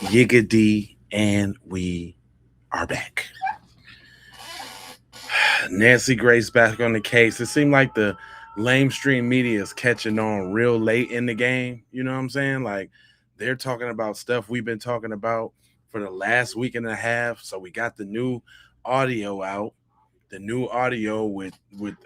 Yiggity, and we are back. Nancy Grace back on the case. It seemed like the lamestream media is catching on real late in the game. You know what I'm saying? Like they're talking about stuff we've been talking about for the last week and a half. So we got the new audio out, the new audio with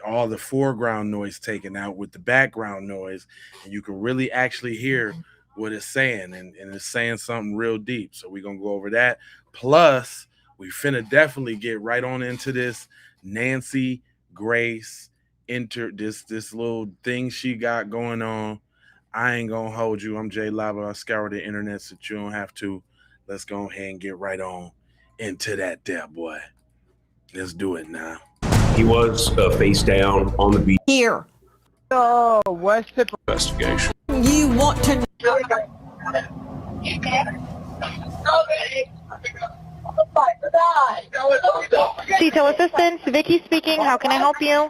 all the foreground noise taken out, with the background noise, and you can really actually hear what it's saying, and it's saying something real deep. So we're gonna go over that. Plus, we finna definitely get right on into this Nancy Grace this little thing she got going on. I ain't gonna hold you. I'm Jay Lava. I scour the internet so you don't have to. Let's go ahead and get right on into that there, boy. Let's do it now. He was face down on the beach. Here. Oh, West Tip Investigation. You want to Detail assistance, Vicky speaking. How can I help you?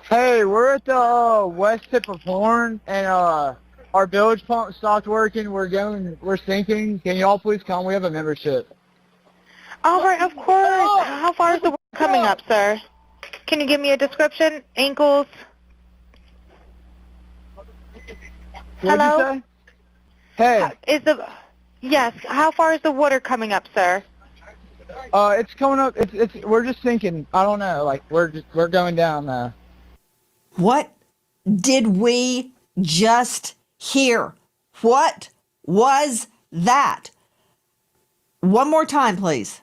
Hey, we're at the west tip of Horn, and our bilge pump stopped working. We're sinking. Can y'all please come? We have a membership. All right, of course. How far is the work coming up, sir? Can you give me a description? Ankles? What'd you say? Hey. Yes. How far is the water coming up, sir? It's coming up. We're just sinking. I don't know. Like we're going down now. What did we just hear? What was that? One more time, please.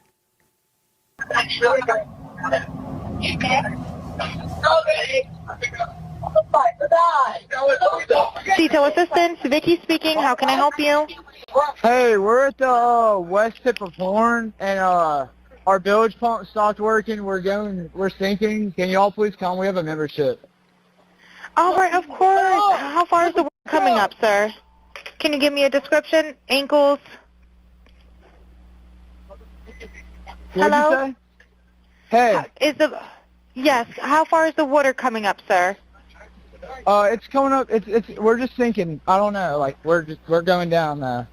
Detail assistance, Vicky speaking. How can I help you? Hey, we're at the west tip of Horn, and our bilge pump stopped working. We're sinking. Can y'all please come? We have a membership. All right, of course. How far is the work coming up, sir? Can you give me a description? Ankles? What'd you say? Hey. Yes. How far is the water coming up, sir? It's coming up. We're just sinking. I don't know. Like we're going down now.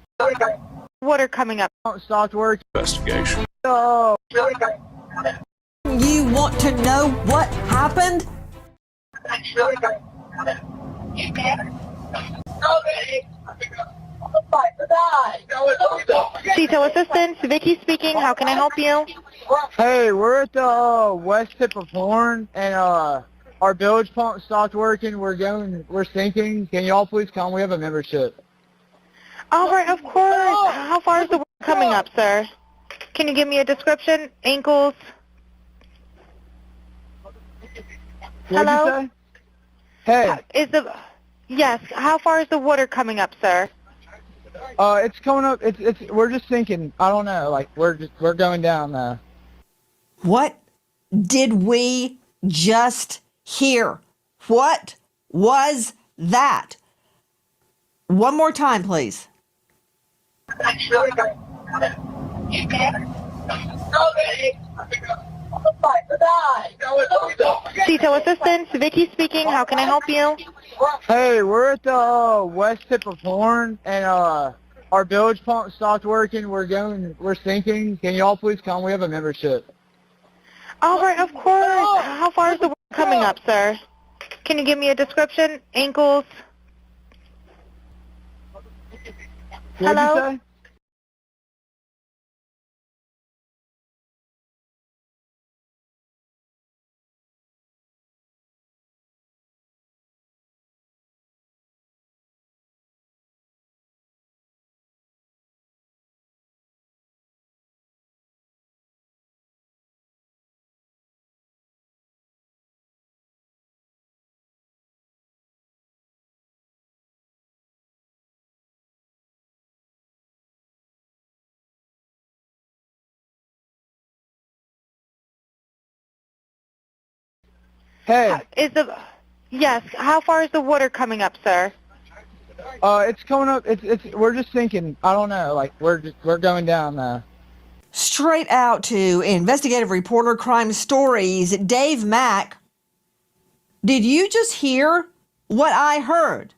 Water coming up. Stopped working. Investigation. Oh. You want to know what happened? Detail assistance, Vicky speaking. How can I help you? Hey, we're at the west tip of Horn, and our bilge pump stopped working. We're sinking. Can y'all please come? We have a membership. All right, of course. How far is the work coming up, sir? Can you give me a description? Ankles? What'd you say? Hey. Yes. How far is the water coming up, sir? It's coming up. We're just sinking. I don't know. Like we're going down now. What did we just hear? What was that? One more time, please. Detail assistance, Vicky speaking. How can I help you? Hey, we're at the west tip of Horn, and our bilge pump stopped working. We're sinking. Can y'all please come? We have a membership. All right, of course. How far is the work coming up, sir? Can you give me a description? Ankles? What'd you say? Hey. Yes. How far is the water coming up, sir? It's coming up. We're just sinking. I don't know. Like we're going down now. Straight out to investigative reporter Crime Stories, Dave Mack. Did you just hear what I heard?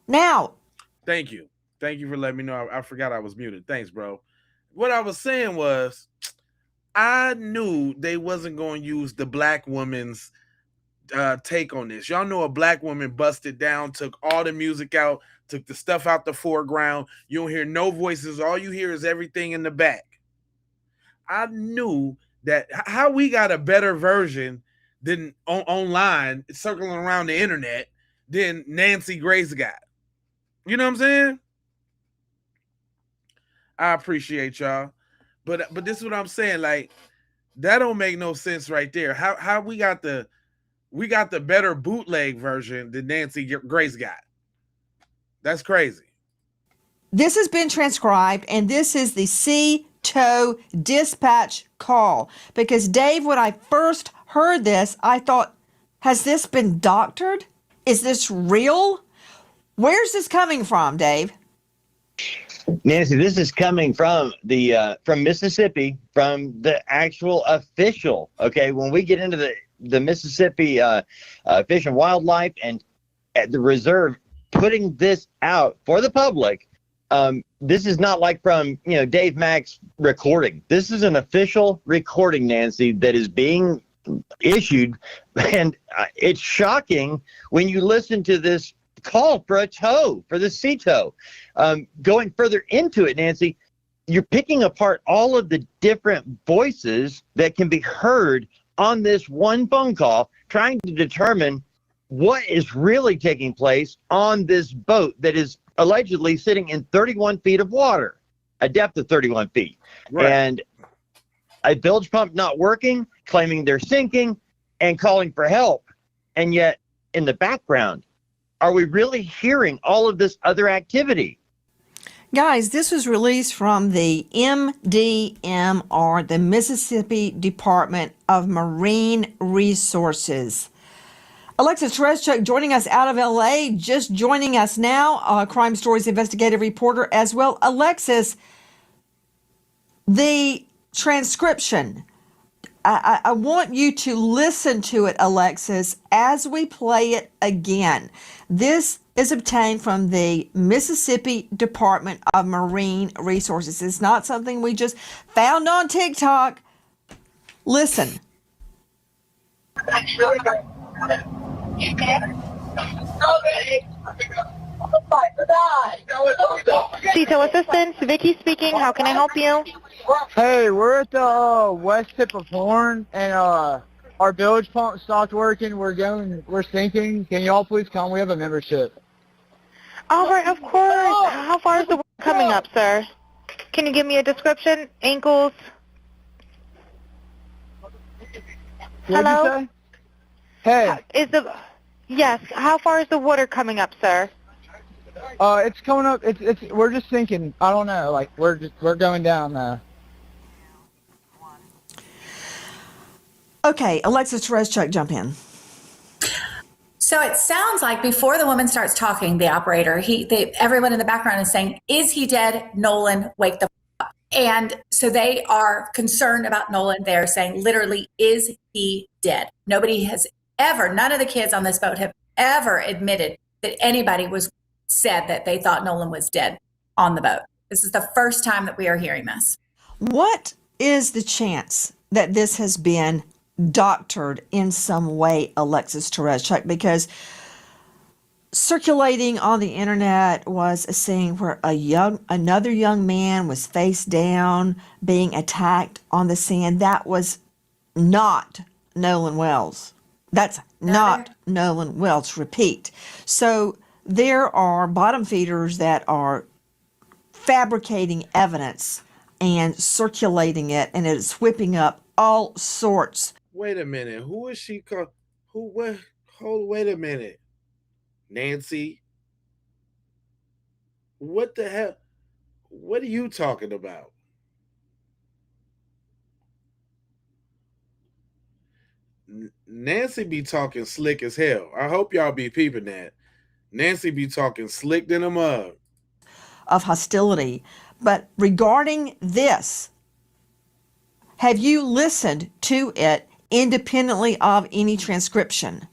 Now. Thank you for letting me know. I forgot I was muted. Thanks, bro. what I was saying was, I knew they wasn't going to use the black woman's take on this. Y'all know a black woman busted down, took all the music out, took the stuff out the foreground. You don't hear no voices. All you hear is everything in the back. I knew that how we got a better version than online circling around the internet than Nancy Grace got. You know what I'm saying? I appreciate y'all. But this is what I'm saying. Like, that don't make no sense right there. How we got the better bootleg version than Nancy Grace got. That's crazy. This has been transcribed, and this is the CTO dispatch call. Because, Dave, when I first heard this, I thought, has this been doctored? Is this real? Where's this coming from, Dave? Nancy, this is coming from from Mississippi, from the actual official. Okay, when we get into the Mississippi Fish and Wildlife and at the reserve putting this out for the public, this is not like from Dave Mack's recording. This is an official recording, Nancy, that is being issued, and it's shocking when you listen to this call for a tow, for the CTO. Going further into it, Nancy, you're picking apart all of the different voices that can be heard on this one phone call, trying to determine what is really taking place on this boat that is allegedly sitting in 31 feet of water, a depth of 31 feet. Right. And a bilge pump not working, claiming they're sinking, and calling for help. And yet, in the background, are we really hearing all of this other activity? Guys, this was released from the MDMR, the Mississippi Department of Marine Resources. Alexis Tereszcuk joining us out of LA, just joining us now, Crime Stories investigative reporter as well. Alexis, the transcription, I want you to listen to it, Alexis, as we play it again. This is obtained from the Mississippi Department of Marine Resources. It's not something we just found on TikTok. Listen. CTO Assistance, Vicky speaking. How can I help you? Hey, we're at the west tip of Horn, and our bilge pump stopped working. We're sinking. Can y'all please come? We have a membership. All right, of course. How far is the water coming up, sir? Can you give me a description? Ankles? What'd you say? Hey. Yes. How far is the water coming up, sir? It's coming up. We're just sinking. I don't know. Like we're going down now. Okay, Alexis Tereszcuk, jump in. So it sounds like before the woman starts talking, the operator, everyone in the background is saying, "Is he dead? Nolan, wake the up." And so they are concerned about Nolan. They're saying, literally, is he dead? Nobody has ever, none of the kids on this boat have ever admitted that anybody said that they thought Nolan was dead on the boat. This is the first time that we are hearing this. What is the chance that this has been doctored in some way, Alexis Tereszcuk? Because circulating on the internet was a scene where another young man was face down being attacked on the sand. That was not Nolan Wells. That's not Nolan Wells. Repeat. So there are bottom feeders that are fabricating evidence and circulating it, and it's whipping up all sorts. Wait a minute. Who is she called? Wait a minute. Nancy? What the hell? What are you talking about? Nancy be talking slick as hell. I hope y'all be peeping that. Nancy be talking slick than a mug. Of hostility. But regarding this, have you listened to it independently of any transcription?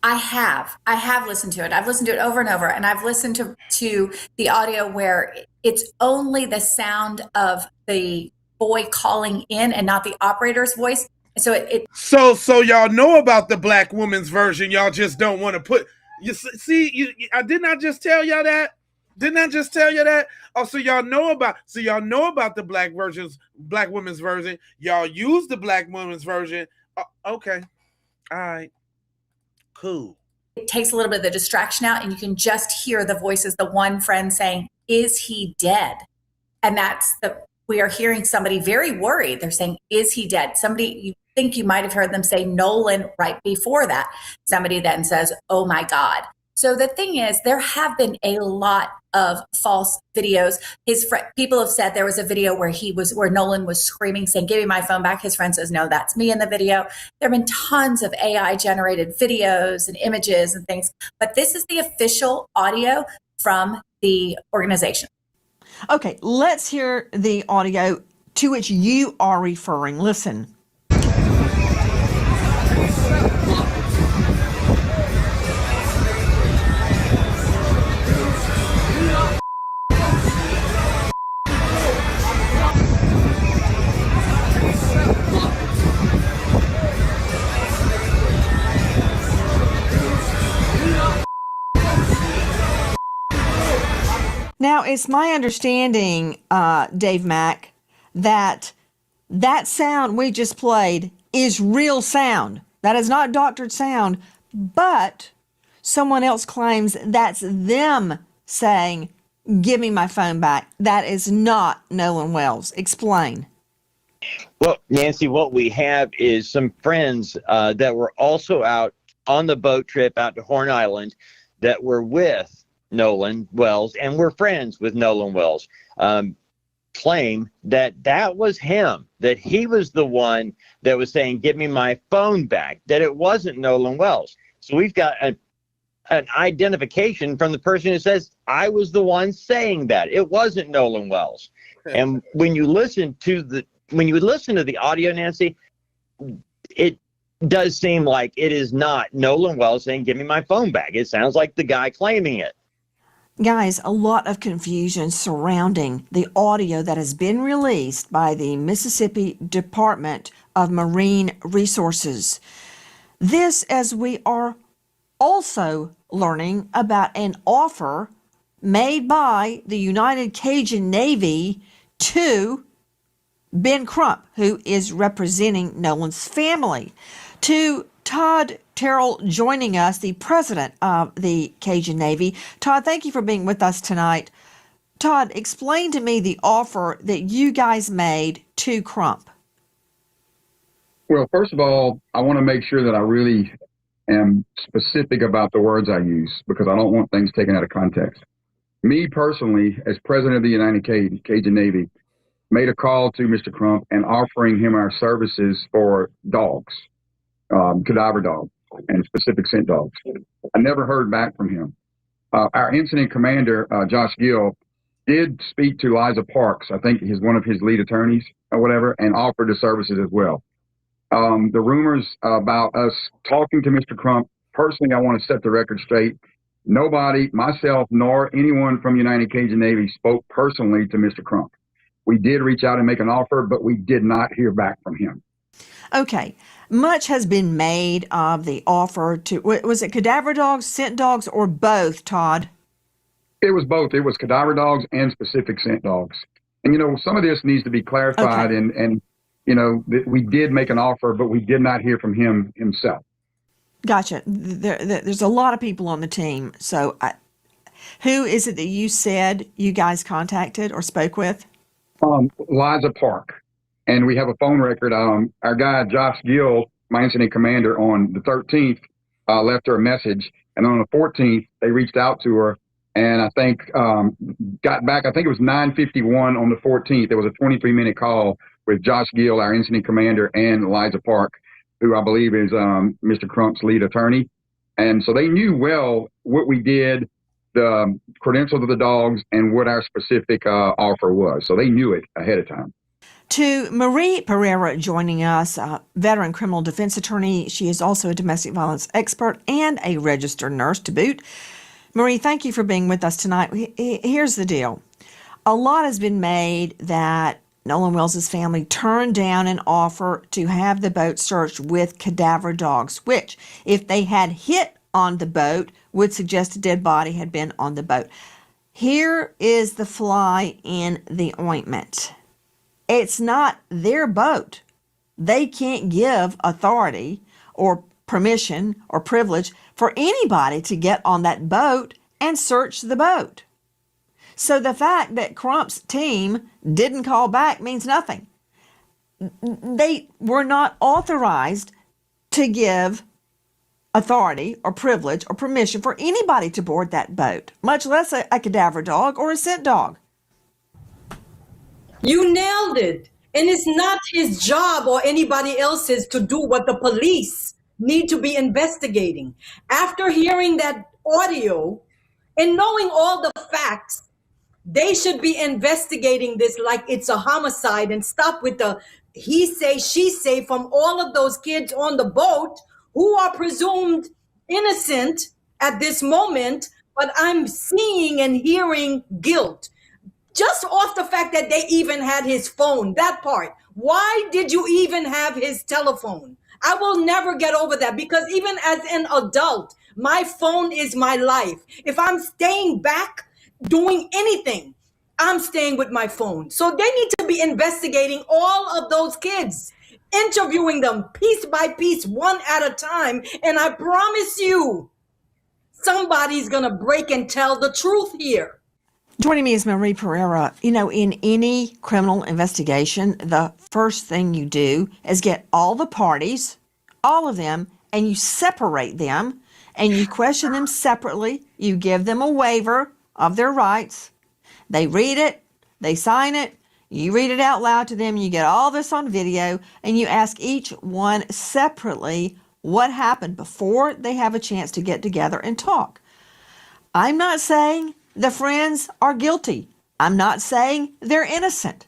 I have listened to it. I've listened to it over and over, and I've listened to the audio where it's only the sound of the boy calling in and not the operator's voice. So So y'all know about the black woman's version. Y'all just don't want to put. You see, I did not just tell y'all that. Didn't I just tell you that? Oh, so y'all know about the black woman's version. Y'all use the black woman's version. Okay, all right, cool. It takes a little bit of the distraction out, and you can just hear the voices. The one friend saying, "Is he dead?" And we are hearing somebody very worried. They're saying, "Is he dead?" Somebody, you think you might have heard them say Nolan right before that. Somebody then says, "Oh my God." So the thing is, there have been a lot of false videos. People have said there was a video where Nolan was screaming, saying, "Give me my phone back." His friend says, "No, that's me in the video." There have been tons of AI generated videos and images and things, but this is the official audio from the organization. Okay, let's hear the audio to which you are referring. Listen. Now, it's my understanding, Dave Mack, that sound we just played is real sound. That is not doctored sound, but someone else claims that's them saying, "Give me my phone back." That is not Nolan Wells. Explain. Well, Nancy, what we have is some friends that were also out on the boat trip out to Horn Island that were with Nolan Wells and were friends with Nolan Wells, claim that was him, that he was the one that was saying, "Give me my phone back," that it wasn't Nolan Wells. So we've got an identification from the person who says, "I was the one saying that. It wasn't Nolan Wells." And when you listen to the audio, Nancy, it does seem like it is not Nolan Wells saying, "Give me my phone back." It sounds like the guy claiming it. Guys, a lot of confusion surrounding the audio that has been released by the Mississippi Department of Marine Resources. This, as we are also learning about an offer made by the United Cajun Navy to Ben Crump, who is representing Nolan's family, to Todd Terrell joining us, the president of the Cajun Navy. Todd, thank you for being with us tonight. Todd, explain to me the offer that you guys made to Crump. Well, first of all, I want to make sure that I really am specific about the words I use because I don't want things taken out of context. Me personally, as president of the United Cajun Navy, made a call to Mr. Crump and offering him our services for dogs, cadaver dogs and specific scent dogs. I never heard back from him. Our incident commander, Josh Gill, did speak to Liza Parks, I think he's one of his lead attorneys or whatever, and offered the services as well. The rumors about us talking to Mr. Crump, personally, I want to set the record straight. Nobody, myself, nor anyone from United Cajun Navy spoke personally to Mr. Crump. We did reach out and make an offer, but we did not hear back from him. Okay. Much has been made of the offer to, was it cadaver dogs, scent dogs, or both, Todd? It was both. It was cadaver dogs and specific scent dogs. And, some of this needs to be clarified. Okay. And we did make an offer, but we did not hear from him himself. Gotcha. There's a lot of people on the team. So who is it that you said you guys contacted or spoke with? Liza Park. And we have a phone record. Our guy, Josh Gill, my incident commander, on the 13th, left her a message. And on the 14th, they reached out to her and I think got back. I think it was 9:51 on the 14th. There was a 23-minute call with Josh Gill, our incident commander, and Liza Park, who I believe is Mr. Crump's lead attorney. And so they knew well what we did, the credentials of the dogs, and what our specific offer was. So they knew it ahead of time. To Marie Pereira joining us, veteran criminal defense attorney. She is also a domestic violence expert and a registered nurse to boot. Marie, thank you for being with us tonight. Here's the deal. A lot has been made that Nolan Wells' family turned down an offer to have the boat searched with cadaver dogs, which, if they had hit on the boat, would suggest a dead body had been on the boat. Here is the fly in the ointment. It's not their boat. They can't give authority or permission or privilege for anybody to get on that boat and search the boat. So the fact that Crump's team didn't call back means nothing. They were not authorized to give authority or privilege or permission for anybody to board that boat, much less a cadaver dog or a scent dog. You nailed it. And it's not his job or anybody else's to do what the police need to be investigating. After hearing that audio and knowing all the facts, they should be investigating this like it's a homicide and stop with the he say, she say from all of those kids on the boat who are presumed innocent at this moment, but I'm seeing and hearing guilt. Just off the fact that they even had his phone, that part. Why did you even have his telephone? I will never get over that because even as an adult, my phone is my life. If I'm staying back doing anything, I'm staying with my phone. So they need to be investigating all of those kids, interviewing them piece by piece, one at a time. And I promise you, somebody's going to break and tell the truth here. Joining me is Marie Pereira. You know, in any criminal investigation, the first thing you do is get all the parties, all of them, and you separate them, and you question them separately. You give them a waiver of their rights. They read it, they sign it, you read it out loud to them, you get all this on video, and you ask each one separately what happened before they have a chance to get together and talk. I'm not saying the friends are guilty. I'm not saying they're innocent.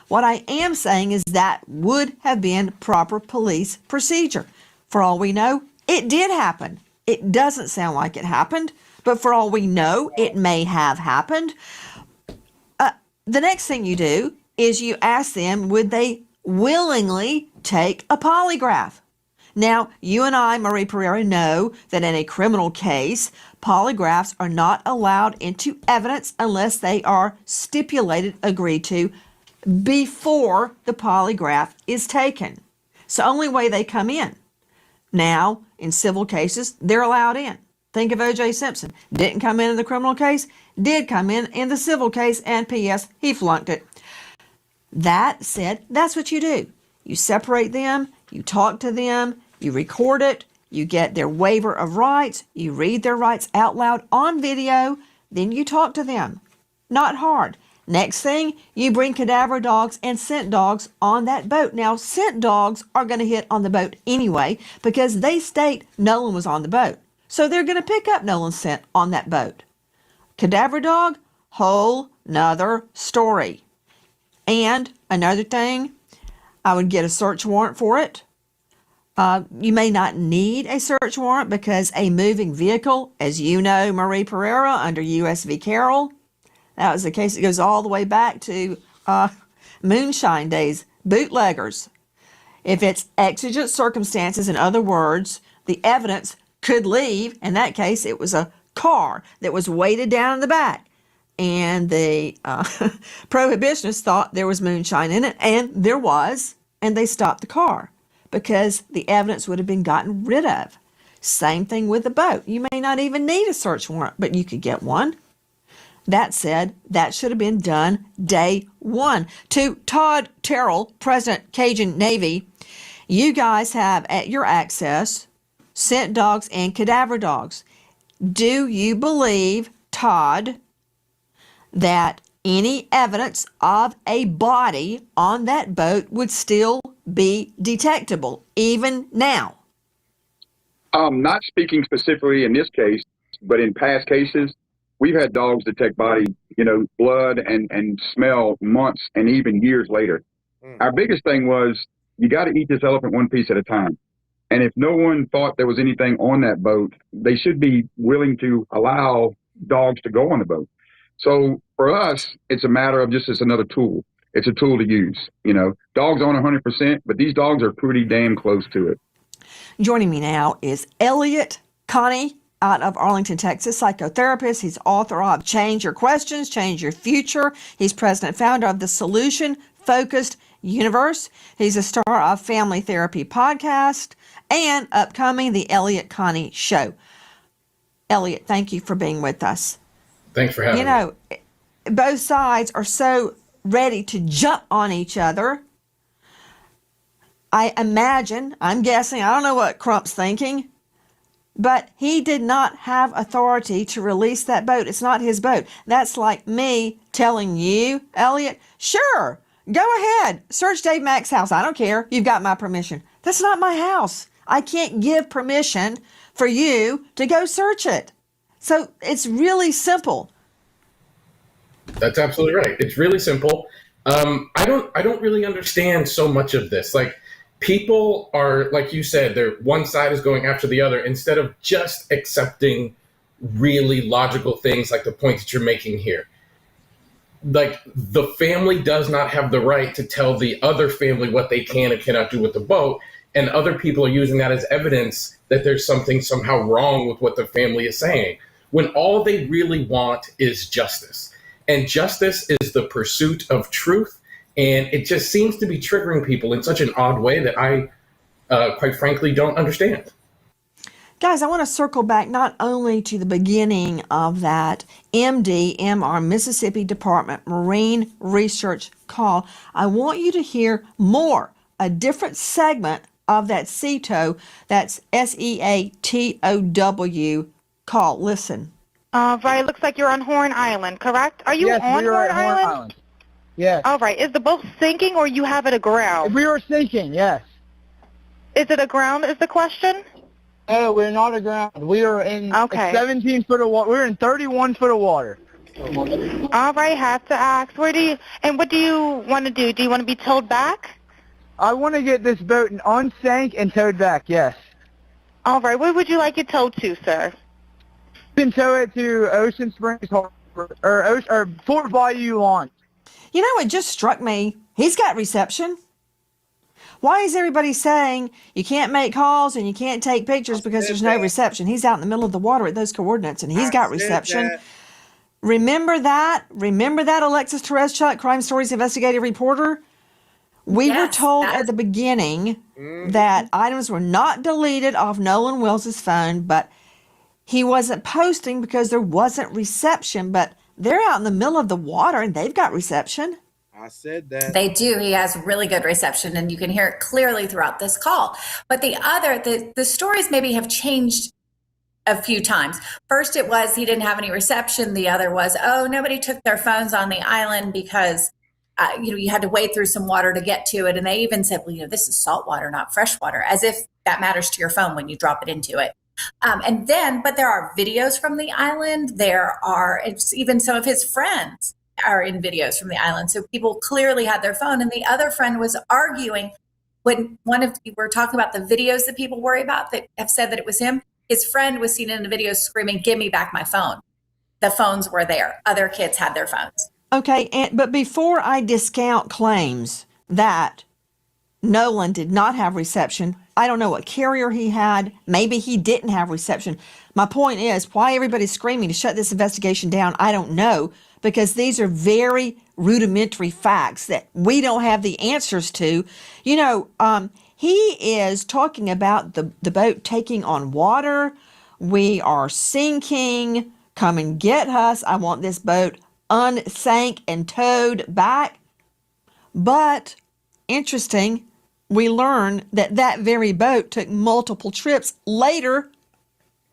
What I am saying is that would have been proper police procedure. For all we know, it did happen. It doesn't sound like it happened, but for all we know, it may have happened. The next thing you do is you ask them, would they willingly take a polygraph? Now, you and I, Marie Pereira, know that in a criminal case, polygraphs are not allowed into evidence unless they are stipulated, agreed to, before the polygraph is taken. It's the only way they come in. Now, in civil cases, they're allowed in. Think of O.J. Simpson. Didn't come in the criminal case, did come in the civil case, and P.S., he flunked it. That said, that's what you do. You separate them, you talk to them, you record it, you get their waiver of rights, you read their rights out loud on video, then you talk to them. Not hard. Next thing, you bring cadaver dogs and scent dogs on that boat. Now, scent dogs are going to hit on the boat anyway because they state Nolan was on the boat. So they're going to pick up Nolan's scent on that boat. Cadaver dog, whole nother story. And another thing, I would get a search warrant for it. You may not need a search warrant because a moving vehicle, as you know, Marie Pereira, under U.S. v. Carroll, that was the case that goes all the way back to moonshine days, bootleggers. If it's exigent circumstances, in other words, the evidence could leave. In that case, it was a car that was weighted down in the back. And the prohibitionists thought there was moonshine in it, and there was, and they stopped the car because the evidence would have been gotten rid of. Same thing with the boat. You may not even need a search warrant, but you could get one. That said, that should have been done day one. To Todd Terrell, President Cajun Navy, you guys have at your access scent dogs and cadaver dogs. Do you believe, Todd, that any evidence of a body on that boat would still be detectable, even now? Not speaking specifically in this case, but in past cases, we've had dogs detect body, blood and smell months and even years later. our biggest thing was you got to eat this elephant one piece at a time. And if no one thought there was anything on that boat, they should be willing to allow dogs to go on the boat. So for us, it's a matter of just, it's another tool. It's a tool to use. You know, dogs aren't 100%, but these dogs are pretty damn close to it. Joining me now is Elliot Connie out of Arlington, Texas, psychotherapist. He's author of Change Your Questions, Change Your Future. He's president and founder of the Solution Focused Universe. He's a star of Family Therapy Podcast and upcoming The Elliot Connie Show. Elliot, thank you for being with us. Thanks for having me. You know, both sides are so ready to jump on each other. I imagine, I'm guessing, I don't know what Crump's thinking, but he did not have authority to release that boat. It's not his boat. That's like me telling you, Elliot, sure, go ahead, search Dave Mack's house. I don't care. You've got my permission. That's not my house. I can't give permission for you to go search it. So it's really simple. That's absolutely right. It's really simple. I don't really understand so much of this. Like, people are, like you said, they're one side is going after the other instead of just accepting really logical things like the point that you're making here. Like, the family does not have the right to tell the other family what they can and cannot do with the boat, and other people are using that as evidence that there's something somehow wrong with what the family is saying, when all they really want is justice. And justice is the pursuit of truth. And it just seems to be triggering people in such an odd way that I, quite frankly, don't understand. Guys, I want to circle back not only to the beginning of that MR, Mississippi Department Marine Research call. I want you to hear more, a different segment of that SEATOW, that's SEATOW call. Listen. Right, looks like you're on Horn Island, correct? Are you Yes, on we are Horn at Horn Island? Island. Yes. All right, is the boat sinking or you have it aground? We were sinking, yes. Is it aground is the question? No, we're not aground. We are in 17 foot of water. We're in 31 foot of water. All right, have to ask. What do you want to do? Do you want to be towed back? I want to get this boat unsank and towed back, yes. All right, where would you like it towed to, sir? You can tow it to Ocean Springs Harbor, or Fort Bayou Launch. You know, it just struck me. He's got reception. Why is everybody saying you can't make calls and you can't take pictures because there's no reception? He's out in the middle of the water at those coordinates, and he's got reception. Remember that? Remember that, Alexis Tereszchuk, Crime Stories investigative reporter? We were told at the beginning that items were not deleted off Nolan Wells' phone, but he wasn't posting because there wasn't reception. But they're out in the middle of the water and they've got reception. I said that. They do. He has really good reception, and you can hear it clearly throughout this call. But the stories maybe have changed a few times. First, it was he didn't have any reception. The other was, nobody took their phones on the island because, you had to wade through some water to get to it. And they even said, well, this is salt water, not fresh water, as if that matters to your phone when you drop it into it. But there are videos from the island. It's even some of his friends are in videos from the island. So people clearly had their phone. And the other friend was arguing when we're talking about the videos that people worry about that have said that it was him. His friend was seen in the video screaming, "Give me back my phone." The phones were there. Other kids had their phones. Okay, but before I discount claims that Nolan did not have reception, I don't know what carrier he had. Maybe he didn't have reception. My point is, why everybody's screaming to shut this investigation down, I don't know, because these are very rudimentary facts that we don't have the answers to. He is talking about the boat taking on water. We are sinking. Come and get us. I want this boat unsank and towed back. But interesting, we learn that very boat took multiple trips later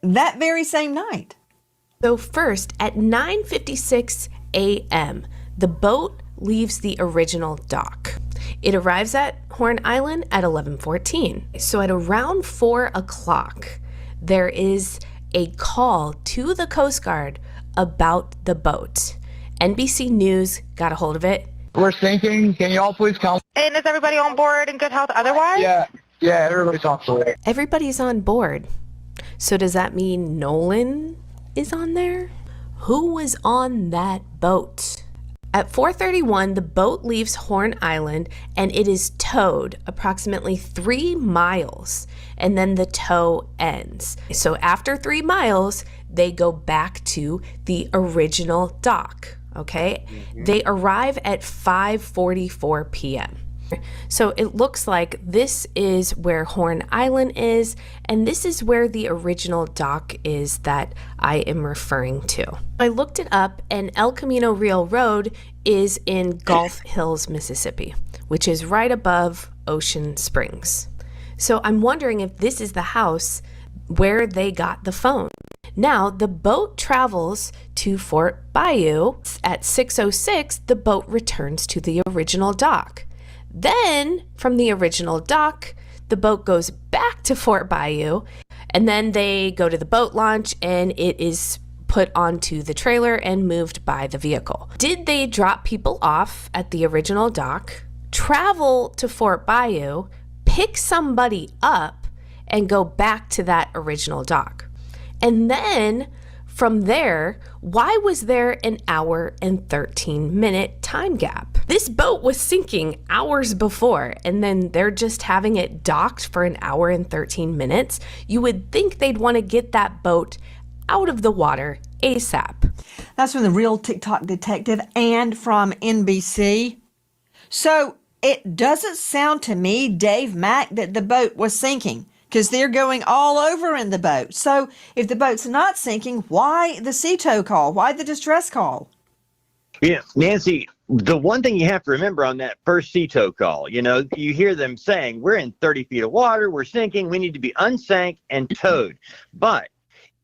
that very same night. So first, at 9:56 a.m., the boat leaves the original dock. It arrives at Horn Island at 11:14. So at around 4 o'clock, there is a call to the Coast Guard about the boat. NBC News got a hold of it. we're sinking. Can y'all please come? And is everybody on board in good health otherwise? Yeah, everybody's on board. Everybody's on board. So does that mean Nolan is on there? Who was on that boat? At 4:31, the boat leaves Horn Island and it is towed approximately 3 miles, and then the tow ends. So after 3 miles, they go back to the original dock, okay? They arrive at 5:44 p.m. So it looks like this is where Horn Island is, and this is where the original dock is that I am referring to. I looked it up, and El Camino Real Road is in Gulf Hills, Mississippi, which is right above Ocean Springs. So I'm wondering if this is the house where they got the phone. Now, the boat travels to Fort Bayou. At 6:06, the boat returns to the original dock. Then, from the original dock, the boat goes back to Fort Bayou, and then they go to the boat launch, and it is put onto the trailer and moved by the vehicle. Did they drop people off at the original dock, travel to Fort Bayou, pick somebody up, and go back to that original dock? And then from there, why was there an hour and 13-minute time gap? This boat was sinking hours before, and then they're just having it docked for an hour and 13 minutes. You would think they'd want to get that boat out of the water ASAP. That's from the Real TikTok Detective and from NBC. So it doesn't sound to me, Dave Mack, that the boat was sinking, because they're going all over in the boat. So if the boat's not sinking, why the sea tow call? Why the distress call? Yeah, Nancy, the one thing you have to remember on that first sea tow call, you know, you hear them saying, we're in 30 feet of water, we're sinking, we need to be unsank and towed. But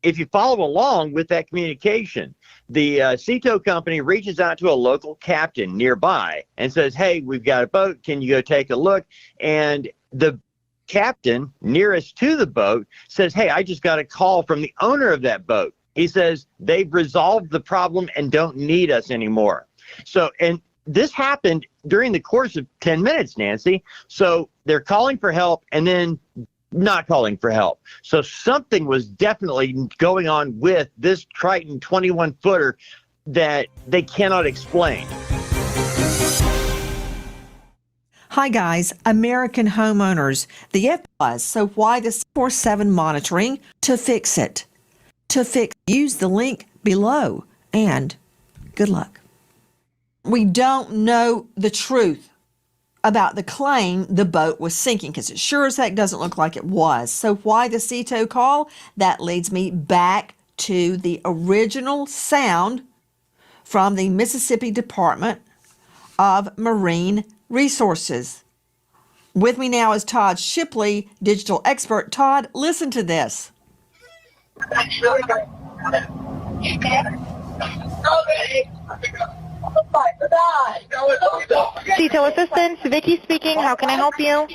if you follow along with that communication, the sea tow company reaches out to a local captain nearby and says, hey, we've got a boat, can you go take a look? And the captain nearest to the boat says, hey, I just got a call from the owner of that boat. He says they've resolved the problem and don't need us anymore. So, and this happened during the course of 10 minutes, Nancy. So they're calling for help and then not calling for help. So something was definitely going on with this Triton 21-footer that they cannot explain. Hi guys, American homeowners. The FBI, so why the 24/7 monitoring? To fix it. Use the link below, and good luck. We don't know the truth about the claim the boat was sinking, because it sure as heck doesn't look like it was. So why the sea tow call? That leads me back to the original sound from the Mississippi Department of Marine Resources. With me now is Todd Shipley, digital expert. Todd, listen to this. Detail assistance, Vicky speaking. How can I help you?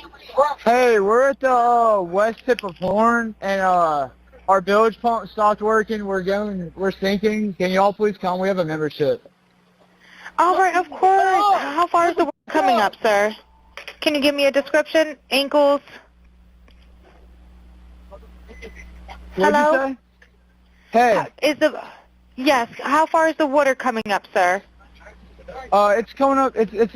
Hey, we're at the west tip of Horn, and our bilge pump stopped working. We're sinking. Can y'all please come? We have a membership. All right, of course. How far is the water coming up, sir? Can you give me a description? Ankles? What'd you say? Hey. Yes, how far is the water coming up, sir? It's coming up.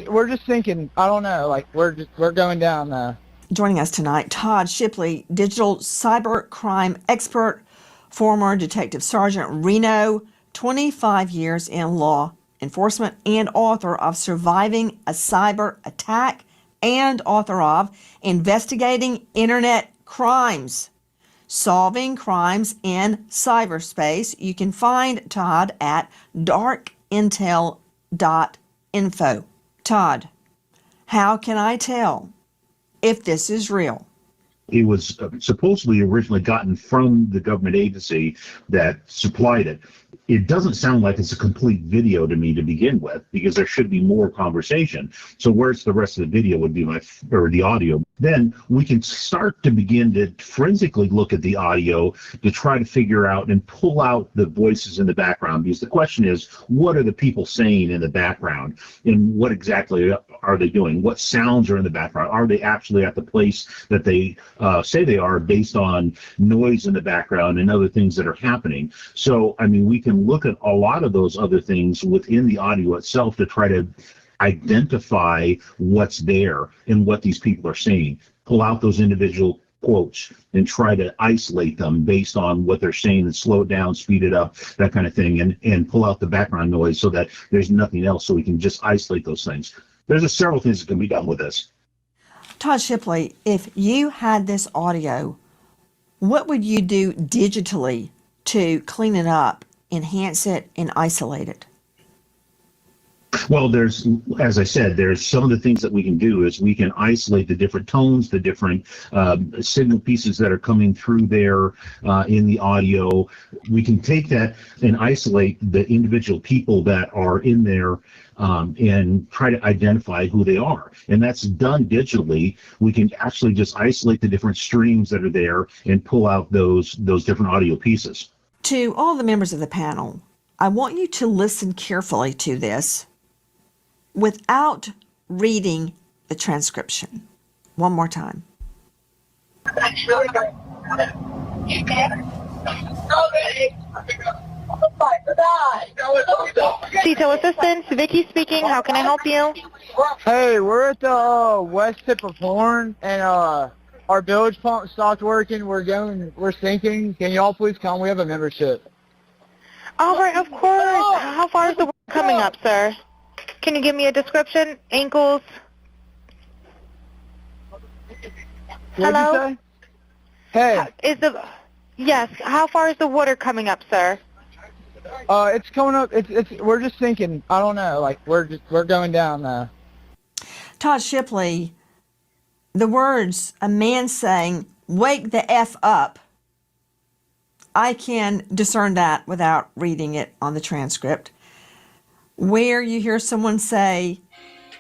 We're just sinking. I don't know. Like we're going down. Joining us tonight, Todd Shipley, digital cyber crime expert, former detective sergeant, Reno, 25 years in law enforcement, and author of Surviving a Cyber Attack, and author of Investigating Internet Crimes, Solving Crimes in Cyberspace. You can find Todd at darkintel.info. Todd, how can I tell if this is real? It was supposedly originally gotten from the government agency that supplied it. It doesn't sound like it's a complete video to me to begin with, because there should be more conversation. So where's the rest of the video would be or the audio. Then we can start to begin to forensically look at the audio to try to figure out and pull out the voices in the background, because the question is, what are the people saying in the background, and what exactly are they doing? What sounds are in the background? Are they actually at the place that they say they are, based on noise in the background and other things that are happening? So, I mean, we can look at a lot of those other things within the audio itself to try to identify what's there and what these people are saying. Pull out those individual quotes and try to isolate them based on what they're saying, and slow it down, speed it up, that kind of thing, and pull out the background noise so that there's nothing else, so we can just isolate those things. There's several things that can be done with this. Todd Shipley, if you had this audio, what would you do digitally to clean it up, enhance it, and isolate it? Well, there's, as I said, there's some of the things that we can do is we can isolate the different tones, the different signal pieces that are coming through there in the audio. We can take that and isolate the individual people that are in there and try to identify who they are. And that's done digitally. We can actually just isolate the different streams that are there and pull out those different audio pieces. To all the members of the panel, I want you to listen carefully to this without reading the transcription. One more time. Detail assistance, Vicky speaking. How can I help you? Hey, we're at the west tip of Horn, and our bilge pump stopped working. We're sinking. Can y'all please come? We have a membership. All right, of course. How far is the water coming up, sir? Can you give me a description? Ankles? Hello? What'd you say? Hey. Yes. How far is the water coming up, sir? It's coming up. We're just sinking. I don't know. Like we're going down now. Todd Shipley, the words, a man saying, "Wake the F up," I can discern that without reading it on the transcript. Where you hear someone say,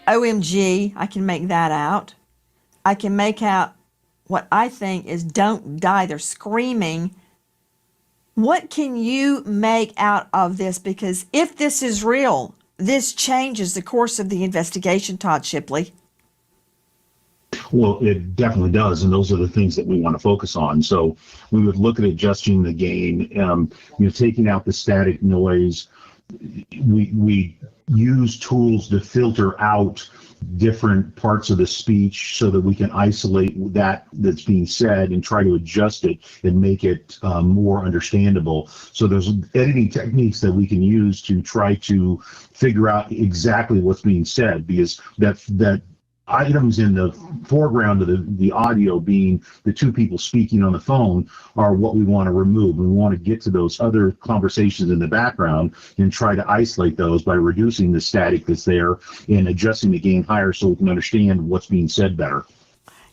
"OMG," I can make that out. I can make out what I think is "don't die." They're screaming. What can you make out of this? Because if this is real, this changes the course of the investigation, Todd Shipley. Well, it definitely does, and those are the things that we want to focus on. So we would look at adjusting the gain, taking out the static noise. We use tools to filter out different parts of the speech so that we can isolate that's being said and try to adjust it and make it more understandable. So there's editing techniques that we can use to try to figure out exactly what's being said, because that items in the foreground of the audio, being the two people speaking on the phone, are what we want to remove. We want to get to those other conversations in the background and try to isolate those by reducing the static that's there and adjusting the gain higher so we can understand what's being said better.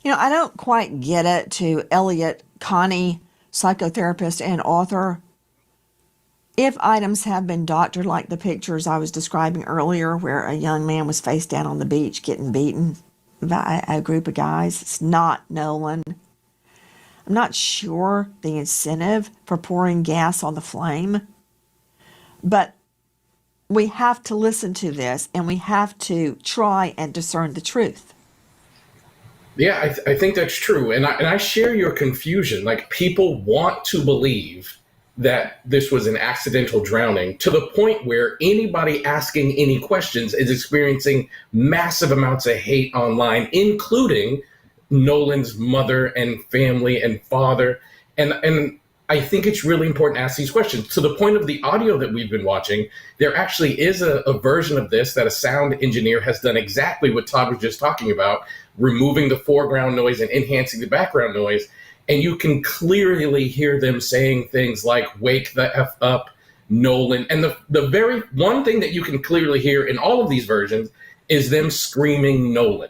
I don't quite get it. To Elliot Connie, psychotherapist and author, if items have been doctored, like the pictures I was describing earlier where a young man was face down on the beach getting beaten by a group of guys, it's not Nolan. I'm not sure the incentive for pouring gas on the flame, but we have to listen to this and we have to try and discern the truth. Yeah, I think that's true. And I share your confusion. Like, people want to believe that this was an accidental drowning, to the point where anybody asking any questions is experiencing massive amounts of hate online, including Nolan's mother and family and father. And I think it's really important to ask these questions. To the point of the audio that we've been watching, there actually is a version of this that a sound engineer has done exactly what Todd was just talking about, removing the foreground noise and enhancing the background noise. And you can clearly hear them saying things like, "Wake the F up, Nolan." And the very one thing that you can clearly hear in all of these versions is them screaming Nolan.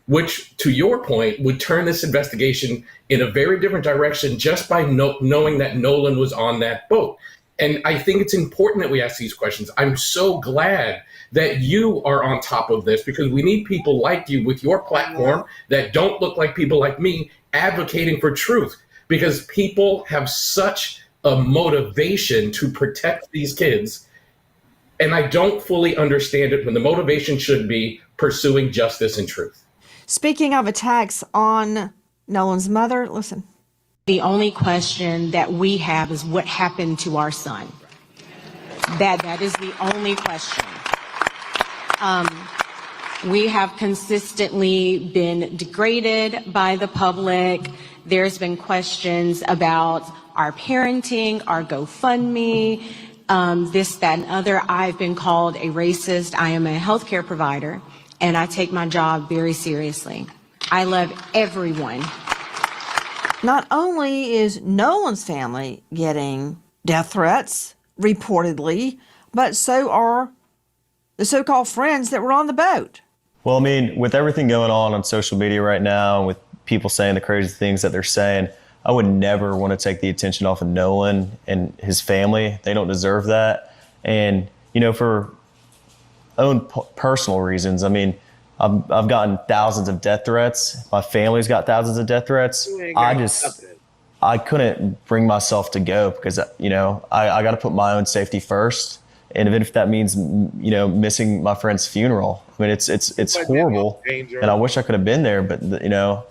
which, to your point, would turn this investigation in a very different direction just by knowing that Nolan was on that boat. And I think it's important that we ask these questions. I'm so glad that you are on top of this, because we need people like you with your platform that don't look like people like me advocating for truth, because people have such a motivation to protect these kids. And I don't fully understand it when the motivation should be pursuing justice and truth. Speaking of attacks on Nolan's mother, listen. The only question that we have is what happened to our son. That is the only question. We have consistently been degraded by the public. There's been questions about our parenting, our GoFundMe, this, that, and other. I've been called a racist. I am a healthcare provider, and I take my job very seriously. I love everyone. Not only is Nolan's family getting death threats, reportedly, but so are the so-called friends that were on the boat. Well, I mean, with everything going on social media right now, with people saying the crazy things that they're saying, I would never want to take the attention off of Nolan and his family. They don't deserve that. And, you know, for own personal reasons, I mean, I've gotten thousands of death threats. My family's got thousands of death threats. I couldn't bring myself to go because, you know, I got to put my own safety first. And even if that means, you know, missing my friend's funeral, I mean, it's horrible. And I wish I could have been there, but, you know,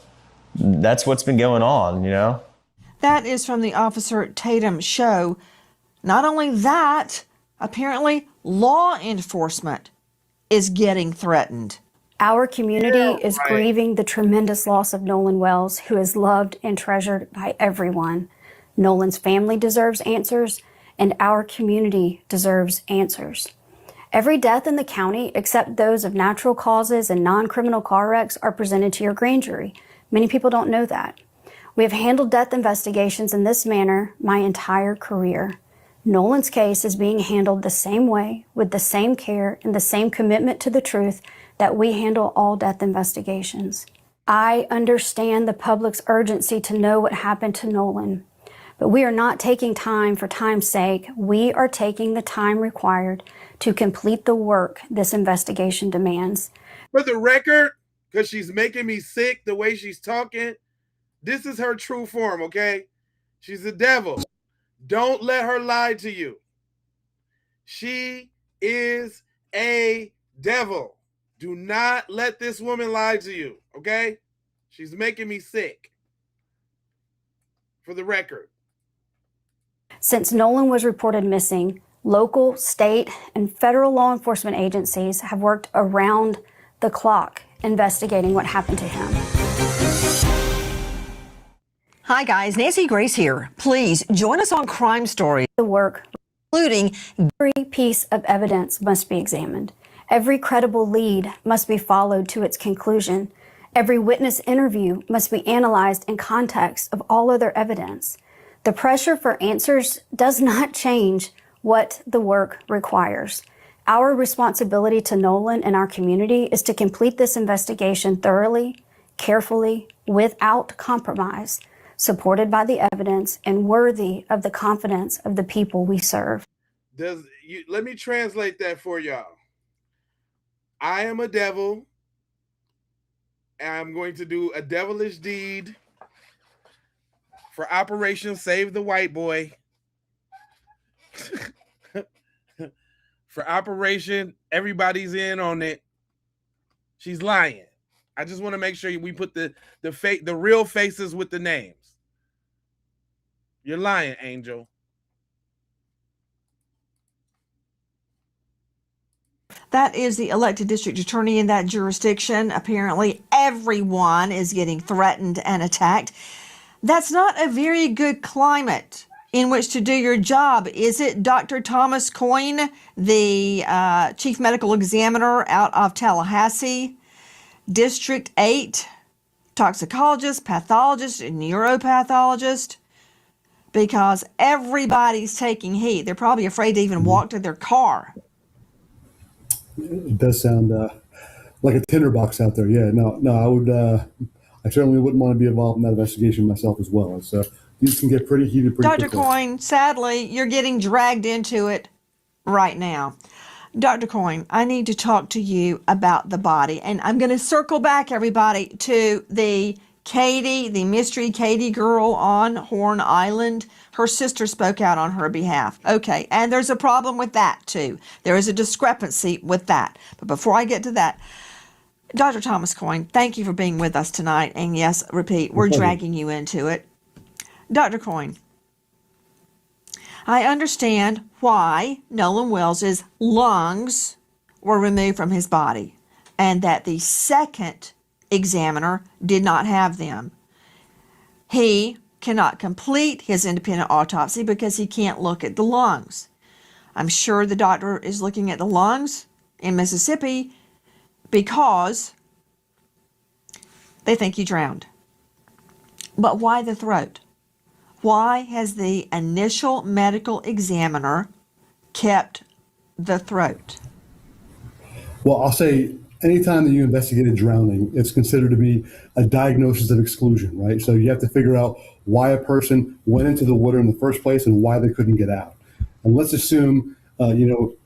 that's what's been going on, you know. That is from the Officer Tatum show. Not only that, apparently law enforcement is getting threatened. Our community is grieving the tremendous loss of Nolan Wells, who is loved and treasured by everyone. Nolan's family deserves answers, and our community deserves answers. Every death in the county, except those of natural causes and non-criminal car wrecks, are presented to your grand jury. Many people don't know that. We have handled death investigations in this manner my entire career. Nolan's case is being handled the same way, with the same care and the same commitment to the truth that we handle all death investigations. I understand the public's urgency to know what happened to Nolan, but we are not taking time for time's sake. We are taking the time required to complete the work this investigation demands. For the record, because she's making me sick the way she's talking, this is her true form, okay? She's a devil. Don't let her lie to you. She is a devil. Do not let this woman lie to you, okay? She's making me sick. For the record. Since Nolan was reported missing, local, state, and federal law enforcement agencies have worked around the clock investigating what happened to him. Hi guys, Nancy Grace here. Please join us on Crime Story. The work, including every piece of evidence, must be examined. Every credible lead must be followed to its conclusion. Every witness interview must be analyzed in context of all other evidence. The pressure for answers does not change what the work requires. Our responsibility to Nolan and our community is to complete this investigation thoroughly, carefully, without compromise, supported by the evidence and worthy of the confidence of the people we serve. Let me translate that for y'all. I am a devil, and I'm going to do a devilish deed for Operation Save the White Boy. For Operation Everybody's In on it. She's lying. I just want to make sure we put the real faces with the names. You're lying, Angel. That is the elected district attorney in that jurisdiction. Apparently, everyone is getting threatened and attacked. That's not a very good climate in which to do your job, is it? Dr. Thomas Coyne, the chief medical examiner out of Tallahassee, District 8, toxicologist, pathologist, and neuropathologist, because everybody's taking heat. They're probably afraid to even walk to their car. It does sound like a tinderbox out there. Yeah, no, I would. I certainly wouldn't want to be involved in that investigation myself as well. So these can get pretty heated pretty Dr. quickly. Coyne, sadly, you're getting dragged into it right now. Dr. Coyne, I need to talk to you about the body. And I'm going to circle back, everybody, to the Katie, the mystery Katie girl on Horn Island. Her sister spoke out on her behalf. Okay, and there's a problem with that, too. There is a discrepancy with that. But before I get to that, Dr. Thomas Coyne, thank you for being with us tonight. And yes, repeat, we're dragging you into it. Dr. Coyne, I understand why Nolan Wells's lungs were removed from his body and that the second examiner did not have them. He cannot complete his independent autopsy because he can't look at the lungs. I'm sure the doctor is looking at the lungs in Mississippi because they think you drowned. But why the throat? Why has the initial medical examiner kept the throat? Well, I'll say anytime that you investigate a drowning, it's considered to be a diagnosis of exclusion, right? So you have to figure out why a person went into the water in the first place and why they couldn't get out. And let's assume, in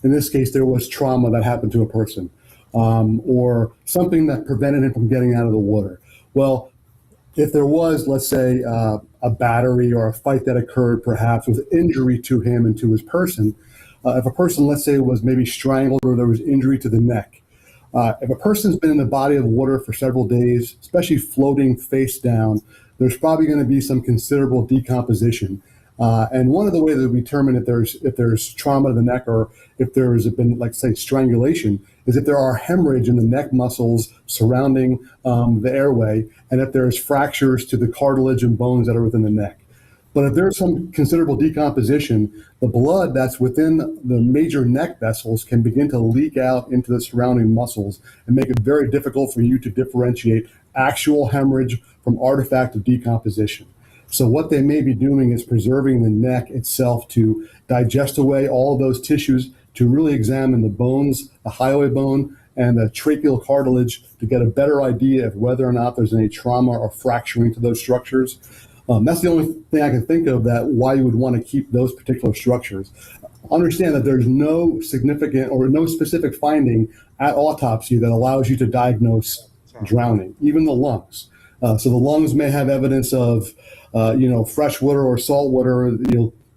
this case, there was trauma that happened to a person or something that prevented him from getting out of the water. Well, if there was, let's say, a battery or a fight that occurred perhaps with injury to him and to his person, if a person, let's say, was maybe strangled or there was injury to the neck, if a person's been in the body of water for several days, especially floating face down, there's probably going to be some considerable decomposition. And one of the ways that we determine if there's trauma to the neck or if there has been, like, say, strangulation, is if there are hemorrhage in the neck muscles surrounding the airway, and if there's fractures to the cartilage and bones that are within the neck. But if there's some considerable decomposition, the blood that's within the major neck vessels can begin to leak out into the surrounding muscles and make it very difficult for you to differentiate actual hemorrhage from artifact of decomposition. So what they may be doing is preserving the neck itself to digest away all of those tissues, to really examine the bones, the highway bone, and the tracheal cartilage to get a better idea of whether or not there's any trauma or fracturing to those structures. That's the only thing I can think of that why you would want to keep those particular structures. Understand that there's no significant or no specific finding at autopsy that allows you to diagnose drowning, even the lungs. So the lungs may have evidence of, fresh water or salt water,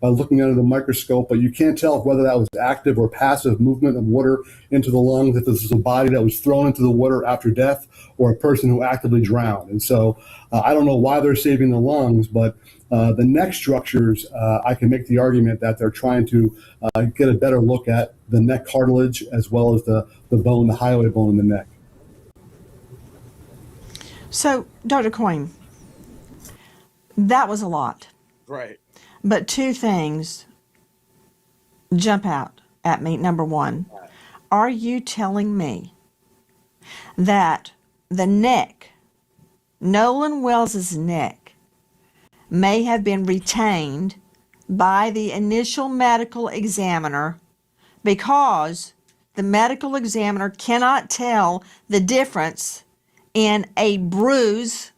by looking under the microscope, but you can't tell whether that was active or passive movement of water into the lungs, if this is a body that was thrown into the water after death or a person who actively drowned. And so I don't know why they're saving the lungs, but the neck structures, I can make the argument that they're trying to get a better look at the neck cartilage as well as the bone, the highway bone in the neck. So, Dr. Coyne, that was a lot. Right. But two things jump out at me. Number one, are you telling me that the neck, Nolan Wells's neck, may have been retained by the initial medical examiner because the medical examiner cannot tell the difference in a bruise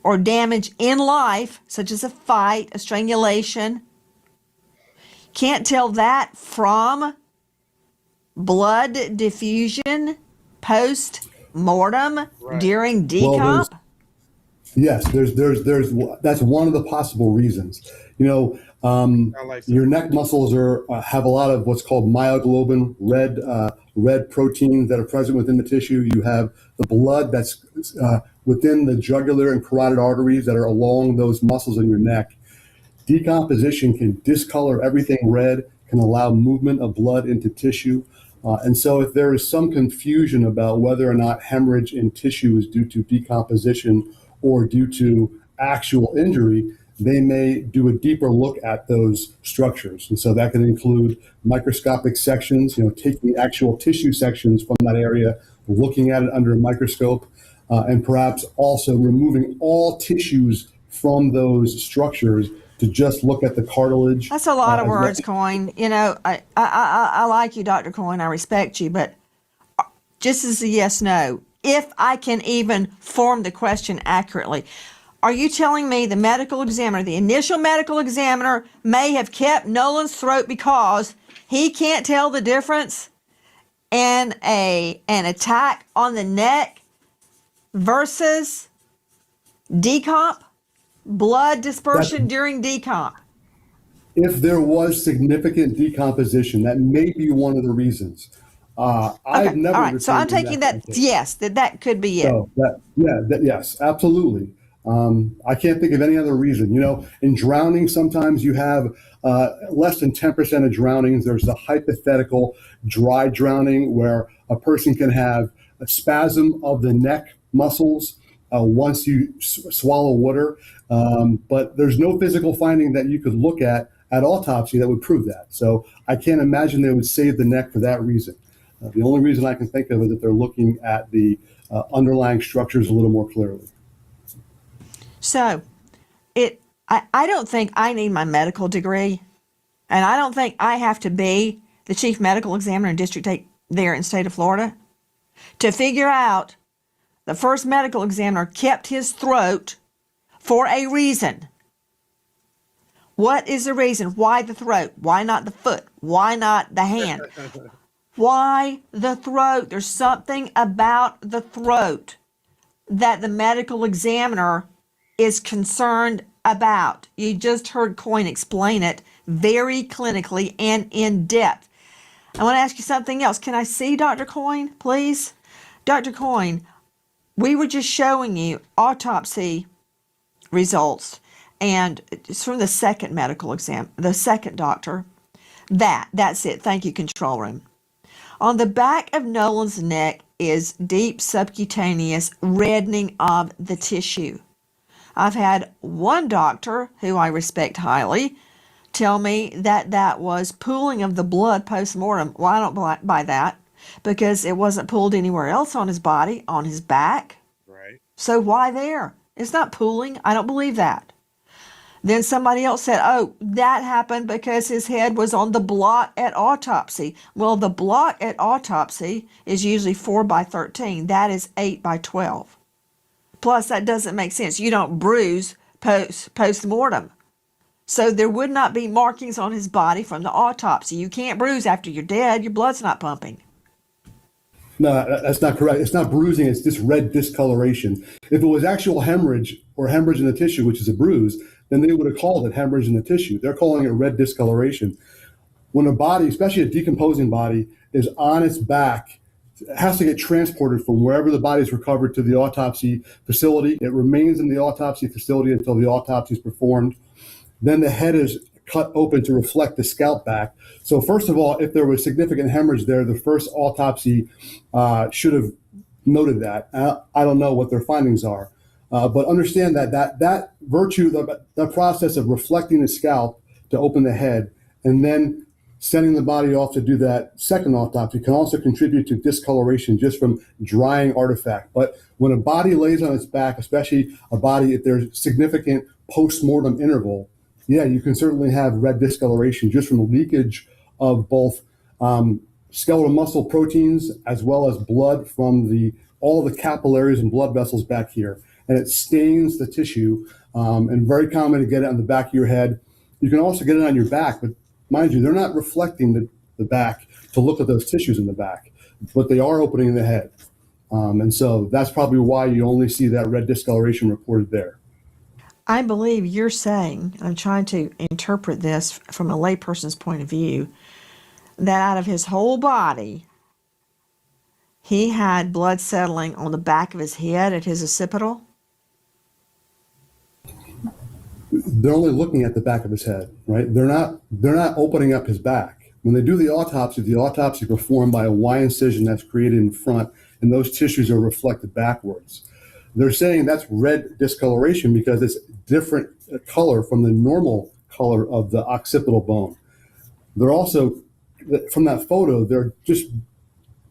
or damage in life, such as a fight, a strangulation, can't tell that from blood diffusion post-mortem during decomp? Yes, there's that's one of the possible reasons. Your neck muscles have a lot of what's called myoglobin, red proteins that are present within the tissue. You have the blood that's within the jugular and carotid arteries that are along those muscles in your neck. Decomposition can discolor everything red, can allow movement of blood into tissue. And so if there is some confusion about whether or not hemorrhage in tissue is due to decomposition or due to actual injury, they may do a deeper look at those structures. And so that can include microscopic sections, taking actual tissue sections from that area, looking at it under a microscope, and perhaps also removing all tissues from those structures to just look at the cartilage. That's a lot of words, Coyne. I like you, Dr. Coyne. I respect you, but just as a yes, no, if I can even form the question accurately. Are you telling me the medical examiner, the initial medical examiner, may have kept Nolan's throat because he can't tell the difference in an attack on the neck versus decomp, blood dispersion during decomp? If there was significant decomposition, that may be one of the reasons. I've never. All right. So I'm retained taking that. Yes, that could be it. So yes, absolutely. I can't think of any other reason. In drowning, sometimes you have less than 10% of drownings. There's the hypothetical dry drowning where a person can have a spasm of the neck muscles once you swallow water. But there's no physical finding that you could look at autopsy that would prove that. So I can't imagine they would save the neck for that reason. The only reason I can think of is that they're looking at the underlying structures a little more clearly. So I don't think I need my medical degree, and I don't think I have to be the chief medical examiner in District 8 there in the state of Florida to figure out the first medical examiner kept his throat for a reason. What is the reason? Why the throat? Why not the foot? Why not the hand? Why the throat? There's something about the throat that the medical examiner is concerned about. You just heard Coyne explain it very clinically and in depth. I want to ask you something else. Can I see Dr. Coyne, please? Dr. Coyne, we were just showing you autopsy results, and it's from the second medical exam, the second doctor. That's it. Thank you, control room. On the back of Nolan's neck is deep subcutaneous reddening of the tissue. I've had one doctor, who I respect highly, tell me that that was pooling of the blood post-mortem. Well, I don't buy that because it wasn't pooled anywhere else on his body, on his back. Right. So why there? It's not pooling. I don't believe that. Then somebody else said, oh, that happened because his head was on the block at autopsy. Well, the block at autopsy is usually 4x13. That is 8x12. Plus, that doesn't make sense. You don't bruise post-mortem. So there would not be markings on his body from the autopsy. You can't bruise after you're dead. Your blood's not pumping. No, that's not correct. It's not bruising. It's just red discoloration. If it was actual hemorrhage or hemorrhage in the tissue, which is a bruise, then they would have called it hemorrhage in the tissue. They're calling it red discoloration. When a body, especially a decomposing body, is on its back, it has to get transported from wherever the body is recovered to the autopsy facility. It remains in the autopsy facility until the autopsy is performed. Then the head is cut open to reflect the scalp back. So first of all, if there was significant hemorrhage there, the first autopsy should have noted that. I don't know what their findings are, but understand that virtue, the process of reflecting the scalp to open the head and then sending the body off to do that second autopsy can also contribute to discoloration just from drying artifact. But when a body lays on its back, especially a body, if there's significant post-mortem interval, yeah, you can certainly have red discoloration just from leakage of both skeletal muscle proteins as well as blood from all the capillaries and blood vessels back here. And it stains the tissue, and very common to get it on the back of your head. You can also get it on your back, but mind you, they're not reflecting the back to look at those tissues in the back, but they are opening the head. And so that's probably why you only see that red discoloration reported there. I believe you're saying, I'm trying to interpret this from a layperson's point of view, that out of his whole body, he had blood settling on the back of his head at his occipital? They're only looking at the back of his head, right? They're not opening up his back. When they do the autopsy is performed by a Y incision that's created in front, and those tissues are reflected backwards. They're saying that's red discoloration because it's different color from the normal color of the occipital bone. They're also, from that photo, they're just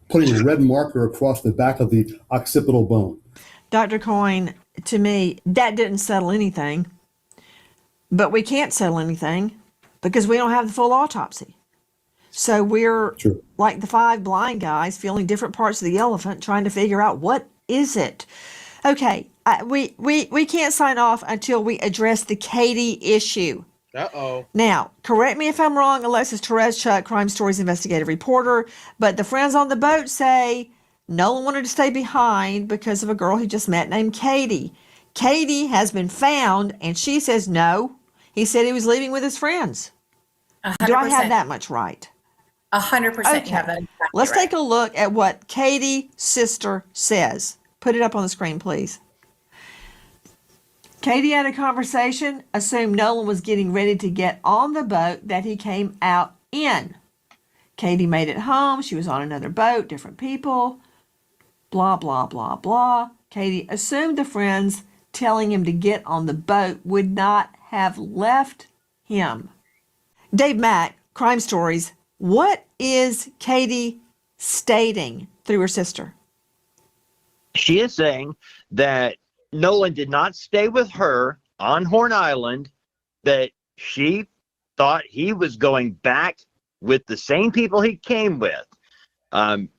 putting a red marker across the back of the occipital bone. Dr. Coyne, to me, that didn't settle anything. But we can't settle anything because we don't have the full autopsy. So we're like the five blind guys feeling different parts of the elephant, trying to figure out what is it. Okay, we can't sign off until we address the Katie issue. Uh-oh. Now, correct me if I'm wrong, Alexis Terezchuk, Crime Stories investigative reporter, but the friends on the boat say Nolan wanted to stay behind because of a girl he just met named Katie. Katie has been found, and she says no. He said he was leaving with his friends. 100%. Do I have that much right? 100%. Okay. You have that exactly Let's right. take a look at what Katie's sister says. Put it up on the screen, please. Katie had a conversation, assumed Nolan was getting ready to get on the boat that he came out in. Katie made it home. She was on another boat, different people, blah, blah, blah, blah. Katie assumed the friends telling him to get on the boat would not have left him. Dave Mack, Crime Stories, what is Katie stating through her sister? She is saying that Nolan did not stay with her on Horn Island, that she thought he was going back with the same people he came with. And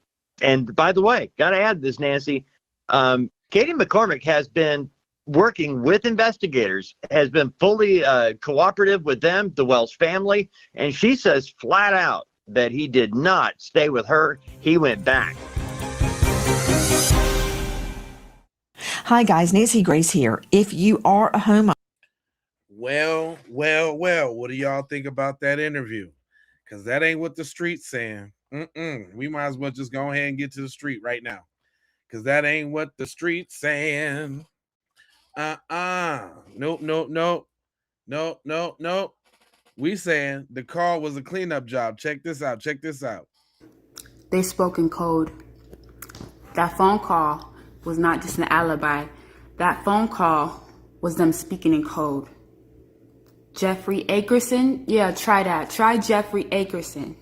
by the way, got to add this, Nancy, Katie McCormick has been working with investigators, has been fully cooperative with them, the Wells family, and she says flat out that he did not stay with her. He went back. Hi guys, Nancy Grace here. If you are a homeowner. Well, what do y'all think about that interview? Because that ain't what the street's saying. We might as well just go ahead and get to the street right now. Because that ain't what the street's saying. Nope. We saying the call was a cleanup job. Check this out. They spoke in code. That phone call was not just an alibi. That phone call was them speaking in code. Jeffrey Akerson? Yeah, try that. Try Jeffrey Akerson.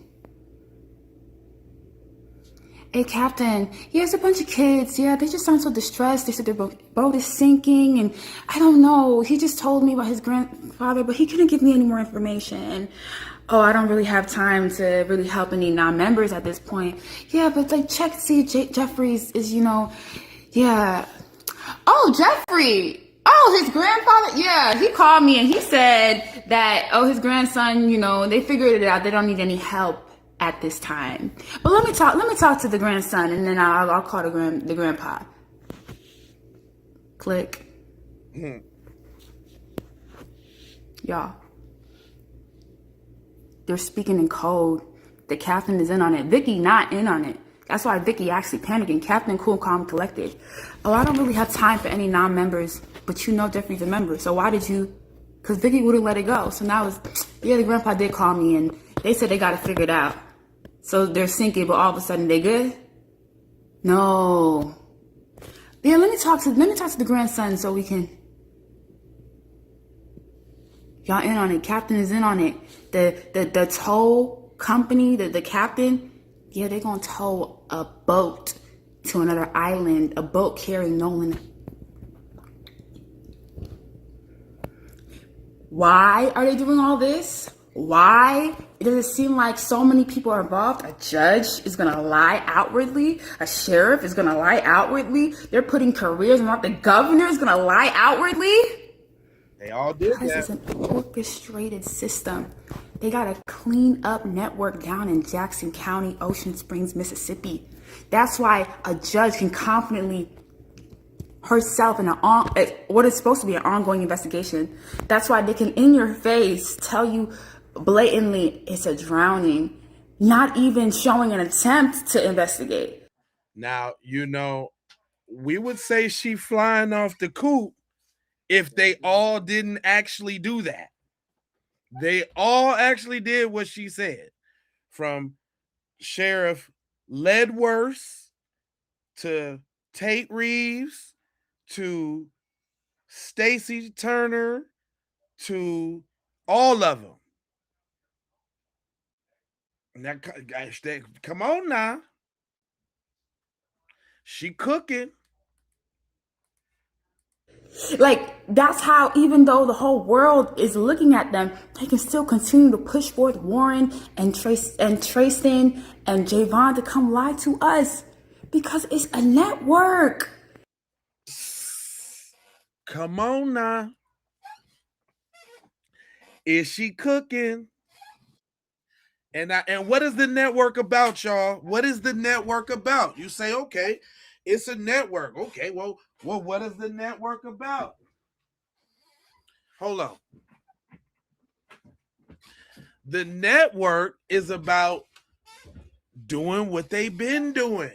Hey, Captain. Yeah, there's a bunch of kids. Yeah, they just sound so distressed. They said their boat is sinking, and I don't know. He just told me about his grandfather, but he couldn't give me any more information. Oh, I don't really have time to really help any non-members at this point. Yeah, but like check to see if Jeffrey's is, yeah. Oh, Jeffrey. Oh, his grandfather. Yeah, he called me and he said that, his grandson, they figured it out. They don't need any help at this time. But let me talk to the grandson, and then I'll call the grandpa. Click. Y'all. They're speaking in code. The captain is in on it. Vicky not in on it. That's why Vicky actually panicking. Captain cool, calm, collected. Oh, I don't really have time for any non-members, but Jeffrey's a member. So why did you? Because Vicky wouldn't let it go. So now the grandpa did call me, and they said they got to figure it out. So they're sinking, but all of a sudden they good? No. Yeah, let me talk to the grandson so we can. Y'all in on it. Captain is in on it. The tow company, the captain, yeah, they're gonna tow a boat to another island, a boat carrying Nolan. Why are they doing all this? Why? Does it seem like so many people are involved? A judge is gonna lie outwardly. A sheriff is gonna lie outwardly. They're putting careers on. The governor is gonna lie outwardly. They all did that. This is an orchestrated system. They got a clean up network down in Jackson County, Ocean Springs, Mississippi. That's why a judge can confidently herself in what is supposed to be an ongoing investigation. That's why they can in your face tell you blatantly it's a drowning, not even showing an attempt to investigate. Now, we would say she flying off the coop if they all didn't actually do that. They all actually did what she said. From Sheriff Ledworth to Tate Reeves to Stacy Turner to all of them. Now, gosh, come on now. She cooking. Like, that's how, even though the whole world is looking at them, they can still continue to push forth Warren and Tristan and Javon to come lie to us because it's a network. Come on now. Is she cooking? And what is the network about, y'all? What is the network about? You say, okay, it's a network. Okay, well, what is the network about? Hold on. The network is about doing what they've been doing.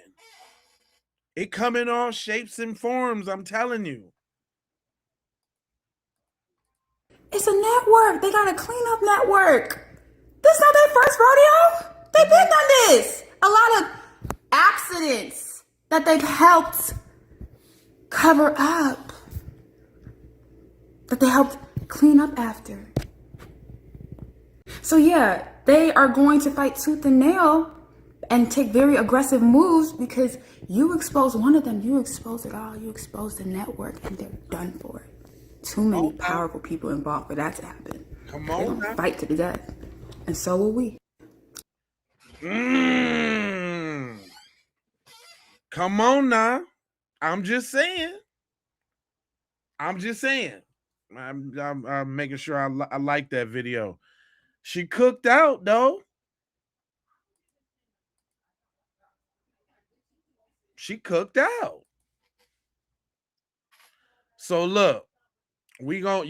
It come in all shapes and forms, I'm telling you. It's a network. They got a cleanup network. This not their first rodeo. They've been done this. A lot of accidents that they've helped cover up, that they helped clean up after. So yeah, they are going to fight tooth and nail and take very aggressive moves because you expose one of them, you expose it all. You expose the network and they're done for it. Too many powerful people involved for that to happen. Come They're on, gonna fight to the death. And so will we. Come on now. I'm just saying. I'm making sure I like that video. She cooked out, though. She cooked out. So look, we gonna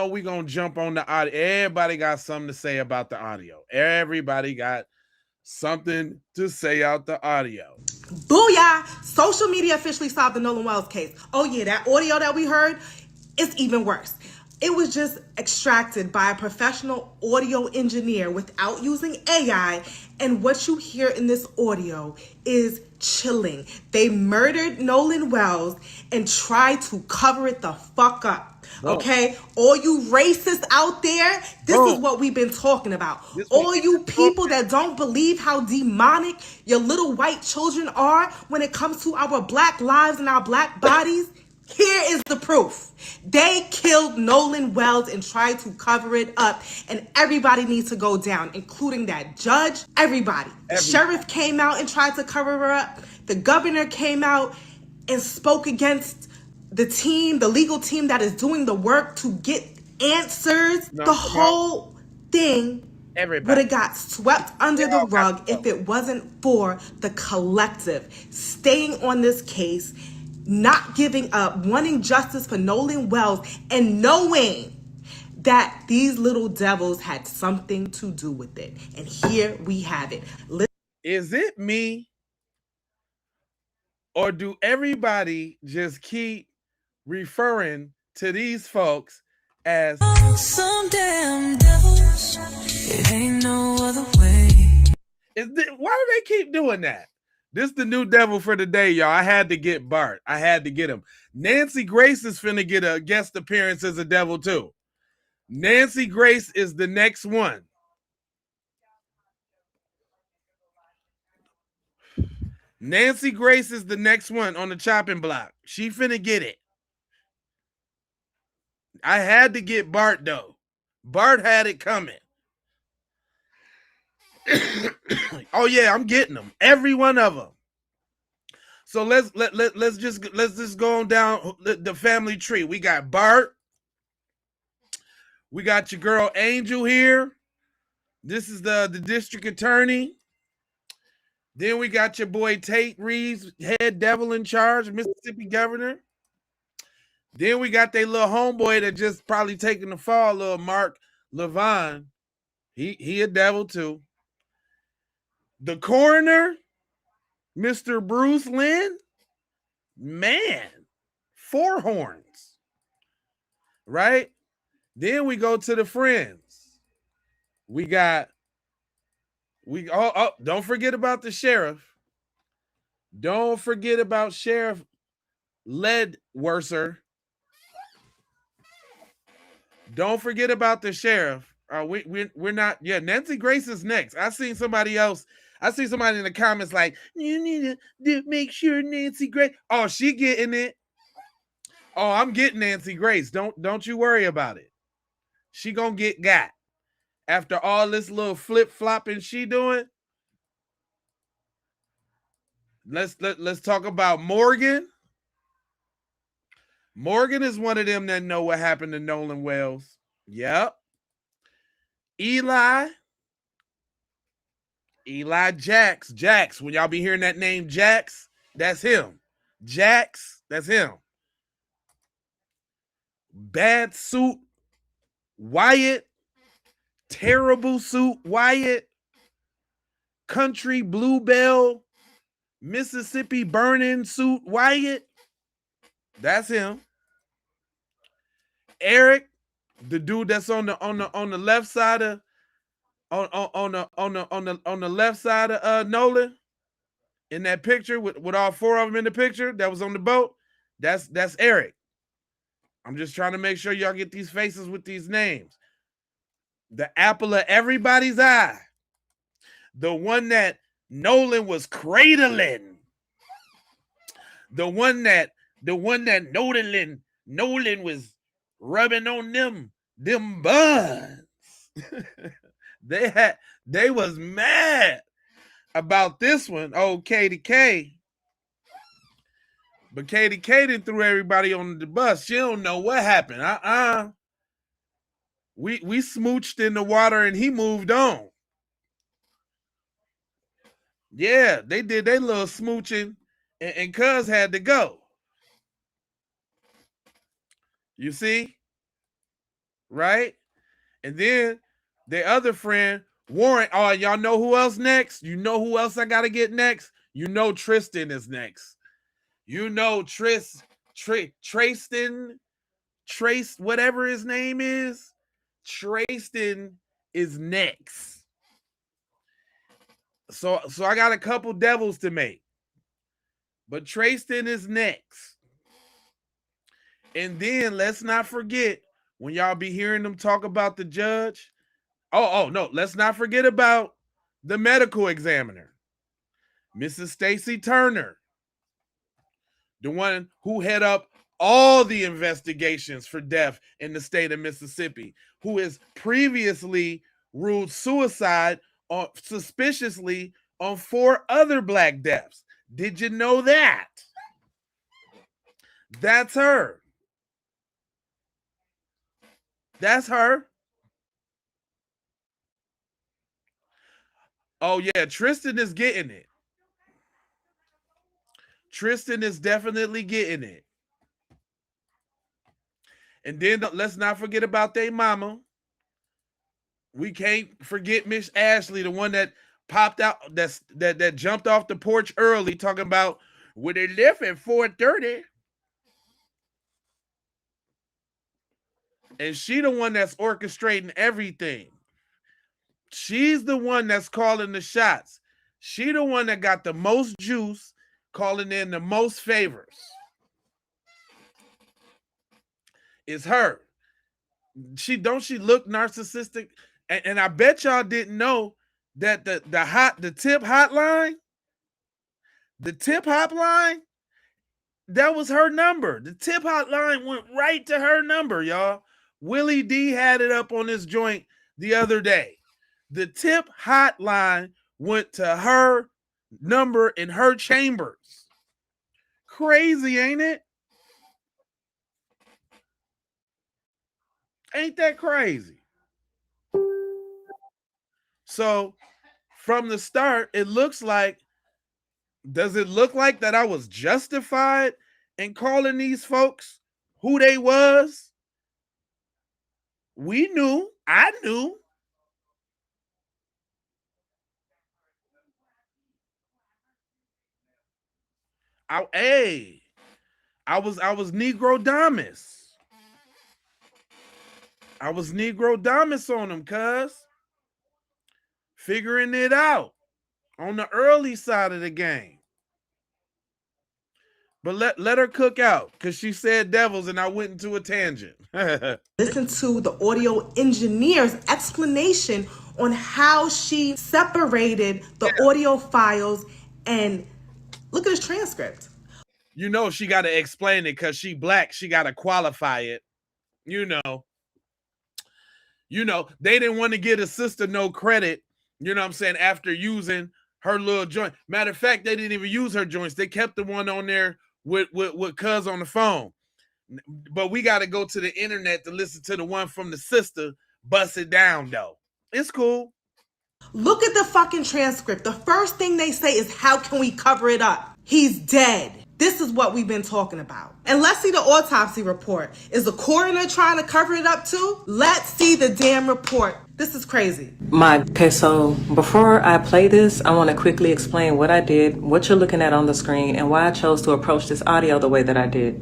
we gonna jump on the audio. Everybody got something to say about the audio. Everybody got something to say out the audio. Booyah! Social media officially solved the Nolan Wells case. Oh yeah, that audio that we heard is even worse. It was just extracted by a professional audio engineer without using AI, and what you hear in this audio is chilling. They murdered Nolan Wells and tried to cover it the fuck up. Okay, all you racists out there, this is what we've been talking about. All you people that don't believe how demonic your little white children are when it comes to our black lives and our black bodies, here is the proof. They killed Nolan Wells and tried to cover it up, and everybody needs to go down, including that judge, everybody. Sheriff came out and tried to cover her up. The governor came out and spoke against the team, the legal team that is doing the work to get answers. The whole thing would have got swept under the rug if it wasn't for the collective staying on this case, not giving up, wanting justice for Nolan Wells, and knowing that these little devils had something to do with it. And here we have it. Is it me? Or do everybody just keep referring to these folks as some damn devils? It ain't no other way. Why do they keep doing that? This is the new devil for the day, y'all. I had to get Bart. I had to get him. Nancy Grace is finna get a guest appearance as a devil too. Nancy Grace is the next one. Nancy Grace is the next one on the chopping block. She finna get it. I had to get Bart though. Bart had it coming. Oh yeah, I'm getting them. Every one of them. So let's just go on down the family tree. We got Bart. We got your girl Angel here. This is the district attorney. Then we got your boy Tate Reeves, head devil in charge, Mississippi governor. Then we got their little homeboy that just probably taking the fall, little Mark Levine. He a devil too. The coroner, Mr. Bruce Lynn, man, 4 horns, right? Then we go to the friends. Don't forget about the sheriff. Don't forget about Sheriff Ledworser. Don't forget about the sheriff. We're not. Yeah, Nancy Grace is next. I seen somebody else. I see somebody in the comments like, you need to make sure Nancy Grace. Oh, she getting it. Oh, I'm getting Nancy Grace. Don't you worry about it. She gonna get got. After all this little flip flopping she doing. Let's talk about Morgan. Morgan is one of them that know what happened to Nolan Wells. Yep. Eli Jax. When y'all be hearing that name Jax, that's him. Jax, that's him. Bad suit Wyatt. Terrible suit Wyatt. Country Bluebell. Mississippi burning suit Wyatt. That's him. Eric, the dude that's on the left side of on the left side of Nolan in that picture with all four of them in the picture that was on the boat. That's Eric. I'm just trying to make sure y'all get these faces with these names. The apple of everybody's eye. The one that Nolan was cradling. The one that Nolan was rubbing on them buns. They was mad about this one. Oh, Katie K. But Katie K done threw everybody on the bus. She don't know what happened. We smooched in the water and he moved on. Yeah, they did their little smooching and Cuz had to go. You see? Right? And then the other friend, Warren. Oh, y'all know who else next? You know who else I got to get next? You know Tristan is next. You know Tristan, whatever his name is. Tristan is next. So I got a couple devils to make. But Tristan is next. And then let's not forget when y'all be hearing them talk about the judge. Oh no, let's not forget about the medical examiner, Mrs. Stacy Turner, the one who head up all the investigations for death in the state of Mississippi, who has previously ruled suicide suspiciously on 4 other black deaths. Did you know that? That's her. That's her. Oh, yeah. Tristan is getting it. Tristan is definitely getting it. And then let's not forget about their mama. We can't forget Miss Ashley, the one that popped out, that jumped off the porch early, talking about when they left at 4:30. And she the one that's orchestrating everything. She's the one that's calling the shots. She the one that got the most juice, calling in the most favors. It's her. She look narcissistic? And I bet y'all didn't know that the tip hotline, that was her number. The tip hotline went right to her number, y'all. Willie D had it up on his joint the other day. The tip hotline went to her number in her chambers. Crazy, ain't it? Ain't that crazy? So from the start, it looks like, does it look like that I was justified in calling these folks who they was? We knew. I knew. I was Negro Damas. I was Negro Damas on them, cuz. Figuring it out on the early side of the game. But let her cook out, because she said devils and I went into a tangent. Listen to the audio engineer's explanation on how she separated the audio files, and look at his transcript. you know she got to explain it because she black. She got to qualify it. You know, they didn't want to give a sister no credit, you know what I'm saying, after using her little joint. Matter of fact, they didn't even use her joints. They kept the one on there with cuz on the phone. But we got to go to the internet to listen to the one from the sister bust it down, though. It's cool. Look at the fucking transcript. The first thing they say is, how can we cover it up? He's dead. This is what we've been talking about. And let's see the autopsy report. Is the coroner trying to cover it up too? Let's see the damn report. This is crazy. Okay, so before I play this, I want to quickly explain what I did, what you're looking at on the screen, and why I chose to approach this audio the way that I did.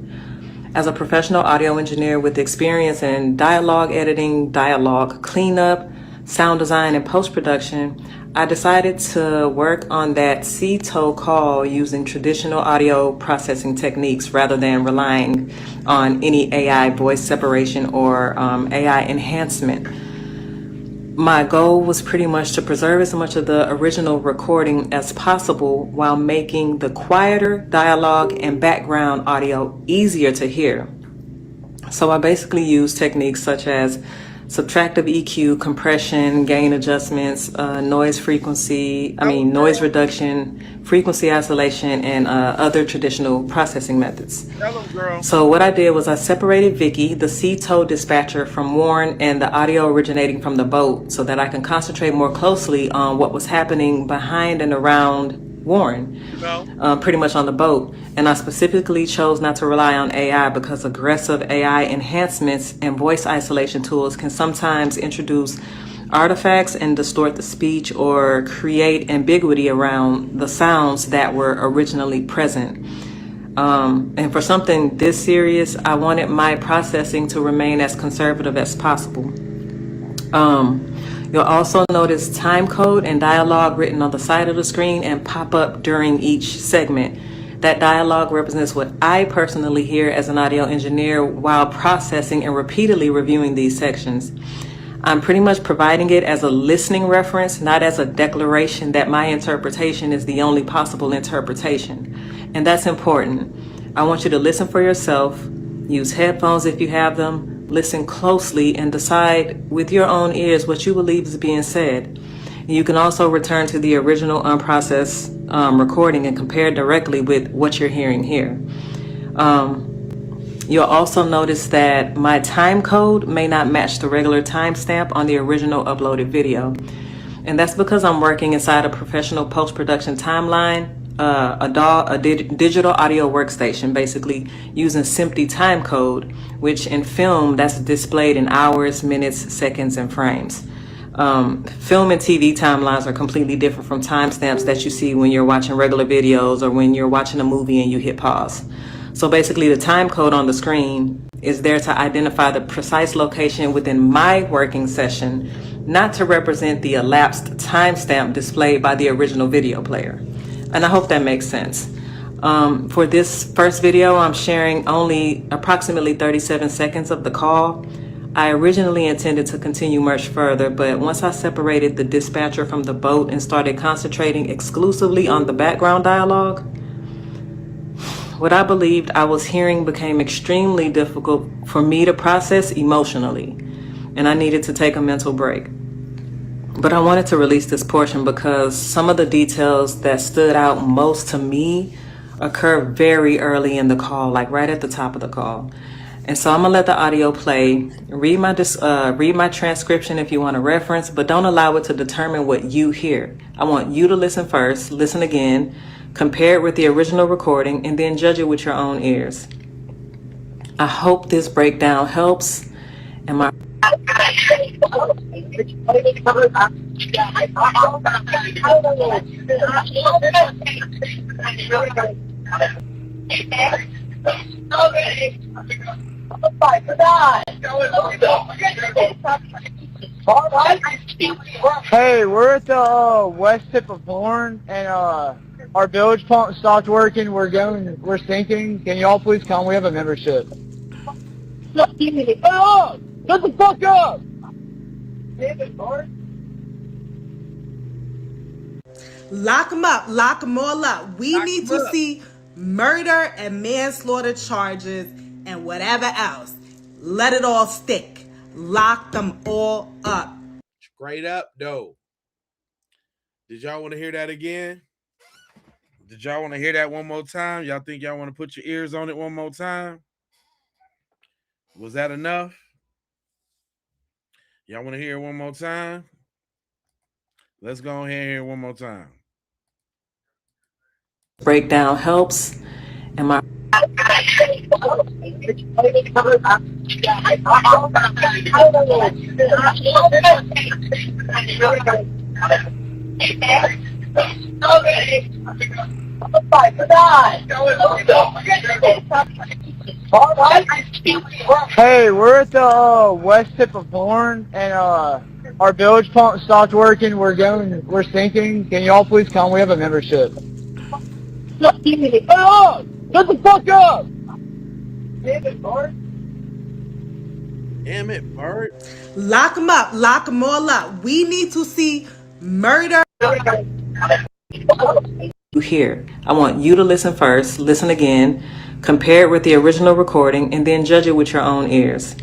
As a professional audio engineer with experience in dialogue editing, dialogue cleanup, sound design, and post-production, I decided to work on that CTO call using traditional audio processing techniques rather than relying on any AI voice separation or AI enhancement. My goal was pretty much to preserve as much of the original recording as possible while making the quieter dialogue and background audio easier to hear. So I basically used techniques such as subtractive EQ, compression, gain adjustments, noise reduction, frequency isolation, and other traditional processing methods. So what I did was I separated Vicky, the CTO dispatcher, from Warren and the audio originating from the boat so that I can concentrate more closely on what was happening behind and around Warren, pretty much on the boat. And I specifically chose not to rely on AI because aggressive AI enhancements and voice isolation tools can sometimes introduce artifacts and distort the speech or create ambiguity around the sounds that were originally present. And for something this serious, I wanted my processing to remain as conservative as possible. You'll also notice time code and dialogue written on the side of the screen and pop up during each segment. That dialogue represents what I personally hear as an audio engineer while processing and repeatedly reviewing these sections. I'm pretty much providing it as a listening reference, not as a declaration that my interpretation is the only possible interpretation. And that's important. I want you to listen for yourself, use headphones if you have them, listen closely, and decide with your own ears what you believe is being said. You can also return to the original unprocessed recording and compare directly with what you're hearing here. You'll also notice that my time code may not match the regular timestamp on the original uploaded video. And that's because I'm working inside a professional post-production timeline, a digital audio workstation, basically using SMPTE time code, which in film that's displayed in hours, minutes, seconds, and frames. Film and TV timelines are completely different from timestamps that you see when you're watching regular videos or when you're watching a movie and you hit pause. So basically the time code on the screen is there to identify the precise location within my working session, not to represent the elapsed timestamp displayed by the original video player. And I hope that makes sense. For this first video, I'm sharing only approximately 37 seconds of the call. I originally intended to continue much further, but once I separated the dispatcher from the boat and started concentrating exclusively on the background dialogue, what I believed I was hearing became extremely difficult for me to process emotionally, and I needed to take a mental break. But I wanted to release this portion because some of the details that stood out most to me occur very early in the call, like right at the top of the call. And so I'm gonna let the audio play. Read my transcription if you want to reference, but don't allow it to determine what you hear. I want you to listen first, listen again, compare it with the original recording, and then judge it with your own ears. I hope this breakdown helps. And my Hey, we're at the west tip of Horn, and our bilge pump stopped working. We're sinking. Can y'all please come? We have a membership. Shut the fuck up! Lock them up. Lock them all up. We need to see murder and manslaughter charges and whatever else. Let it all stick. Lock them all up. Straight up, though. Did y'all want to hear that again? Did y'all want to hear that one more time? Y'all think y'all want to put your ears on it one more time? Was that enough? Y'all want to hear it one more time? Let's go ahead and hear it one more time. Breakdown helps. And my Hey, we're at the west tip of Horn, and our bilge pump stopped working. We're sinking. Can y'all please come? We have a membership. Oh, shut the fuck up! Damn it, Bart. Lock them up. Lock them all up. We need to see murder. you hear. I want you to listen first, listen again, compare it with the original recording, and then judge it with your own ears.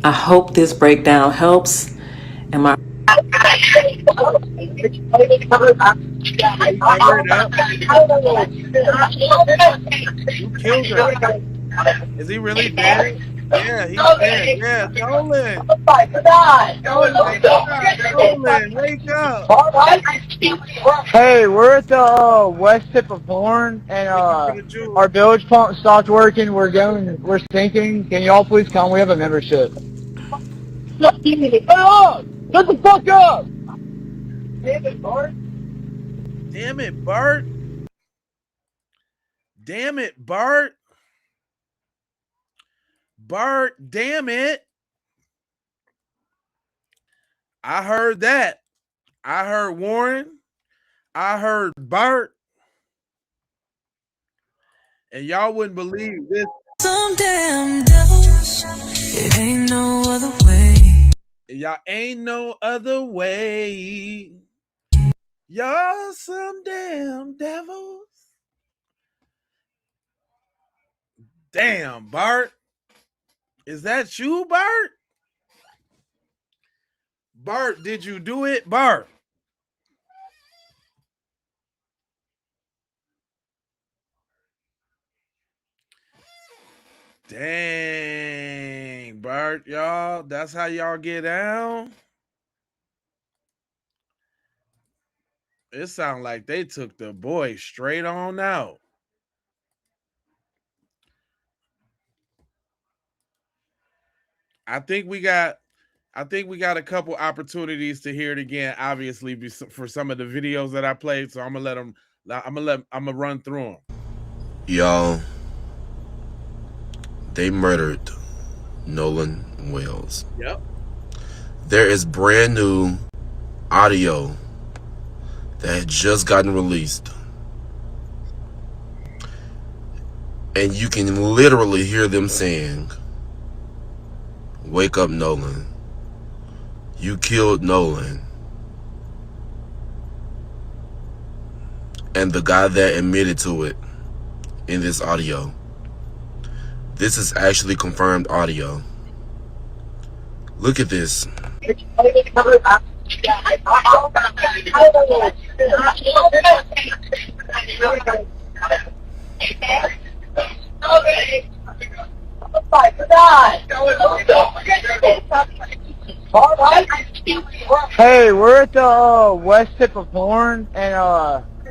I hope this breakdown helps. And my You killed her. Is he really dead? Yeah, he's dead. Yeah, Nolan. Nolan, wake up. Hey, we're at the west tip of Horn, and our bilge pump stopped working. We're sinking. Can y'all please come? We have a membership. Oh, shut the fuck up! Damn it, Bart. Damn it, Bart. Damn it, Bart. Bart, damn it. I heard that. I heard Warren. I heard Bart. And y'all wouldn't believe this. Some damn devils, it ain't no other way. Y'all ain't no other way. Y'all some damn devils. Damn, Bart. Is that you, Bart? Bart, did you do it, Bart? Dang, Bart, y'all. That's how y'all get down? It sounds like they took the boy straight on out. I think we got a couple opportunities to hear it again, obviously, for some of the videos that I played. So I'm gonna run through them. Y'all, they murdered Nolan Wells. Yep. There is brand new audio that had just gotten released. And you can literally hear them saying, "Wake up, Nolan. You killed Nolan." And the guy that admitted to it in this audio. This is actually confirmed audio. Look at this. Hey, we're at the west tip of Horn, and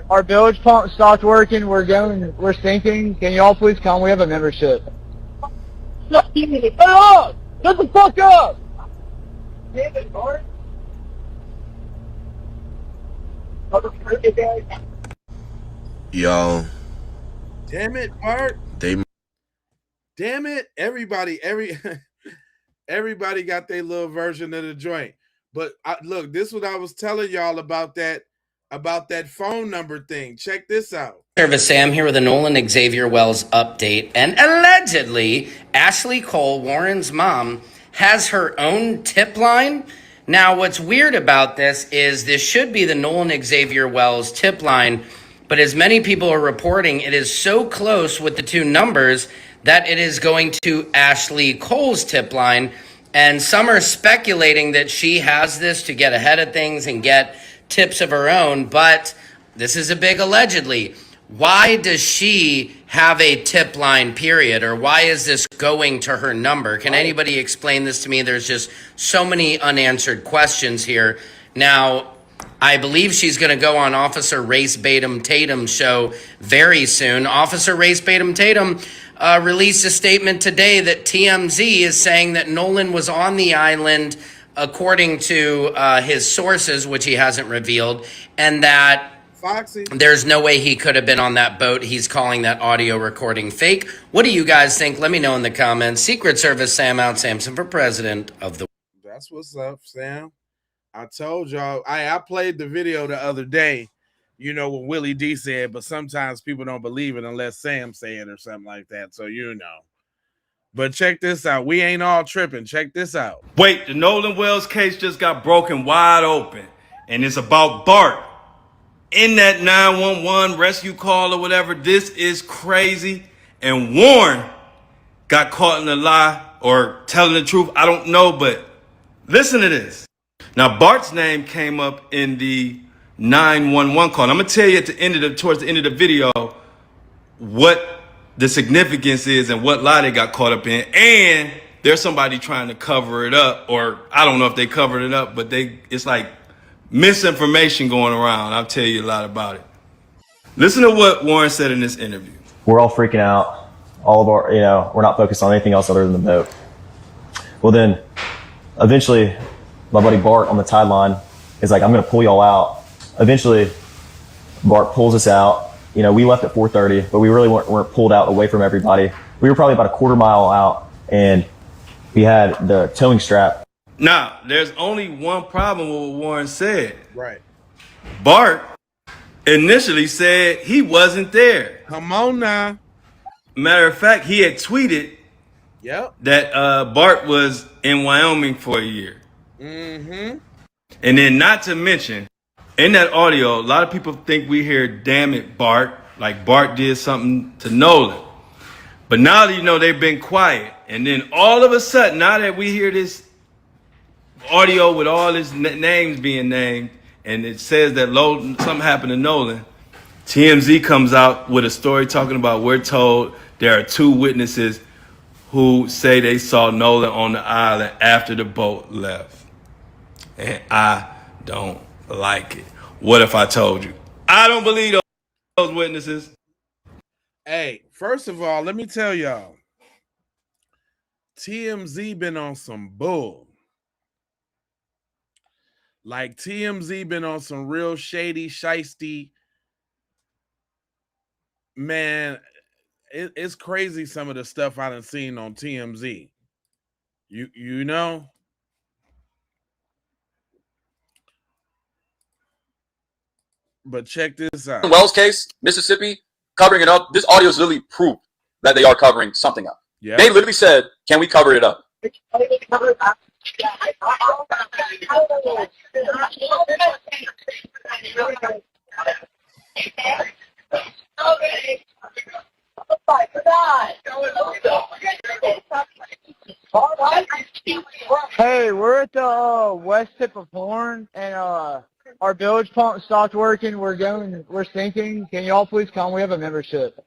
our bilge pump stopped working. We're sinking. Can y'all please come? We have a membership. Oh, shut the fuck up! Y'all. Damn it, Bart. Damn it. Everybody got their little version of the joint. But look, this is what I was telling y'all about that phone number thing. Check this out. Service Sam here with a Nolan Xavier Wells update. And allegedly, Ashley Cole, Warren's mom, has her own tip line. Now, what's weird about this is this should be the Nolan Xavier Wells tip line, But as many people are reporting, it is so close with the two numbers that it is going to Ashley Cole's tip line. And some are speculating that she has this to get ahead of things and get tips of her own. But this is a big allegedly. Why does she have a tip line, period? Or why is this going to her number? Can anybody explain this to me? There's just so many unanswered questions here. Now, I believe she's going to go on Officer Race Batum Tatum's show very soon. Officer Race Batum Tatum released a statement today that TMZ is saying that Nolan was on the island, according to his sources, which he hasn't revealed, and that Foxy, there's no way he could have been on that boat. He's calling that audio recording fake. What do you guys think? Let me know in the comments. Secret Service Sam out Samson for president of the... That's what's up, Sam. I told y'all, I played the video the other day, you know, what Willie D said, but sometimes people don't believe it unless Sam say it or something like that, so you know. But check this out. We ain't all tripping. Check this out. Wait, the Nolan Wells case just got broken wide open, and it's about Bart. In that 911 rescue call or whatever, this is crazy. And Warren got caught in a lie or telling the truth. I don't know, but listen to this. Now, Bart's name came up in the 911 call. I'm going to tell you towards the end of the video what the significance is and what lie they got caught up in. And there's somebody trying to cover it up, or I don't know if they covered it up, but it's like misinformation going around. I'll tell you a lot about it. Listen to what Warren said in this interview. We're all freaking out. All of our, we're not focused on anything else other than the boat. Well, then eventually my buddy Bart on the tide line is like, I'm going to pull y'all out. Eventually Bart pulls us out. We left at 4:30, but we really weren't pulled out away from everybody. We were probably about a quarter mile out, and we had the towing strap. Now, there's only one problem with what Warren said. Right. Bart initially said he wasn't there. Come on now. Matter of fact, he had tweeted that Bart was in Wyoming for a year. Mm-hmm. And then not to mention, in that audio, a lot of people think we hear, damn it, Bart, like Bart did something to Nolan. But now that they've been quiet. And then all of a sudden, now that we hear this audio with all his names being named, and it says that something happened to Nolan, TMZ comes out with a story talking about, we're told there are 2 witnesses who say they saw Nolan on the island after the boat left. And I don't like it. What if I told you? I don't believe those witnesses. Hey, first of all, let me tell y'all, TMZ been on some bull. Like, TMZ been on some real shady, shiesty. Man, it's crazy some of the stuff I done seen on TMZ. You know? But check this out. Wells case, Mississippi, covering it up. This audio is literally proof that they are covering something up. Yeah. They literally said, can we cover it up? Hey, we're at the west tip of Horn, and our bilge pump stopped working. We're sinking. Can y'all please come? We have a membership.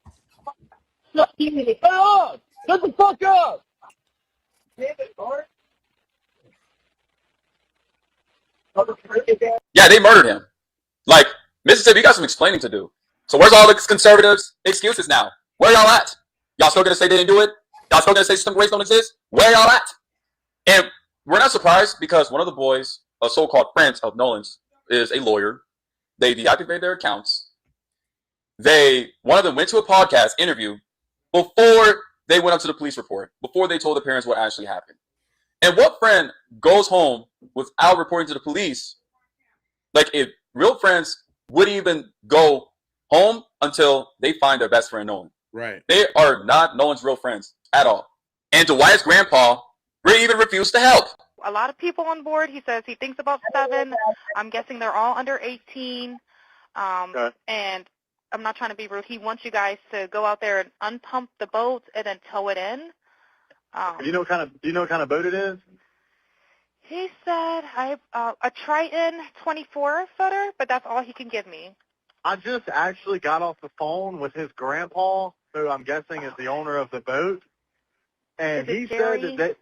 Shut up! Shut the fuck up! Yeah, they murdered him. Like, Mississippi, you got some explaining to do. So where's all the conservatives' excuses now? Where y'all at? Y'all still gonna say they didn't do it? Y'all still gonna say systemic race don't exist? Where y'all at? And we're not surprised because one of the boys, a so-called friend of Nolan's, is a lawyer. They deactivated their accounts. One of them went to a podcast interview before they went up to the police report, before they told the parents what actually happened. And what friend goes home without reporting to the police? Like, if real friends wouldn't even go home until they find their best friend Nolan. Right. They are not Nolan's real friends at all. And Dwight's grandpa really even refused to help. A lot of people on board. He says he thinks about 7. I'm guessing they're all under 18. And I'm not trying to be rude. He wants you guys to go out there and unpump the boat and then tow it in. Do you know what kind of boat it is? He said a Triton 24 footer, but that's all he can give me. I just actually got off the phone with his grandpa, who I'm guessing is the owner of the boat, and he said that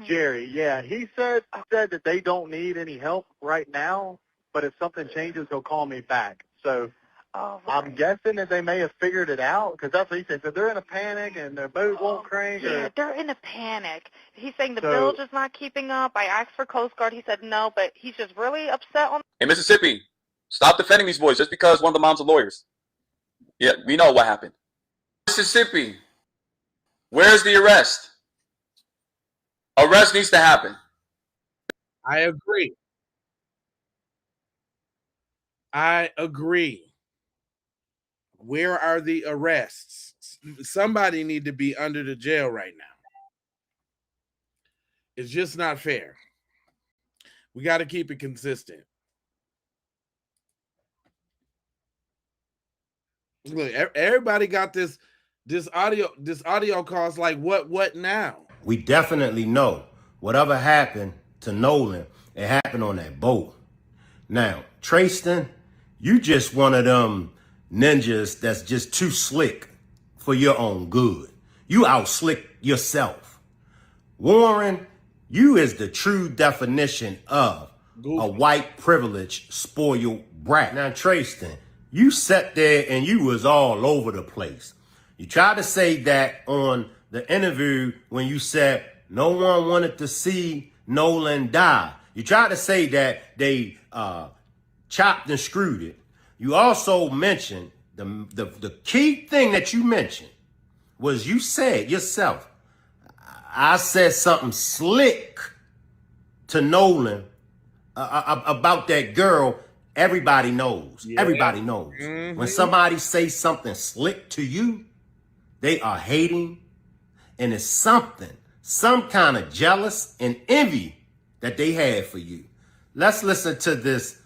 Jerry, he said that they don't need any help right now, but if something changes, he'll call me back. So I'm guessing that they may have figured it out, because that's what he said. So they're in a panic and their boat won't crank. Yeah, they're in a panic. He's saying the bilge is not keeping up. I asked for Coast Guard. He said no, but he's just really upset on. In Mississippi, stop defending these boys just because one of the moms are lawyers. Yeah, we know what happened. Mississippi, where's the arrest? Arrest needs to happen. I agree. Where are the arrests? Somebody need to be under the jail right now. It's just not fair. We got to keep it consistent. Look, everybody got this audio calls like what now? We definitely know whatever happened to Nolan, it happened on that boat. Now, Tristan, you just one of them ninjas that's just too slick for your own good. You out slick yourself. Warren, you is the true definition of a white privilege spoiled brat. Now, Tristan, you sat there and you was all over the place. You tried to say that on the interview when you said no one wanted to see Nolan die. You tried to say that they chopped and screwed it. You also mentioned the key thing that you mentioned was you said yourself, I said something slick to Nolan about that girl. Everybody knows. Yeah. Everybody knows. Mm-hmm. When somebody says something slick to you, they are hating, and it's some kind of jealous and envy that they have for you. Let's listen to this.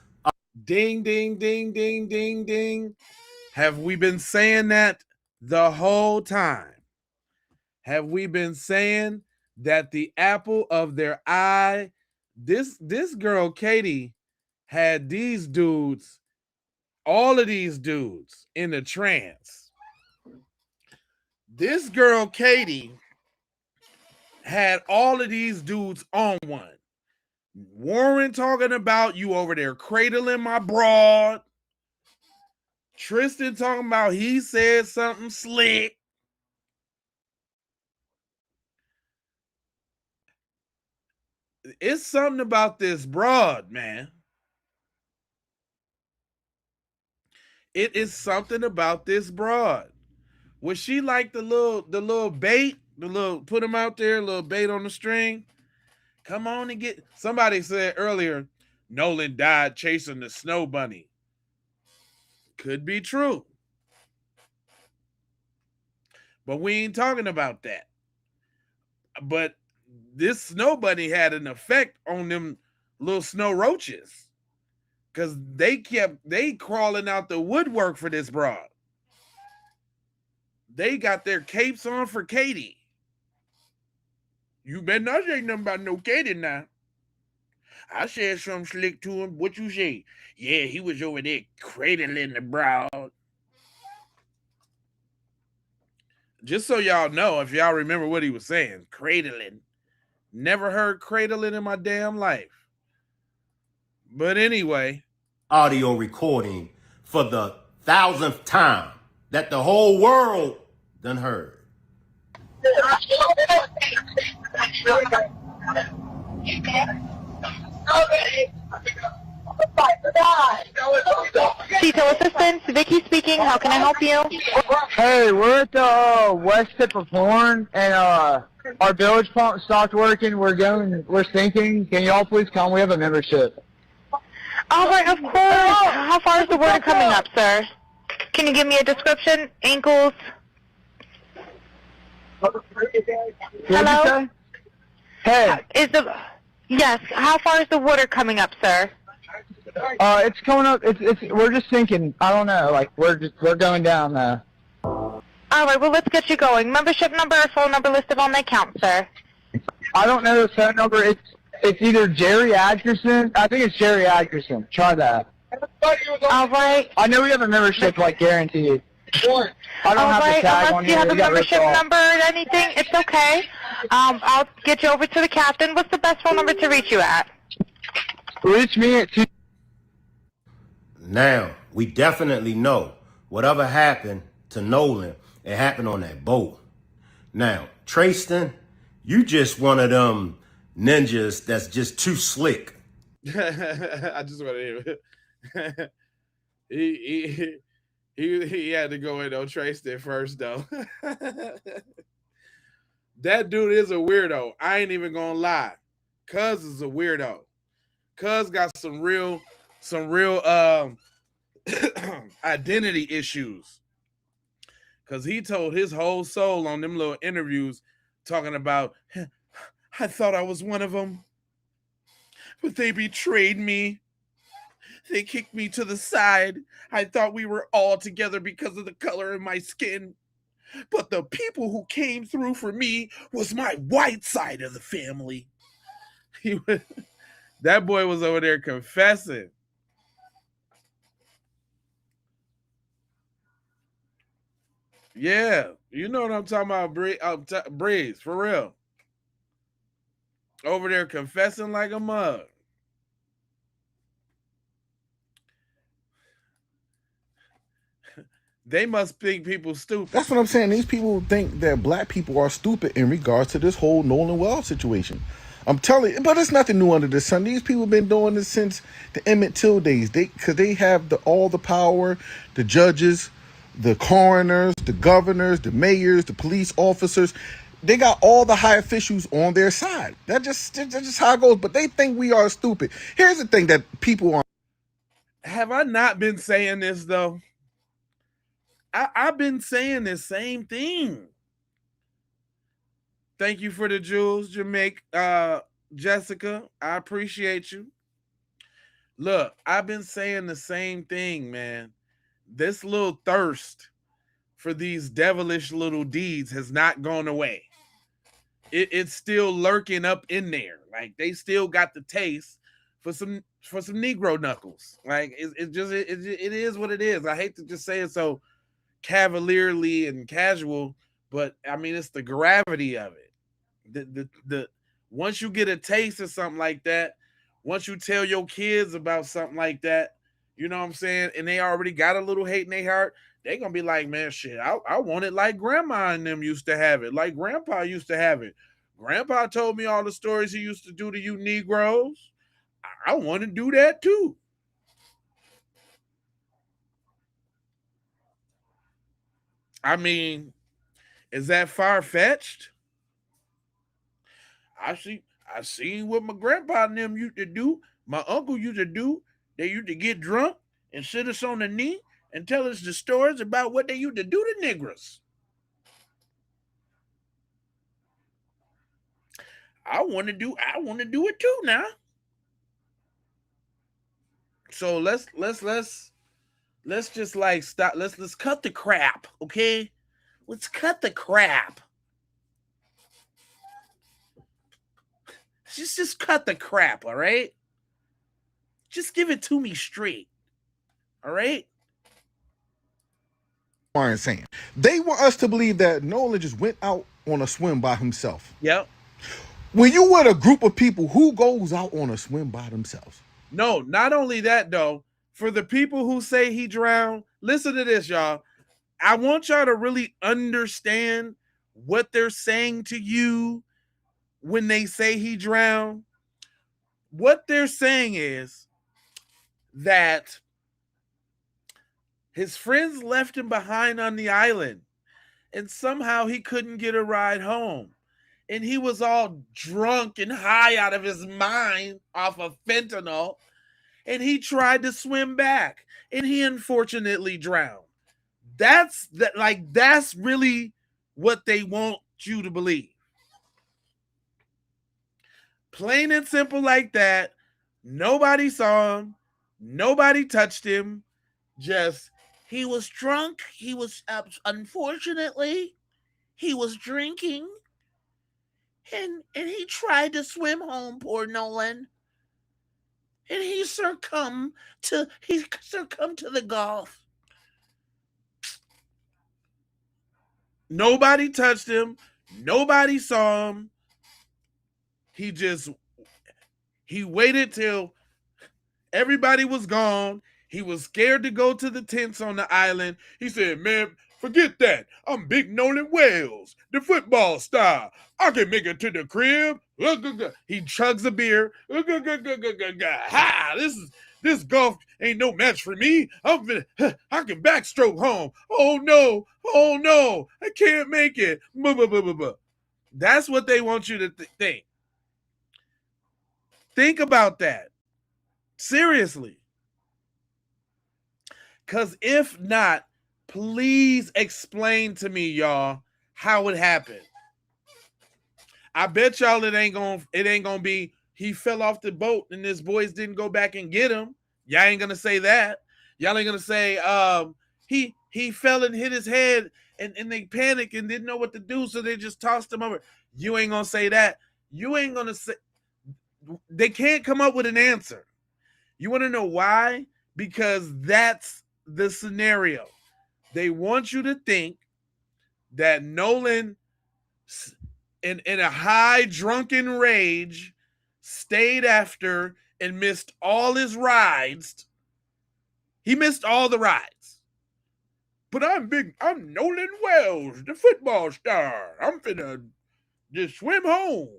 Ding, ding, ding, ding, ding, ding. Have we been saying that the whole time? Have we been saying that the apple of their eye, this girl, Katie, had these dudes, all of these dudes in a trance. This girl, Katie, had all of these dudes on one. Warren talking about you over there cradling my broad. Tristan talking about he said something slick. It's something about this broad, man. It is something about this broad. Was she like the little bait, put him out there, little bait on the string? Come on and get. Somebody said earlier, Nolan died chasing the snow bunny. Could be true. But we ain't talking about that. But this snow bunny had an effect on them little snow roaches. Because they crawling out the woodwork for this broad. They got their capes on for Katie. You better not say nothing about no Katie now. I said something slick to him. What you say? Yeah, he was over there cradling the broad. Just so y'all know, if y'all remember what he was saying, cradling. Never heard cradling in my damn life. But anyway. Audio recording for the 1,000th time that the whole world done heard. Detail assistance, Vicky speaking. How can I help you? Hey, we're at the west tip of Horn, and our bilge pump stopped working. We're sinking. Can y'all please come? We have a membership. All right, of course. How far is the water coming up, sir? Can you give me a description? Ankles? Hello? Hey. Yes. How far is the water coming up, sir? It's coming up. We're just thinking. I don't know. Like we're going down there. All right, well, let's get you going. Membership number or phone number listed on the account, sir. I don't know the phone number. It's either Jerry Atkerson. I think it's Jerry Atkerson. Try that. All right. I know we have a membership, like, guaranteed. I don't have the tag on Unless you here. have a We got ripped membership off. number or anything, it's okay. I'll get you over to the captain. What's the best phone number to reach you at? Reach me at 2. Now, we definitely know whatever happened to Nolan, it happened on that boat. Now, Tristan, you just one of them ninjas that's just too slick. I just want to hear he had to go in on Tristan first though. That dude is a weirdo. I ain't even gonna lie. Cuz is a weirdo. Cuz got some real identity issues. Cause he told his whole soul on them little interviews talking about, I thought I was one of them, but they betrayed me. They kicked me to the side. I thought we were all together because of the color of my skin. But the people who came through for me was my white side of the family. That boy was over there confessing. Yeah, you know what I'm talking about, Breeze, for real. Over there confessing like a mug. They must think people stupid. That's what I'm saying. These people think that black people are stupid in regards to this whole Nolan Wells situation. I'm telling you, but it's nothing new under the sun. These people have been doing this since the Emmett Till days. Because they have all the power, the judges, the coroners, the governors, the mayors, the police officers. They got all the high officials on their side. That's just how it goes. But they think we are stupid. Here's the thing that people are. Have I not been saying this though? I've been saying the same thing. Thank you for the jewels, Jamaica, Jessica. I appreciate you. Look, I've been saying the same thing, man. This little thirst for these devilish little deeds has not gone away. It's still lurking up in there. Like they still got the taste for some Negro knuckles. Like it is what it is. I hate to just say it so cavalierly and casual, but I mean it's the gravity of it. The once you get a taste of something like that, once you tell your kids about something like that, you know what I'm saying, and they already got a little hate in their heart, they're gonna be like, man, shit, I want it like grandma and them used to have it, like grandpa used to have it. Grandpa told me all the stories he used to do to you Negroes. I want to do that too. I mean, is that far-fetched? I seen what my grandpa and them used to do. My uncle used to do. They used to get drunk and sit us on the knee and tell us the stories about what they used to do to niggers. I want to do it too now. So let's just like stop. Let's cut the crap, okay? Let's cut the crap. Just cut the crap, all right? Just give it to me straight. All right? Are insane. They want us to believe that Nolan just went out on a swim by himself. Yep. When you with a group of people, who goes out on a swim by themselves? No, not only that though. For the people who say he drowned, listen to this, y'all. I want y'all to really understand what they're saying to you when they say he drowned. What they're saying is that his friends left him behind on the island and somehow he couldn't get a ride home. And he was all drunk and high out of his mind off of fentanyl. And he tried to swim back and he unfortunately drowned. That's really what they want you to believe. Plain and simple like that. Nobody saw him. Nobody touched him. Just he was drunk. He was unfortunately he was drinking, and he tried to swim home. Poor Nolan, and he succumbed to the Gulf. Nobody touched him. Nobody saw him. He waited till everybody was gone. He was scared to go to the tents on the island. He said, man, forget that. I'm Big Nolan Wells, the football star. I can make it to the crib. He chugs a beer. Ha! This golf ain't no match for me. I can backstroke home. Oh no, I can't make it. That's what they want you to think. Think about that. Seriously. Because if not, please explain to me, y'all, how it happened. I bet y'all it ain't gonna be he fell off the boat and his boys didn't go back and get him. Y'all ain't gonna say that. Y'all ain't gonna say he fell and hit his head and they panicked and didn't know what to do, so they just tossed him over. You ain't gonna say that. You ain't gonna say. They can't come up with an answer. You want to know why? Because that's the scenario. They want you to think that Nolan, in a high drunken rage, stayed after and missed all his rides. He missed all the rides. But I'm Nolan Wells, the football star. I'm finna just swim home.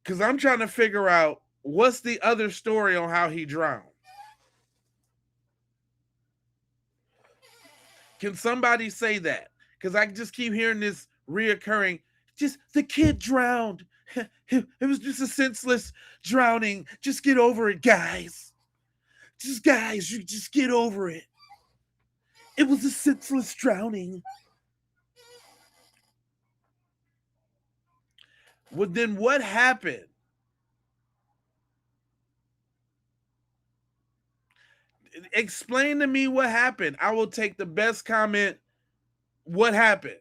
Because I'm trying to figure out what's the other story on how he drowned. Can somebody say that? Because I just keep hearing this reoccurring. Just the kid drowned. It was just a senseless drowning. Just get over it, guys. Guys, you just get over it. It was a senseless drowning. Well, then what happened? Explain to me what happened. I will take the best comment. What happened?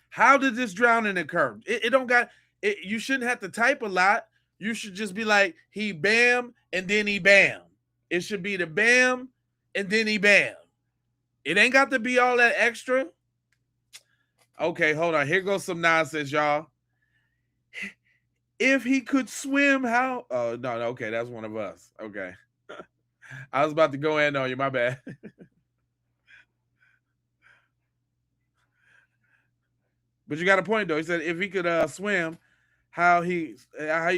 How did this drowning occur? It don't got it. You shouldn't have to type a lot. You should just be like, he bam and then he bam. It should be the bam and then he bam. It ain't got to be all that extra. Okay, hold on. Here goes some nonsense, y'all. If he could swim, how? Oh, no, okay, that's one of us. Okay. I was about to go in on you, my bad. But you got a point, though. He said if he could swim, how he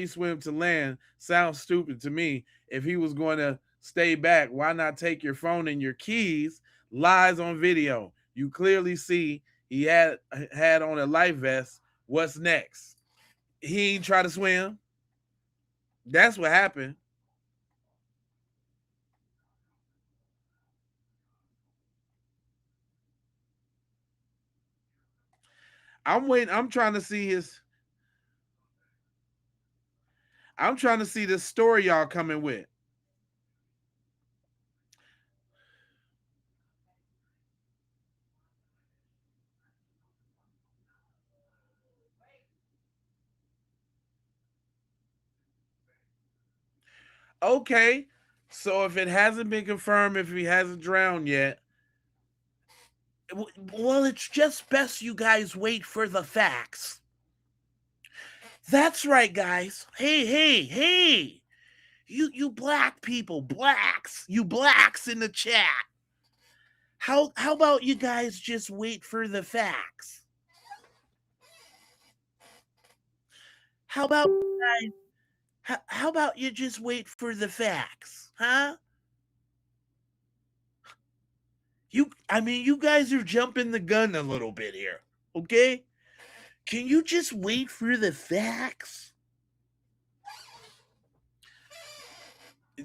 swim to land sounds stupid to me. If he was going to stay back, why not take your phone and your keys? Lies on video. You clearly see he had on a life vest. What's next? He ain't try to swim. That's what happened. I'm waiting. I'm trying to see this story y'all coming with. Okay, so if it hasn't been confirmed, if he hasn't drowned yet, well, it's just best you guys wait for the facts. That's right, guys. Hey. You black people, you blacks in the chat. How about you guys just wait for the facts? How about you just wait for the facts, huh? You guys are jumping the gun a little bit here, okay? Can you just wait for the facts?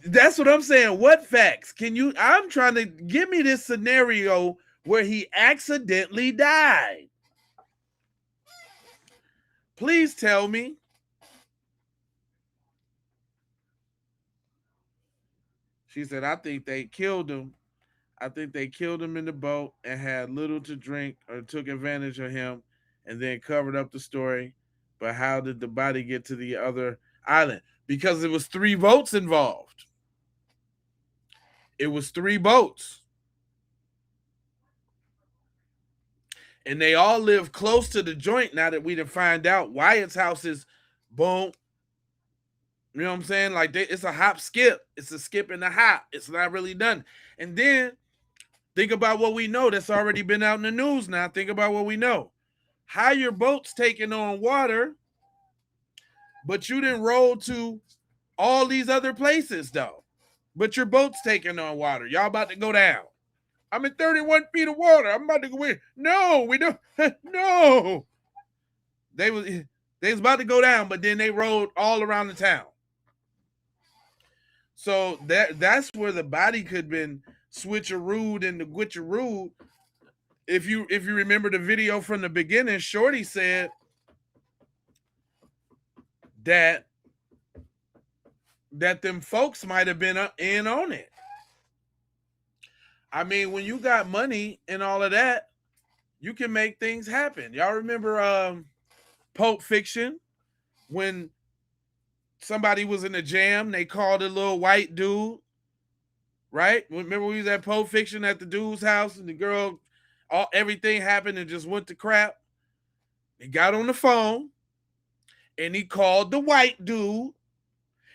That's what I'm saying. What facts? I'm trying to give me this scenario where he accidentally died. Please tell me. She said, I think they killed him. I think they killed him in the boat and had little to drink or took advantage of him and then covered up the story. But how did the body get to the other island? Because it was 3 boats involved. It was 3 boats. And they all live close to the joint now that we done find out Wyatt's house is boom. You know what I'm saying? Like it's a hop skip. It's a skip and a hop. It's not really done. And then think about what we know that's already been out in the news now. Think about what we know. How your boat's taking on water, but you didn't roll to all these other places though. But your boat's taking on water. Y'all about to go down. I'm in 31 feet of water. I'm about to go in. No, we don't. No. They was about to go down, but then they rode all around the town. So that's where the body could have been switcherooed and the gwitcherooed. If you remember the video from the beginning, Shorty said that them folks might have been in on it. I mean, when you got money and all of that, you can make things happen. Y'all remember Pulp Fiction? When somebody was in a jam, they called a little white dude, right? Remember we was at Pulp Fiction at the dude's house and the girl, everything happened and just went to crap? He got on the phone and he called the white dude,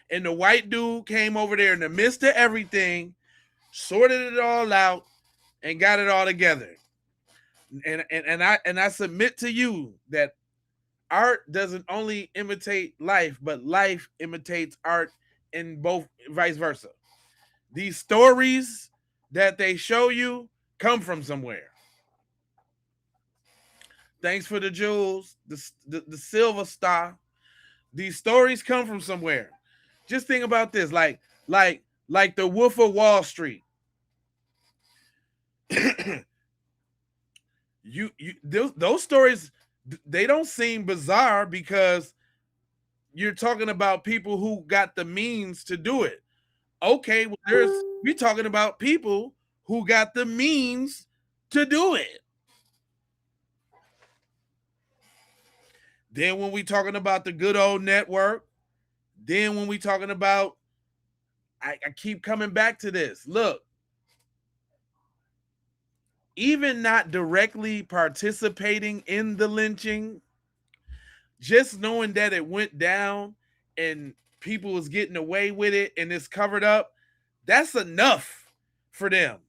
and the white dude came over there in the midst of everything, sorted it all out, and got it all together. And I submit to you that art doesn't only imitate life, but life imitates art, and both vice versa. These stories that they show you come from somewhere. Thanks for the jewels, the silver star. These stories come from somewhere. Just think about this, like the Wolf of Wall Street. Those stories, they don't seem bizarre because you're talking about people who got the means to do it. Okay, well, we're talking about people who got the means to do it. Then when we talking about the good old network, then when we talking about, I keep coming back to this. Look, even not directly participating in the lynching, just knowing that it went down and people was getting away with it and it's covered up, that's enough for them.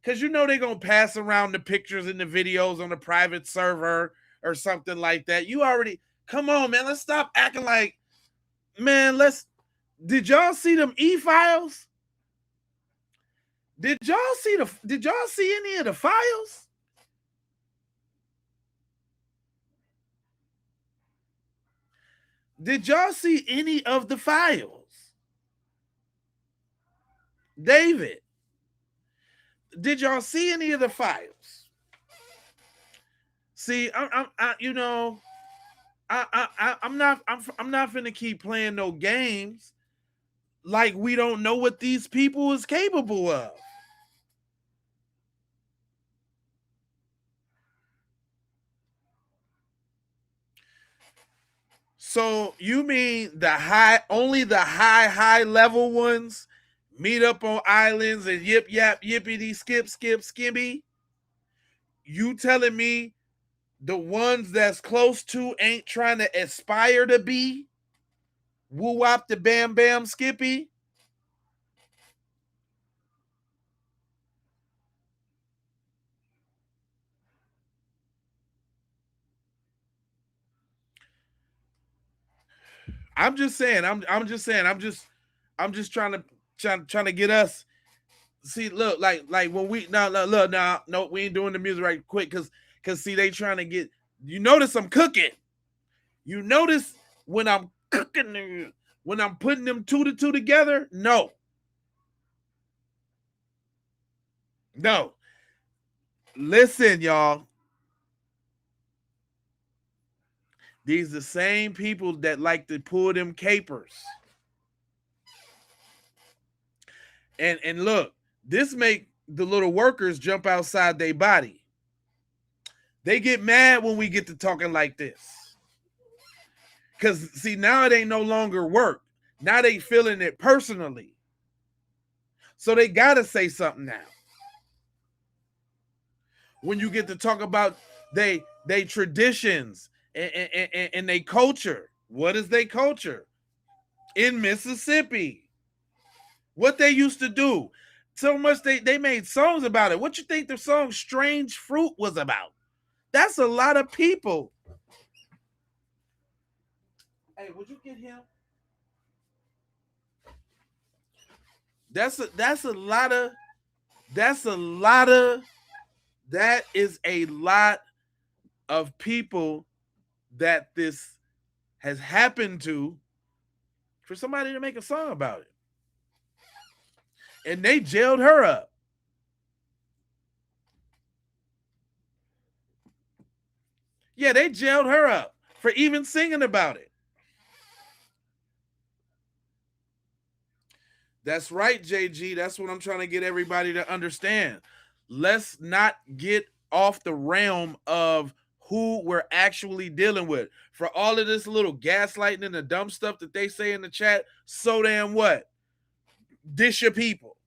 Because you know they're going to pass around the pictures and the videos on a private server or something like that. You already, come on, man, let's stop acting like, man, did y'all see them e-files? Did y'all see any of the files? Did y'all see any of the files? David, did y'all see any of the files? See, I'm not finna keep playing no games like we don't know what these people is capable of. So you mean only the high level ones meet up on islands and yip yap yippity skip skimmy? You telling me the ones that's close to ain't trying to aspire to be? Woo wop the bam bam skippy? I'm just saying. I'm just trying to get us. See, look, like when we no, we ain't doing the music right quick because see, they trying to get. You notice I'm cooking. You notice when I'm cooking, when I'm putting them 2 to 2 together. No. Listen, y'all. These the same people that like to pull them capers. And look, this make the little workers jump outside their body. They get mad when we get to talking like this. Because, see, now it ain't no longer work. Now they feeling it personally. So they got to say something now. When you get to talk about they traditions and they culture. What is their culture? In Mississippi. What they used to do. So much they made songs about it. What you think the song Strange Fruit was about? That's a lot of people. Hey, would you get him? That is a lot of people that this has happened to for somebody to make a song about it. And they jailed her up. Yeah, they jailed her up for even singing about it. That's right, JG. That's what I'm trying to get everybody to understand. Let's not get off the realm of who we're actually dealing with. For all of this little gaslighting and the dumb stuff that they say in the chat, so damn what? Dish your people.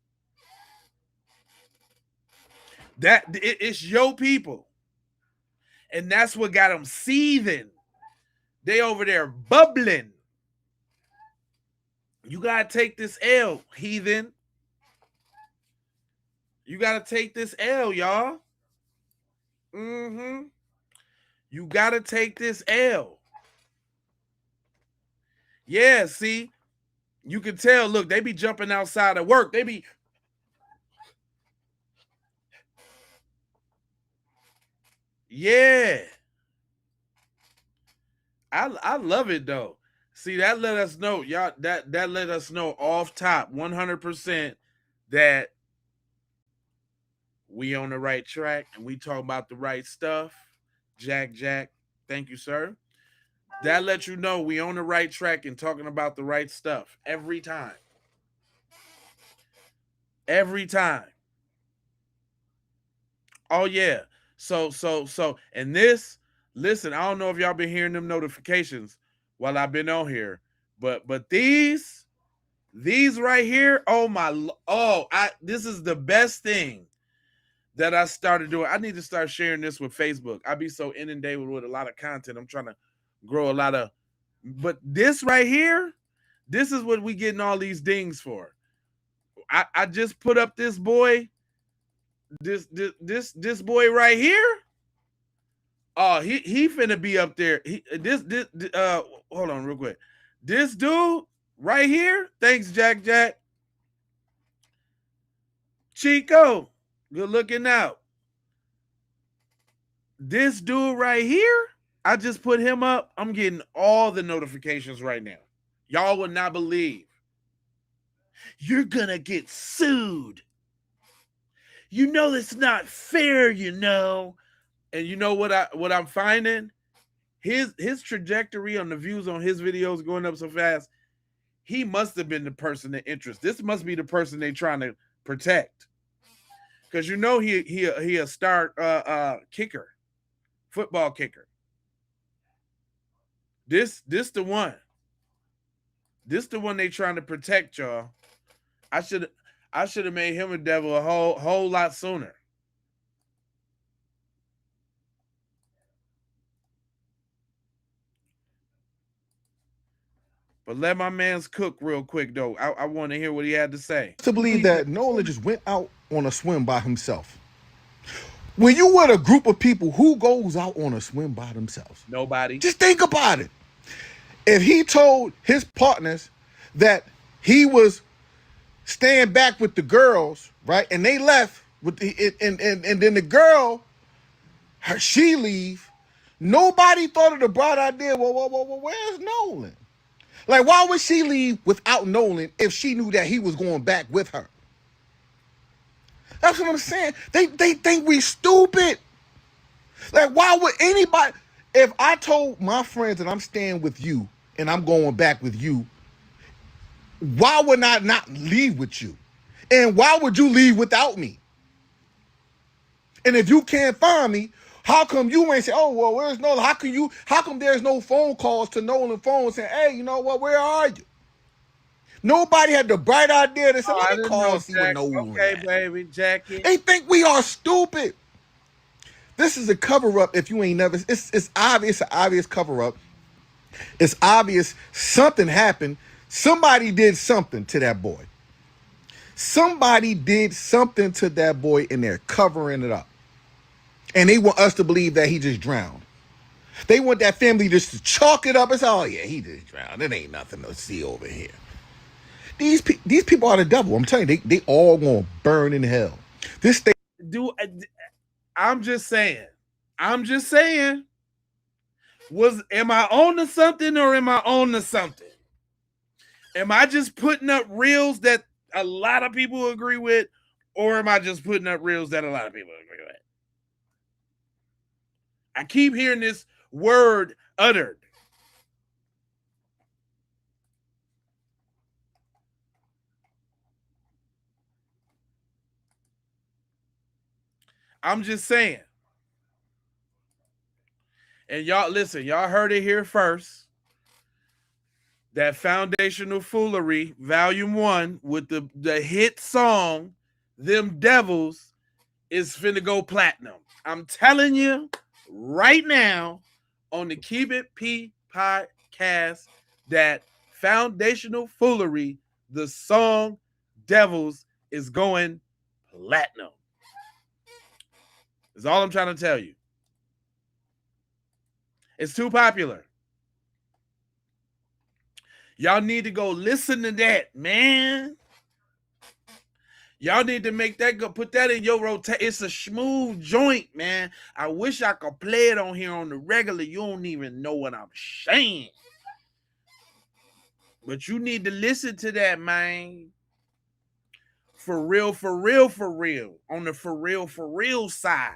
It's your people. And that's what got them seething. They over there bubbling. You got to take this L, heathen. You got to take this L, y'all. You got to take this L. Yeah, see? You can tell, look, they be jumping outside of work. They be... Yeah. I love it, though. See, that let us know, y'all, that let us know off top, 100%, that we on the right track and we talk about the right stuff. Jack, thank you, sir. That lets you know we on the right track and talking about the right stuff every time. Every time. Oh, yeah. So, and this, listen, I don't know if y'all been hearing them notifications while I've been on here, but these right here, this is the best thing that I started doing. I need to start sharing this with Facebook. I be so inundated with a lot of content. I'm trying to grow a lot of, but this right here, this is what we getting all these dings for. I just put up this boy, this boy right here. Oh, he finna be up there. Hold on real quick. This dude right here, thanks, Jack. Chico, good looking out. This dude right here, I just put him up. I'm getting all the notifications right now. Y'all would not believe. You're gonna get sued. You know it's not fair, you know. And you know what I'm finding? His trajectory on the views on his videos going up so fast. He must have been the person of interest. This must be the person they're trying to protect. Because you know he a star kicker, football kicker. This the one. This the one they trying to protect, y'all. I should have made him a devil a whole lot sooner. But let my man's cook real quick, though. I want to hear what he had to say. To believe that Nolan just went out on a swim by himself. When you with a group of people, who goes out on a swim by themselves? Nobody. Just think about it. If he told his partners that he was staying back with the girls, right, and they left with and then the girl, she leave, nobody thought of the bright idea. Well, where's Nolan? Like, why would she leave without Nolan if she knew that he was going back with her? That's what I'm saying. They think we stupid. Like, why would anybody? If I told my friends that I'm staying with you and I'm going back with you, why would I not leave with you? And why would you leave without me? And if you can't find me, how come you ain't say, oh, well, where's Nolan? How come there's no phone calls to Nolan phone saying, hey, you know what, where are you? Nobody had the bright idea to say, Oh, I let me didn't call know, and see what Jack. Nolan Okay, at. baby, Jackie. They think we are stupid. This is a cover-up if you ain't never, it's obvious, an obvious cover-up. It's obvious something happened. Somebody did something to that boy. Somebody did something to that boy and they're covering it up. And they want us to believe that he just drowned. They want that family just to chalk it up and say, oh yeah, he just drowned. It ain't nothing to see over here. These people are the devil. I'm telling you, they all gonna burn in hell. This thing. I'm just saying. Am I on to something or am I on to something? Am I just putting up reels that a lot of people agree with, or am I just putting up reels that a lot of people agree with? I keep hearing this word uttered. I'm just saying. And y'all, listen, y'all heard it here first. That Foundational Foolery, Volume 1, with the hit song, Them Devils, is finna go platinum. I'm telling you right now on the Keep It P podcast that Foundational Foolery, the song Devils, is going platinum. That's all I'm trying to tell you. It's too popular. Y'all need to go listen to that, man. Y'all need to make that go, put that in your rotation. It's a smooth joint, man. I wish I could play it on here on the regular. You don't even know what I'm saying. But you need to listen to that, man. For real, for real, for real. On the for real side.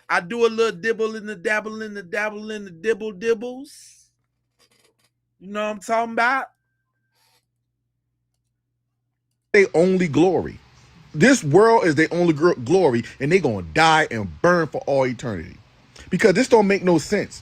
I do a little dibble in the dabble in the dabble in the dibble dibbles. You know what I'm talking about? They only glory. This world is their only glory, and they gonna die and burn for all eternity. Because this don't make no sense.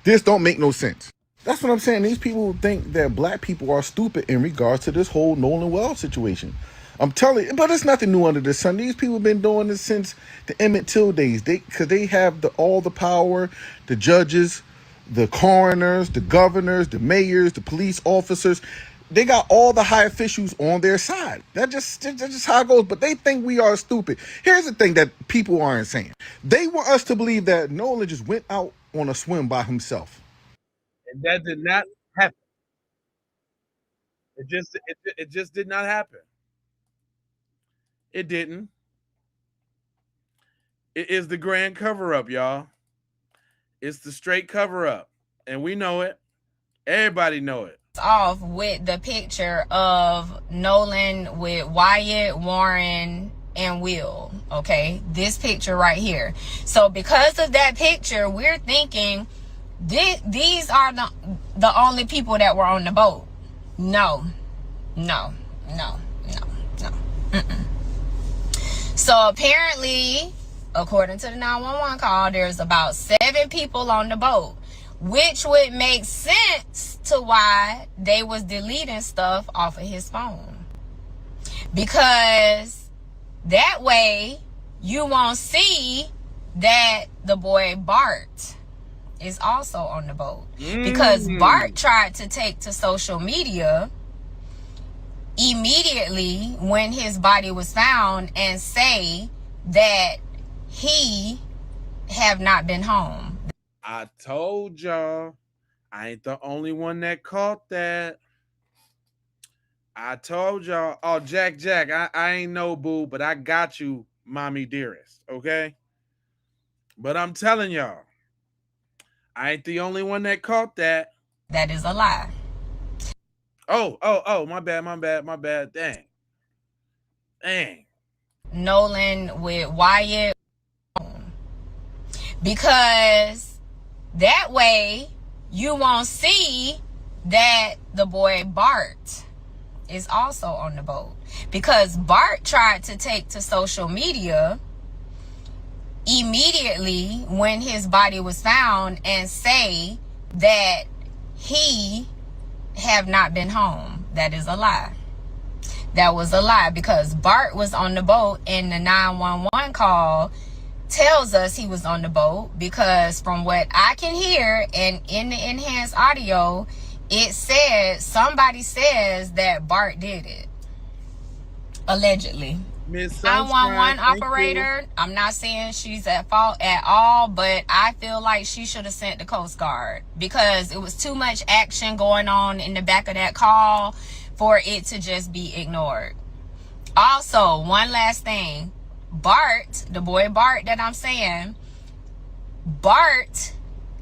This don't make no sense. That's what I'm saying. These people think that black people are stupid in regards to this whole Nolan Wells situation. I'm telling you, but it's nothing new under the sun. These people have been doing this since the Emmett Till days. Because they have all the power, the judges, the coroners, the governors, the mayors, the police officers. They got all the high officials on their side. That's just how it goes. But they think we are stupid. Here's the thing that people aren't saying. They want us to believe that Nolan just went out on a swim by himself. And that did not happen. It just did not happen. It didn't. It is the grand cover-up, y'all. It's the straight cover-up. And we know it. Everybody know it. Off with the picture of Nolan with Wyatt, Warren, and Will. Okay, this picture right here. So because of that picture, we're thinking these are the only people that were on the boat. No. So apparently, according to the 911 call, there's about 7 people on the boat, which would make sense to why they was deleting stuff off of his phone. Because that way you won't see that the boy Bart is also on the boat. Because Bart tried to take to social media immediately when his body was found and say that he have not been home. I told y'all, I ain't the only one that caught that. I told y'all, oh, Jack, I ain't no boo, but I got you, mommy dearest, okay? But I'm telling y'all, I ain't the only one that caught that. That is a lie. Oh, my bad. Dang. Nolan with Wyatt. because that way you won't see that the boy Bart is also on the boat, because Bart tried to take to social media immediately when his body was found and say that he have not been home. That is a lie. That was a lie, because Bart was on the boat, and the 911 call tells us he was on the boat, because from what I can hear and in the enhanced audio, it said, somebody says that Bart did it. Allegedly. 911 operator, I'm not saying she's at fault at all, but I feel like she should have sent the Coast Guard, because it was too much action going on in the back of that call for it to just be ignored. Also, one last thing. Bart, the boy Bart that I'm saying, Bart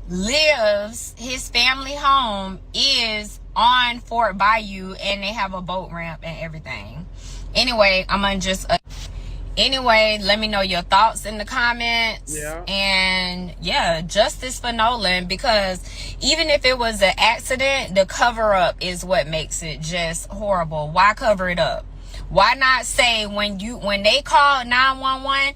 lives, his family home is on Fort Bayou, and they have a boat ramp and everything. Anyway, I'm gonna just anyway, let me know your thoughts in the comments. And yeah, justice for Nolan, because even if it was an accident, the cover up is what makes it just horrible. Why cover it up? Why not say when they called 911,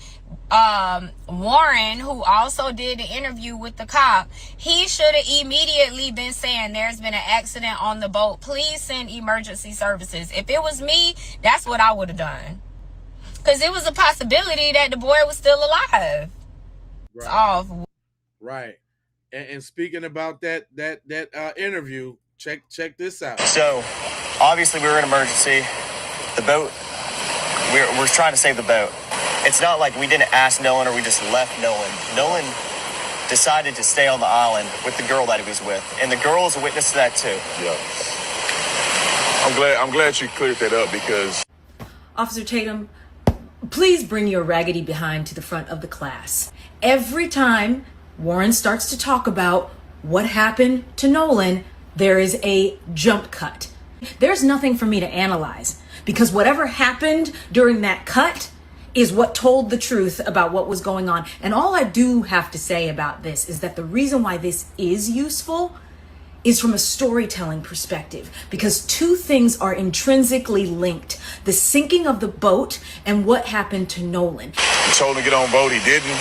Warren, who also did the interview with the cop, he should have immediately been saying there's been an accident on the boat. Please send emergency services. If it was me, that's what I would have done. Because it was a possibility that the boy was still alive. It's off. Right. And speaking about that interview, check this out. So, obviously we were in emergency. The boat, we're trying to save the boat. It's not like we didn't ask Nolan or we just left Nolan. Nolan decided to stay on the island with the girl that he was with, and the girl is a witness to that too. Yeah. I'm glad you cleared that up, because Officer Tatum, please bring your raggedy behind to the front of the class. Every time Warren starts to talk about what happened to Nolan, there is a jump cut. There's nothing for me to analyze, because whatever happened during that cut is what told the truth about what was going on. And all I do have to say about this is that the reason why this is useful is from a storytelling perspective, because two things are intrinsically linked: the sinking of the boat and what happened to Nolan. You told him to get on boat, he didn't.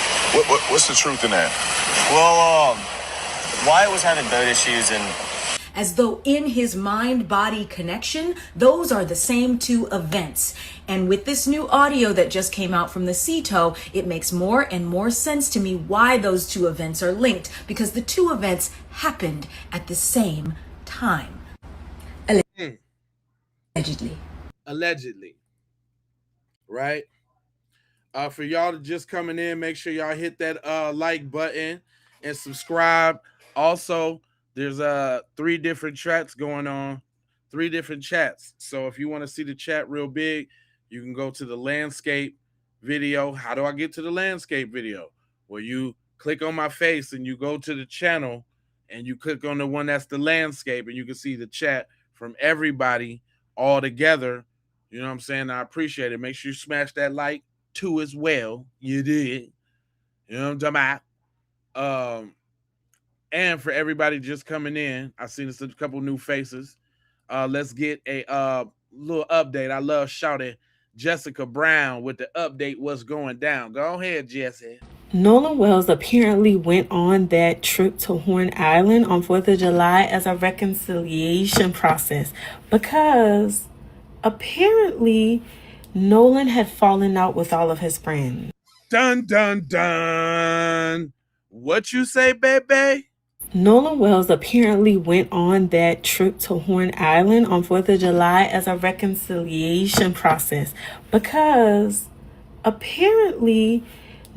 What's the truth in that? Well, Wyatt was having boat issues, and as though in his mind-body connection, those are the same two events. And with this new audio that just came out from the CETO, it makes more and more sense to me why those two events are linked, because the two events happened at the same time. Allegedly. Right? For y'all to just coming in, make sure y'all hit that like button and subscribe. Also, there's 3 different chats going on, 3 different chats. So if you want to see the chat real big, you can go to the landscape video. How do I get to the landscape video? Well, you click on my face and you go to the channel and you click on the one that's the landscape, and you can see the chat from everybody all together. You know what I'm saying? I appreciate it. Make sure you smash that like too as well. You did. You know what I'm talking about? And for everybody just coming in, I've seen a couple new faces. Let's get a little update. I love shouting Jessica Brown with the update what's going down. Go ahead, Jesse. Nolan Wells apparently went on that trip to Horn Island on 4th of July as a reconciliation process, because apparently Nolan had fallen out with all of his friends. Dun, dun, dun. What you say, baby? Nolan Wells apparently went on that trip to Horn Island on 4th of July as a reconciliation process, because apparently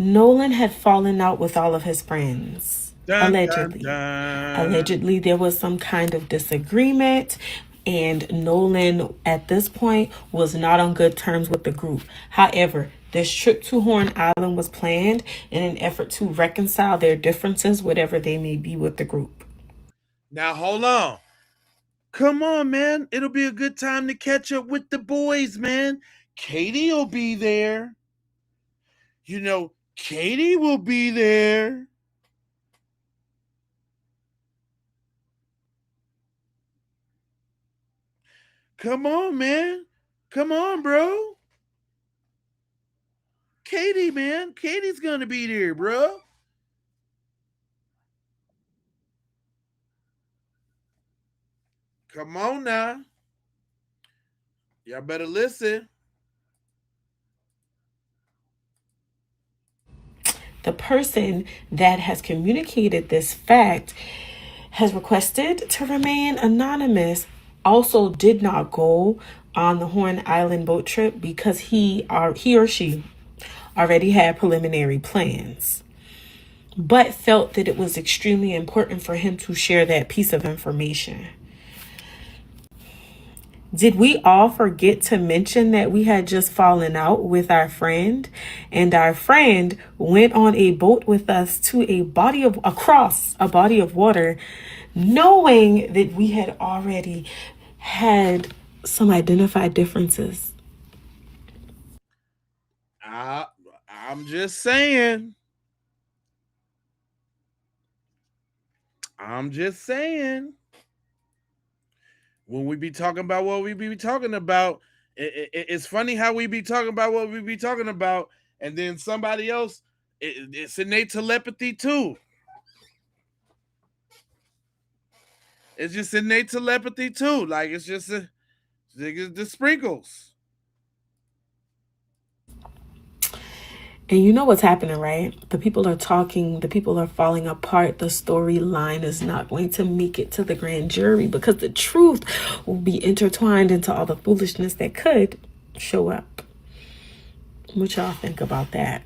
Nolan had fallen out with all of his friends. Allegedly. Allegedly, there was some kind of disagreement, and Nolan at this point was not on good terms with the group. However, this trip to Horn Island was planned in an effort to reconcile their differences, whatever they may be, with the group. Now, hold on. Come on, man. It'll be a good time to catch up with the boys, man. Katie will be there. You know, Katie will be there. Come on, man. Come on, bro. Katie, man. Katie's gonna be there, bro. Come on now. Y'all better listen. The person that has communicated this fact has requested to remain anonymous. Also did not go on the Horn Island boat trip because he or she already had preliminary plans, but felt that it was extremely important for him to share that piece of information. Did we all forget to mention that we had just fallen out with our friend, and our friend went on a boat with us to across a body of water, knowing that we had already had some identified differences? I'm just saying. When we be talking about what we be talking about, it's funny how we be talking about what we be talking about, and then somebody else, it's innate telepathy too. It's just innate telepathy too. Like it's just the sprinkles. And you know what's happening, right? The people are talking, the people are falling apart. The storyline is not going to make it to the grand jury because the truth will be intertwined into all the foolishness that could show up. What y'all think about that?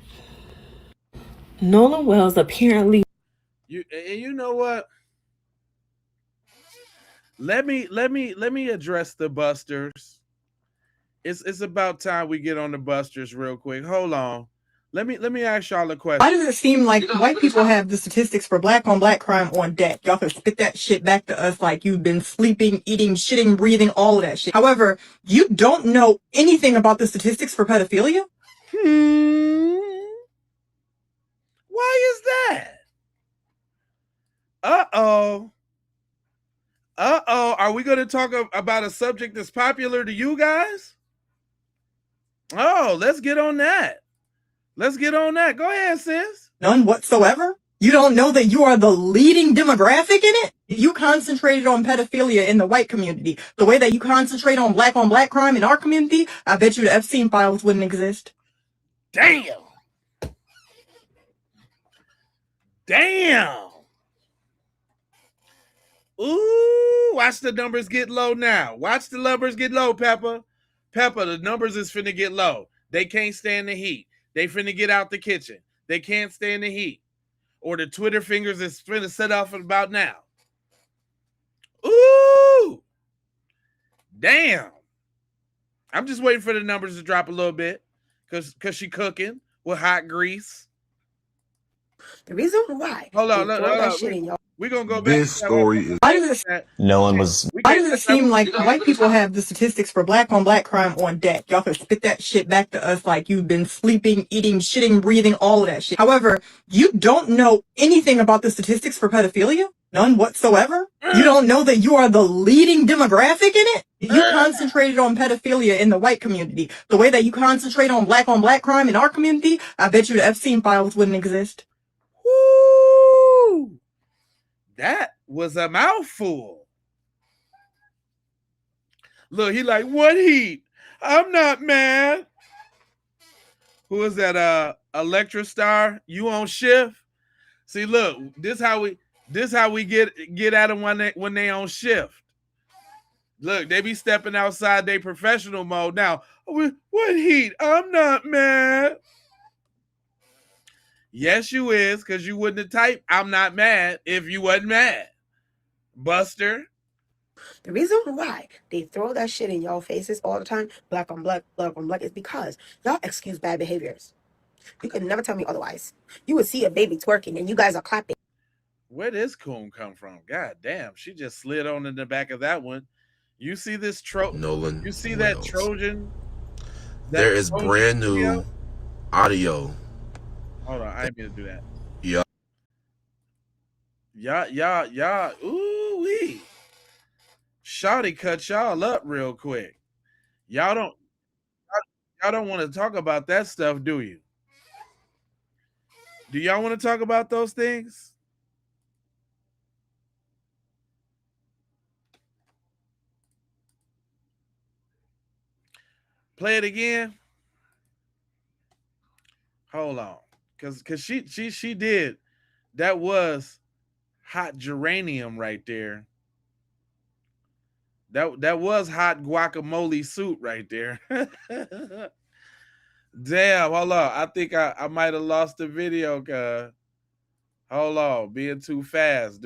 Nolan Wells apparently... You know what? Let me address the busters. It's about time we get on the busters real quick. Hold on. Let me ask y'all a question. Why does it seem like white people have the statistics for black on black crime on deck? Y'all can spit that shit back to us like you've been sleeping, eating, shitting, breathing, all of that shit. However, you don't know anything about the statistics for pedophilia? Why is that? Uh-oh. Are we going to talk about a subject that's popular to you guys? Oh, let's get on that. Go ahead, sis. None whatsoever? You don't know that you are the leading demographic in it? If you concentrated on pedophilia in the white community, the way that you concentrate on black crime in our community, I bet you the Epstein files wouldn't exist. Damn. Ooh, watch the numbers get low now. Watch the numbers get low, Pepper. The numbers is finna get low. They can't stand the heat. They finna get out the kitchen. They can't stand the heat. Or the Twitter fingers is finna set off about now. Ooh. Damn. I'm just waiting for the numbers to drop a little bit. Cause she cooking with hot grease. The reason why. Hold on. We're going to go back. This story is... Why does it seem like white people have the statistics for black on black crime on deck? Y'all can spit that shit back to us like you've been sleeping, eating, shitting, breathing, all of that shit. However, you don't know anything about the statistics for pedophilia? None whatsoever? You don't know that you are the leading demographic in it? If you concentrated on pedophilia in the white community, the way that you concentrate on black crime in our community, I bet you the Epstein files wouldn't exist. Woo! That was a mouthful. Look, he like, what heat? I'm not mad. Who is that? Electra Star? You on shift? See, look, this how we get at them when they on shift. Look, they be stepping outside their professional mode now. What heat? I'm not mad. Yes, you is, because you wouldn't have typed I'm not mad if you wasn't mad. Buster. The reason why they throw that shit in y'all faces all the time, black on black, is because y'all excuse bad behaviors. You could never tell me otherwise. You would see a baby twerking and you guys are clapping. Where did this coon come from? God damn, she just slid on in the back of that one. You see this Nolan You see Wells. that Trojan? There is brand new audio. Hold on, I ain't gonna do that. Yeah. Yeah. Ooh wee. Shawty cut y'all up real quick. Y'all don't want to talk about that stuff, do you? Do y'all want to talk about those things? Play it again. Hold on, cause she did. That was hot geranium right there. That was hot guacamole soup right there. Damn, hold on. I think I might have lost the video, cuz. Hold on, being too fast,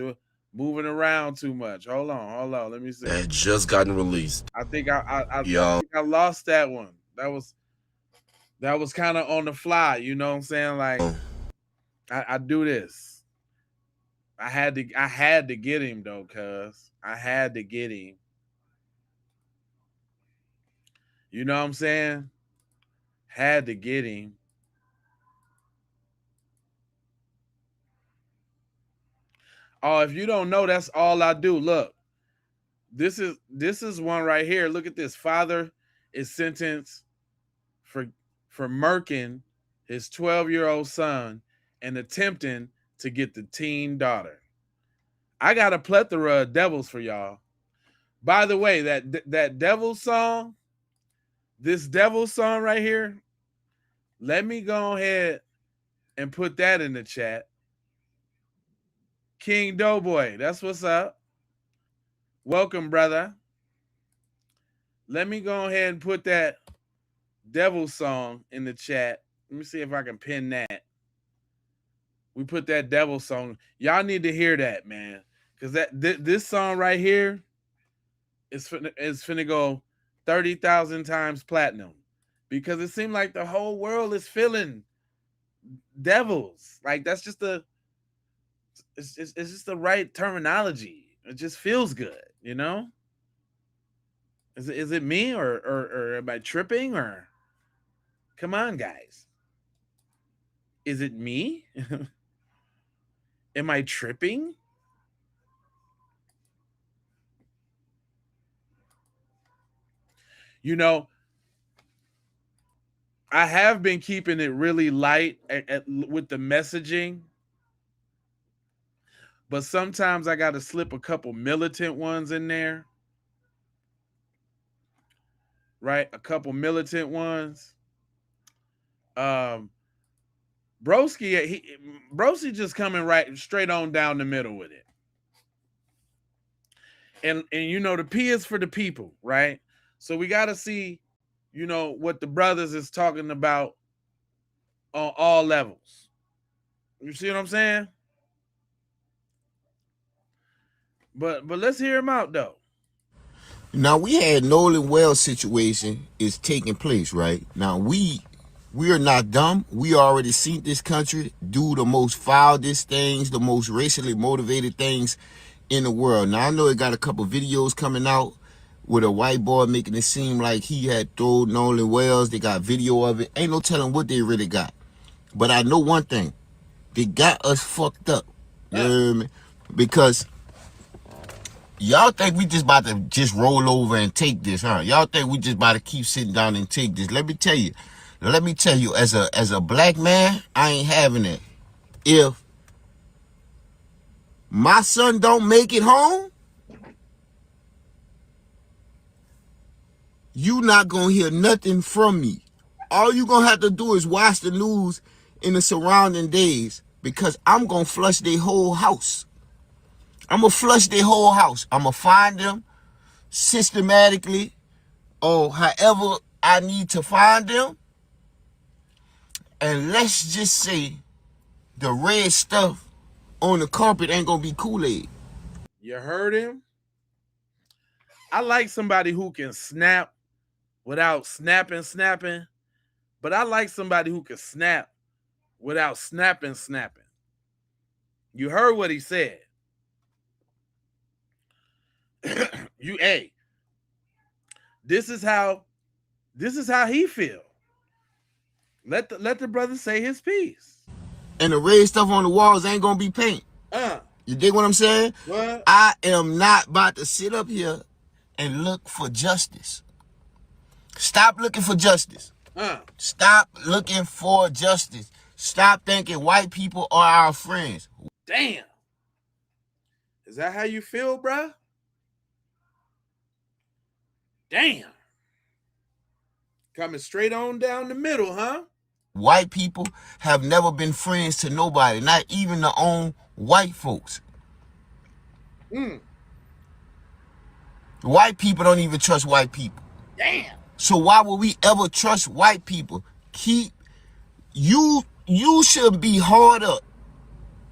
moving around too much. Hold on. Let me see. That just gotten released. I think I Y'all. think I lost that one. That was kind of on the fly. You know what I'm saying? Like I do this. I had to get him though, cuz I had to get him. You know what I'm saying? Had to get him. Oh, if you don't know, that's all I do. Look, this is one right here. Look at this. Father is sentenced for murking his 12-year-old son and attempting to get the teen daughter. I got a plethora of devils for y'all. By the way, that devil song, this devil song right here, let me go ahead and put that in the chat. King Doughboy, that's what's up. Welcome, brother. Let me go ahead and put that devil song in the chat. Let me see if I can pin that. We put that devil song. Y'all need to hear that, man. Because this song right here is finna go 30,000 times platinum. Because it seemed like the whole world is feeling devils. Like that's just it's just the right terminology. It just feels good, you know? Is it me or am I tripping or come on, guys? Is it me? Am I tripping? You know, I have been keeping it really light with the messaging, but sometimes I got to slip a couple militant ones in there. Right? A couple militant ones. Broski just coming right straight on down the middle with it. And you know, the P is for the people, right? So we got to see, you know, what the brothers is talking about on all levels. You see what I'm saying? But let's hear him out though. Now we had Nolan Wells situation is taking place, right? Now we are not dumb. We already seen this country do the most foulest things, the most racially motivated things in the world. Now I know it got a couple videos coming out with a white boy making it seem like he had thrown Nolan Wells. They got video of it. Ain't no telling what they really got. But I know one thing. They got us fucked up. You know what I mean? Because y'all think we just about to just roll over and take this, huh? Y'all think we just about to keep sitting down and take this. Let me tell you, as a black man, I ain't having it. If my son don't make it home, you not gonna hear nothing from me. All you gonna have to do is watch the news in the surrounding days, because I'm gonna flush their whole house. I'm gonna flush their whole house. I'm gonna find them systematically or however I need to find them. And let's just say the red stuff on the carpet ain't gonna be Kool-Aid. You heard him? I like somebody who can snap without snapping, but I like somebody who can snap without snapping. You heard what he said. This is how he feel. Let the brother say his piece. And the red stuff on the walls ain't gonna be paint. You dig what I'm saying? What? I am not about to sit up here and look for justice. Stop looking for justice. Huh. Stop looking for justice. Stop thinking white people are our friends. Damn. Is that how you feel, bruh? Damn. Coming straight on down the middle, huh? White people have never been friends to nobody, not even their own white folks. White people don't even trust white people. Damn. So why would we ever trust white people? You should be hard up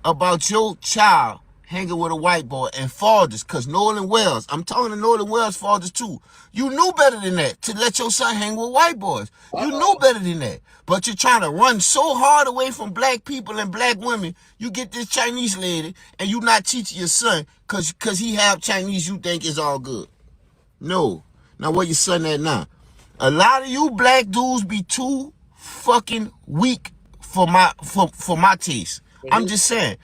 about your child hanging with a white boy and fathers, because Nolan Wells, I'm talking to Nolan Wells fathers too. You knew better than that to let your son hang with white boys. You knew better than that. But you're trying to run so hard away from black people and black women. You get this Chinese lady and you not teaching your son because he have Chinese, you think it's all good. No. Now where your son at now? A lot of you black dudes be too fucking weak for my taste. I'm just saying.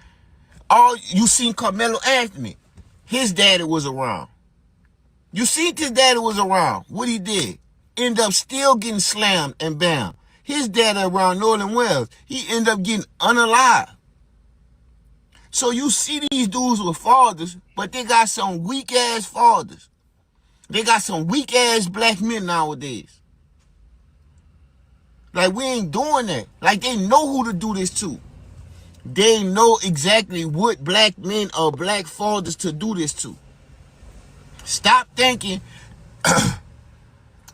All you seen Carmelo Anthony. His daddy was around. You seen his daddy was around. What he did? End up still getting slammed and bam. His daddy around Nolan Wells. He end up getting unalive. So you see these dudes with fathers, but they got some weak ass fathers. They got some weak ass black men nowadays. Like we ain't doing that. Like they know who to do this to. They know exactly what black men or black fathers to do this to. Stop thinking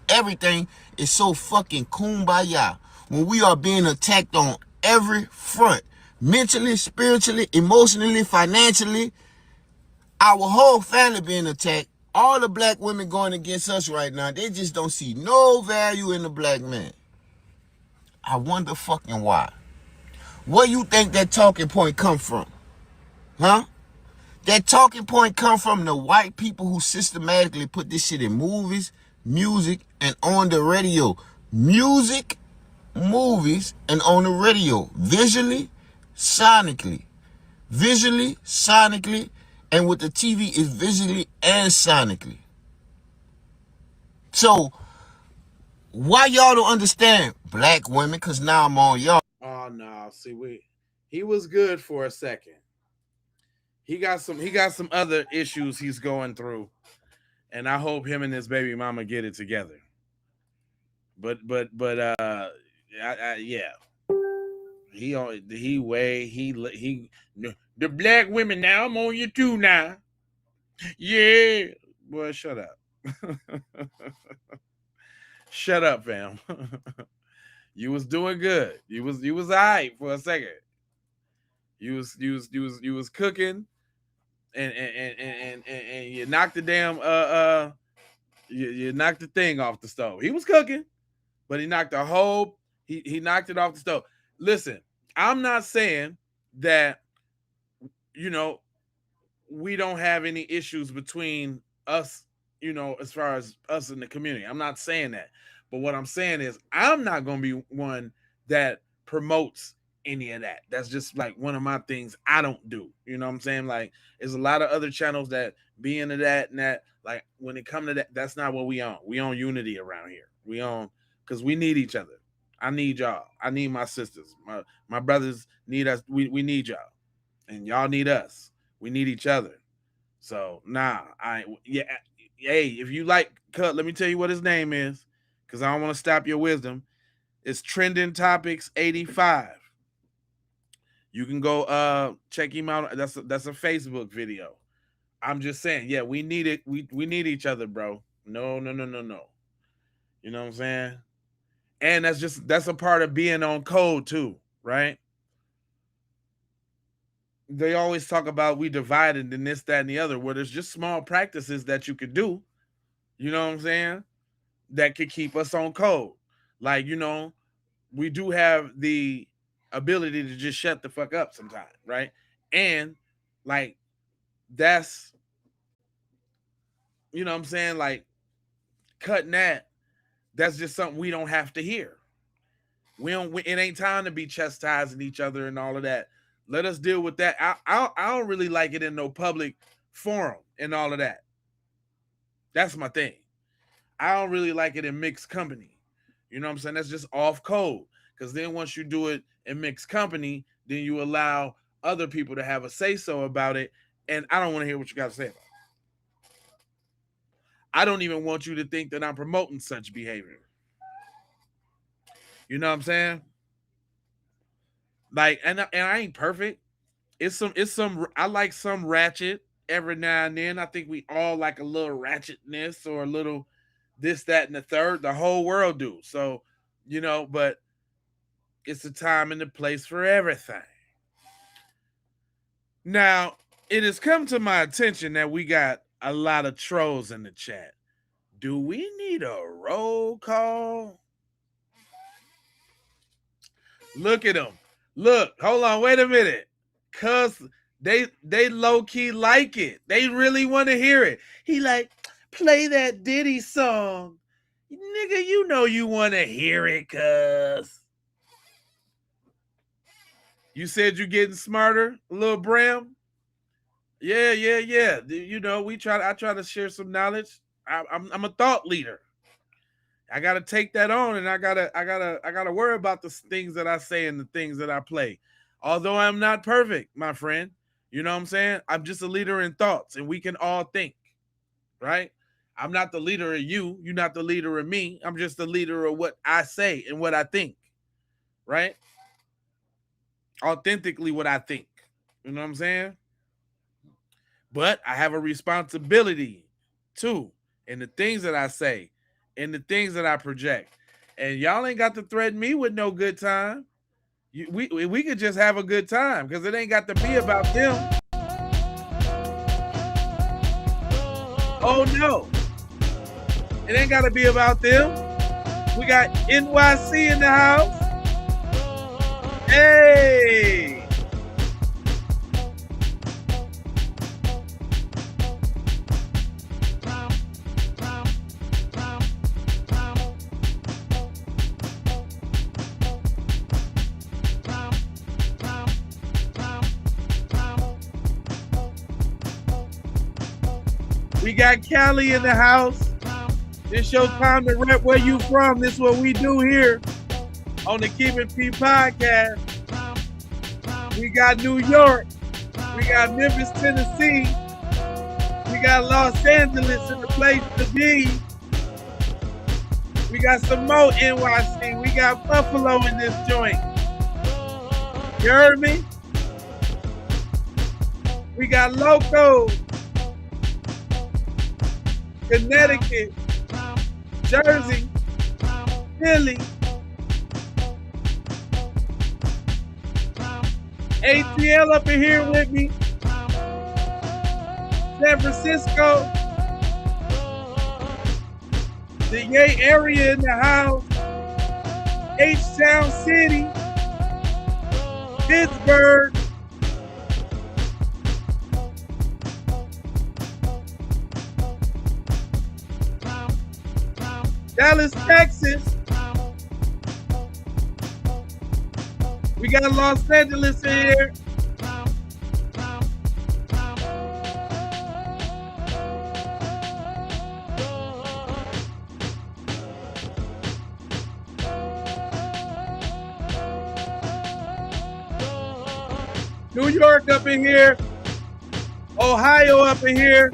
everything is so fucking kumbaya when we are being attacked on every front. Mentally, spiritually, emotionally, financially. Our whole family being attacked. All the black women going against us right now. They just don't see no value in the black man. I wonder fucking why. Where you think that talking point come from? Huh? That talking point come from the white people who systematically put this shit in movies, music, and on the radio. Music, movies, and on the radio. Visually, sonically. Visually, sonically, and with the TV is visually and sonically. So, why y'all don't understand black women? Because now I'm on y'all. Oh no, see, he was good for a second. He got some other issues he's going through, and I hope him and his baby mama get it together. But yeah. The black women now, I'm on you too now. Yeah. Boy, shut up. Shut up, fam. You was doing good. You was all right for a second. You was cooking and you knocked the damn you knocked the thing off the stove. He was cooking, but he knocked he knocked it off the stove. Listen, I'm not saying that we don't have any issues between us, as far as us in the community. I'm not saying that. But what I'm saying is I'm not going to be one that promotes any of that. That's just like one of my things I don't do. You know what I'm saying? Like, there's a lot of other channels that be into that and that. Like, when it comes to that, that's not what we own. We own unity around here. We own, because we need each other. I need y'all. I need my sisters. My brothers need us. We need y'all. And y'all need us. We need each other. So, hey, if you like Cut, let me tell you what his name is, because I don't want to stop your wisdom. It's Trending Topics 85. You can go check him out. That's a Facebook video. I'm just saying, yeah, we need it. We need each other, bro. No. You know what I'm saying? And that's a part of being on code too, right? They always talk about we divided and this, that, and the other, where there's just small practices that you could do, you know what I'm saying, that could keep us on code. Like, we do have the ability to just shut the fuck up sometimes, right? And like, that's, you know what I'm saying, like, cutting that's just something we don't have to hear. It ain't time to be chastising each other and all of that. Let us deal with that. I don't really like it in no public forum and all of that. That's my thing. I don't really like it in mixed company. You know what I'm saying? That's just off code. Because then once you do it in mixed company, then you allow other people to have a say-so about it. And I don't want to hear what you got to say about it. I don't even want you to think that I'm promoting such behavior. You know what I'm saying? Like, and I ain't perfect. It's some I like some ratchet every now and then. I think we all like a little ratchetness or a little this, that, and the third. The whole world do. So, you know, but it's a time and a place for everything. Now, it has come to my attention that we got a lot of trolls in the chat. Do we need a roll call? Look at them. Look, hold on, wait a minute. Cause they low-key like it. They really want to hear it. He like, play that Diddy song. Nigga, you know you want to hear it, cuz. You said you getting smarter, little Bram? Yeah. You know, I try to share some knowledge. I'm a thought leader. I gotta take that on, and I gotta worry about the things that I say and the things that I play. Although I'm not perfect, my friend. You know what I'm saying? I'm just a leader in thoughts, and we can all think, right? I'm not the leader of you. You're not the leader of me. I'm just the leader of what I say and what I think, right? Authentically what I think. You know what I'm saying? But I have a responsibility too in the things that I say, in the things that I project. And y'all ain't got to threaten me with no good time. We could just have a good time because it ain't got to be about them. Oh no. It ain't got to be about them. We got NYC in the house. Hey. We got Cali in the house. It's your time to rep where you from. This is what we do here on the Keep It P podcast. We got New York. We got Memphis, Tennessee. We got Los Angeles in the place to be. We got some more NYC. We got Buffalo in this joint. You heard me? We got Loco, Connecticut, Jersey, Philly, ATL up in here with me, San Francisco, the Yay area in the house, H-Town City, Pittsburgh, Dallas, Texas. We got Los Angeles in here. New York up in here. Ohio up in here.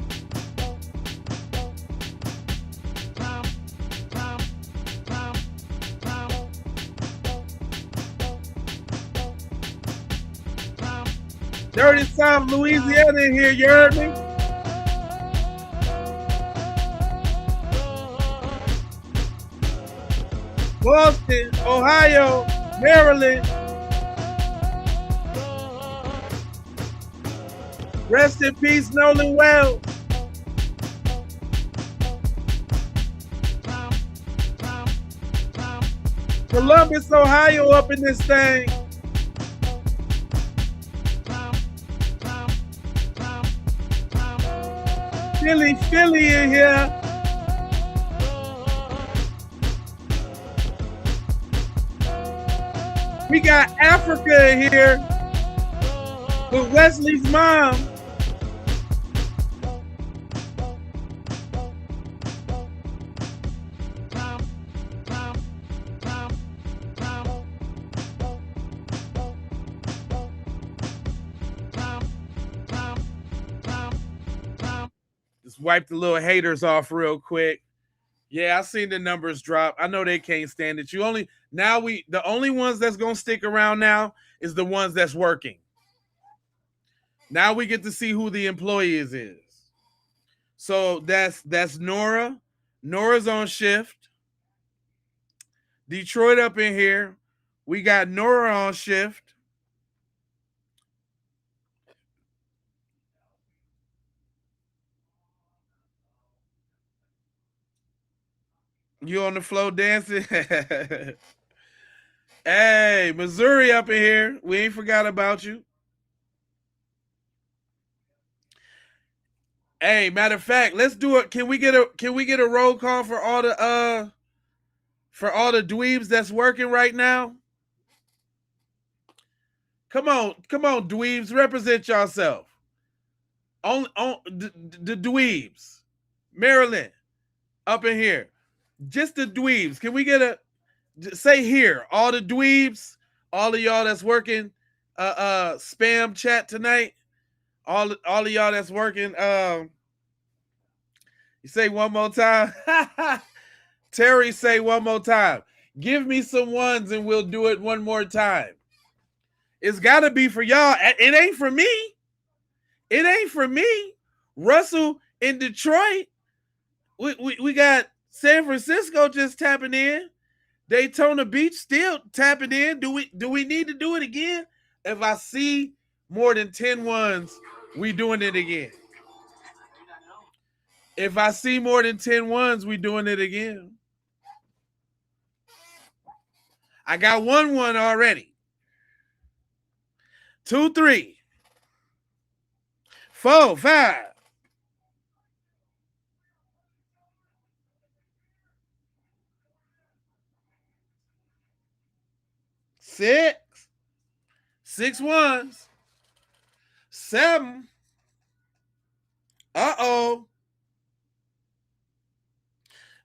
Dirty South Louisiana in here, you heard me? Boston, Ohio, Maryland. Rest in peace, Nolan Wells. Columbus, Ohio up in this thing. Philly in here. We got Africa in here with Wesley's mom. Let's wipe the little haters off real quick. Yeah, I seen the numbers drop. I know they can't stand it. The only ones that's gonna stick around now is the ones that's working. Now we get to see who the employees is. So that's Nora. Nora's on shift. Detroit up in here. We got Nora on shift. You on the floor dancing? Hey, Missouri up in here. We ain't forgot about you. Hey, matter of fact, let's do it. Can we get a roll call for all the dweebs that's working right now? Come on, dweebs, represent yourself. On the dweebs. Maryland, up in here. Just the dweebs. Can we get say here, all the dweebs, all of y'all that's working spam chat tonight, all of y'all that's working you say one more time. Terry, say one more time. Give me some ones and we'll do it one more time. It's got to be for y'all. It ain't for me. It ain't for me. Russell in Detroit. We got San Francisco just tapping in. Daytona Beach still tapping in. Do we need to do it again? If I see more than 10 ones, we doing it again. If I see more than 10 ones, we doing it again. I got one already. 2, 3, 4, 5. 6. 6 ones. 7. Uh-oh.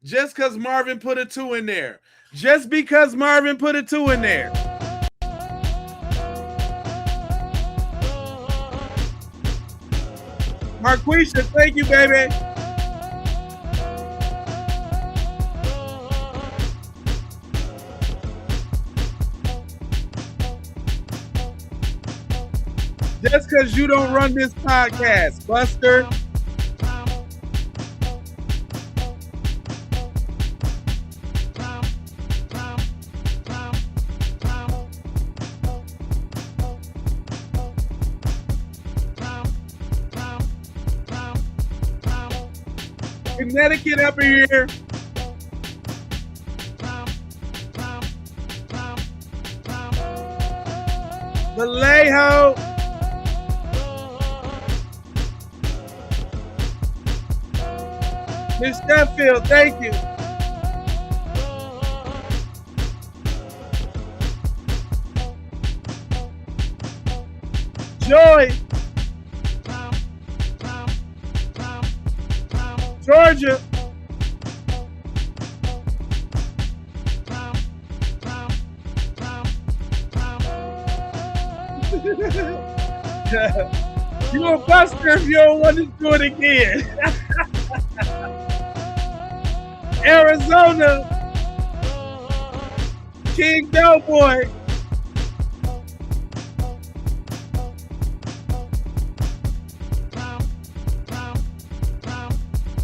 Just because Marvin put a 2 in there. Just because Marvin put a 2 in there. Marquisha, thank you, baby. Just because you don't run this podcast, Buster. Connecticut up in here. Vallejo. Miss Sheffield, thank you. Joy. Georgia. You a buster if you don't want to do it again. Arizona. King Doughboy.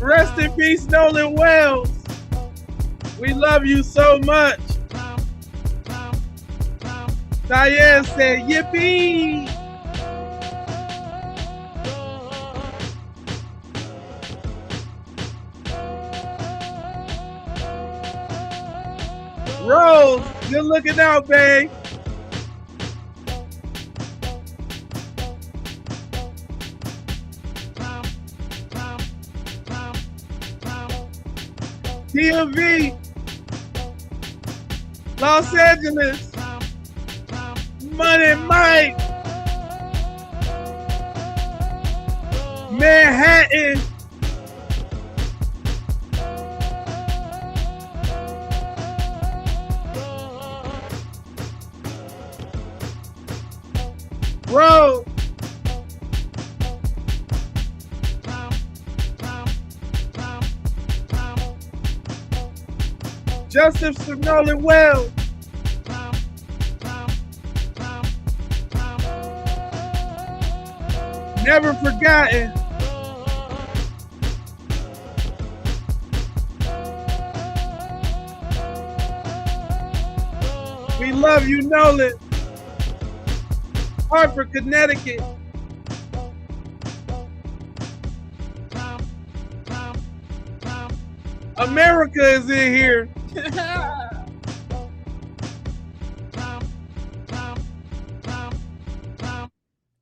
Rest in peace, Nolan Wells. We love you so much. Diane said, yippee. Rose, good looking out, babe. DMV, Los Angeles, Money Mike, Manhattan, Rose, Justice for Nolan Wells. Never forgotten. We love you, Nolan. Hartford, Connecticut. America is in here.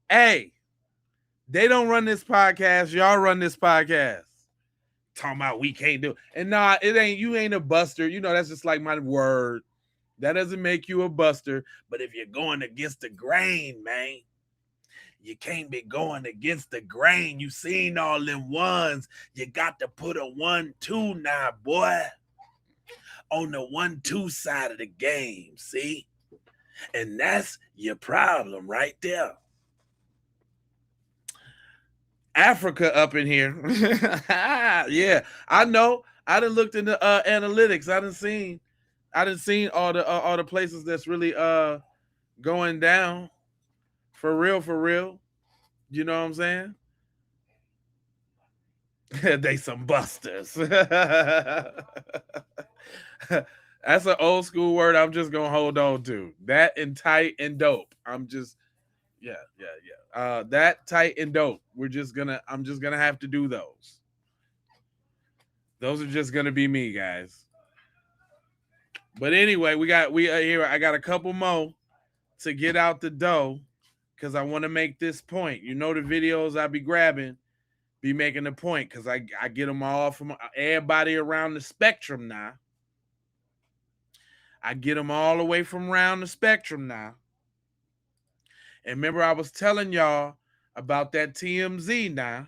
Hey, they don't run this podcast. Y'all run this podcast. Talking about we can't do it. And nah, it ain't, you ain't a buster. You know, that's just like my word. That doesn't make you a buster. But if you're going against the grain, man, you can't be going against the grain. You seen all them ones. You got to put a 1-2 now, boy. On the 1-2 side of the game, see? And that's your problem right there. Africa up in here. Yeah, I know. I done looked into analytics. I done seen all the places that's really going down. For real. You know what I'm saying? They some busters. That's an old school word I'm just gonna hold on to. That and tight and dope. I'm just yeah. That tight and dope. I'm just gonna have to do those. Those are just gonna be me, guys. But anyway, I got a couple more to get out the dough because I want to make this point. You know the videos I be grabbing, be making the point because I get them all from everybody around the spectrum now. I get them all the way from around the spectrum now. And remember, I was telling y'all about that TMZ now.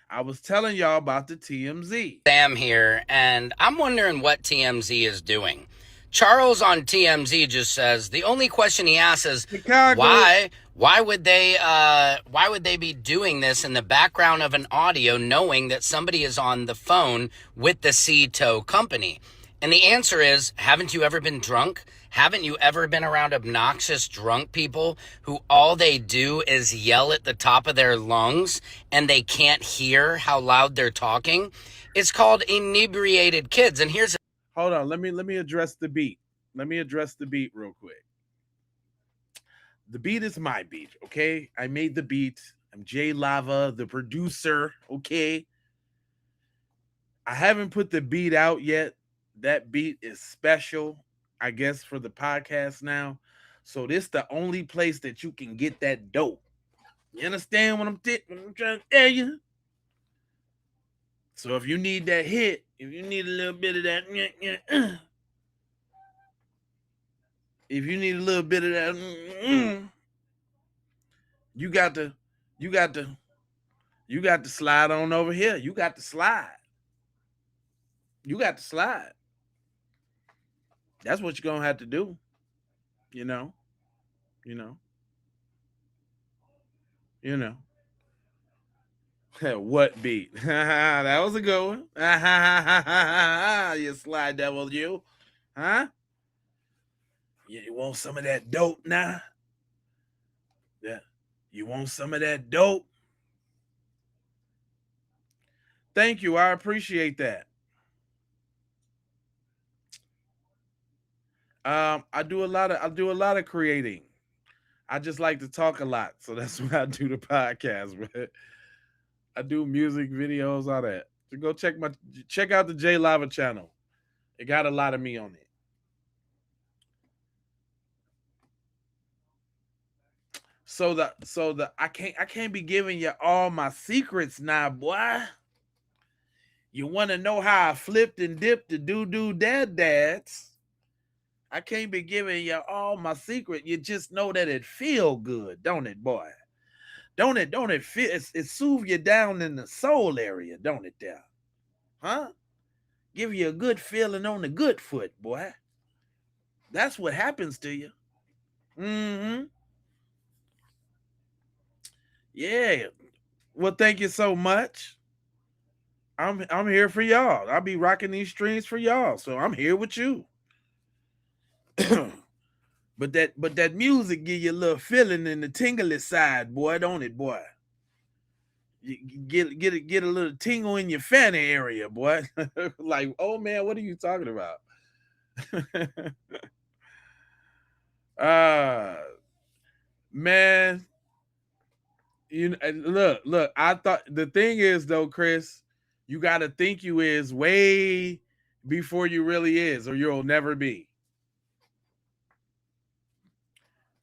I was telling y'all about the TMZ. Sam here, and I'm wondering what TMZ is doing. Charles on TMZ just says the only question he asks is why would they be doing this in the background of an audio knowing that somebody is on the phone with the C-Tow company? And the answer is, haven't you ever been drunk? Haven't you ever been around obnoxious drunk people who all they do is yell at the top of their lungs and they can't hear how loud they're talking? It's called inebriated kids. And here's hold on, let me address the beat. Let me address the beat real quick. The beat is my beat, okay? I made the beat. I'm Jay Lava, the producer, okay? I haven't put the beat out yet. That beat is special, I guess, for the podcast now. So this the only place that you can get that dope. You understand what I'm trying to tell you? So if you need that hit, if you need a little bit of that, if you need a little bit of that, you got to slide on over here. You got to slide. You got to slide. That's what you're gonna have to do. You know. What beat? That was a good one. You slide devil, you. Huh? You want some of that dope now? Yeah. You want some of that dope? Thank you. I appreciate that. I do a lot of creating. I just like to talk a lot, so that's why I do the podcast. But I do music videos, all that. So go check out the J Lava channel. It got a lot of me on it. So I can't be giving you all my secrets now, boy. You want to know how I flipped and dipped the doo dads? I can't be giving you all my secret. You just know that it feel good, don't it, boy? Don't it feel it soothe you down in the soul area, don't it there? Huh? Give you a good feeling on the good foot, boy. That's what happens to you. Mm-hmm. Yeah. Well, thank you so much. I'm here for y'all. I'll be rocking these streams for y'all. So I'm here with you. But that music give you a little feeling in the tingly side, boy, don't it, boy? You get a little tingle in your fanny area, boy. Like, oh man, what are you talking about? Man, look. I thought the thing is though, Chris, you got to think you is way before you really is, or you'll never be.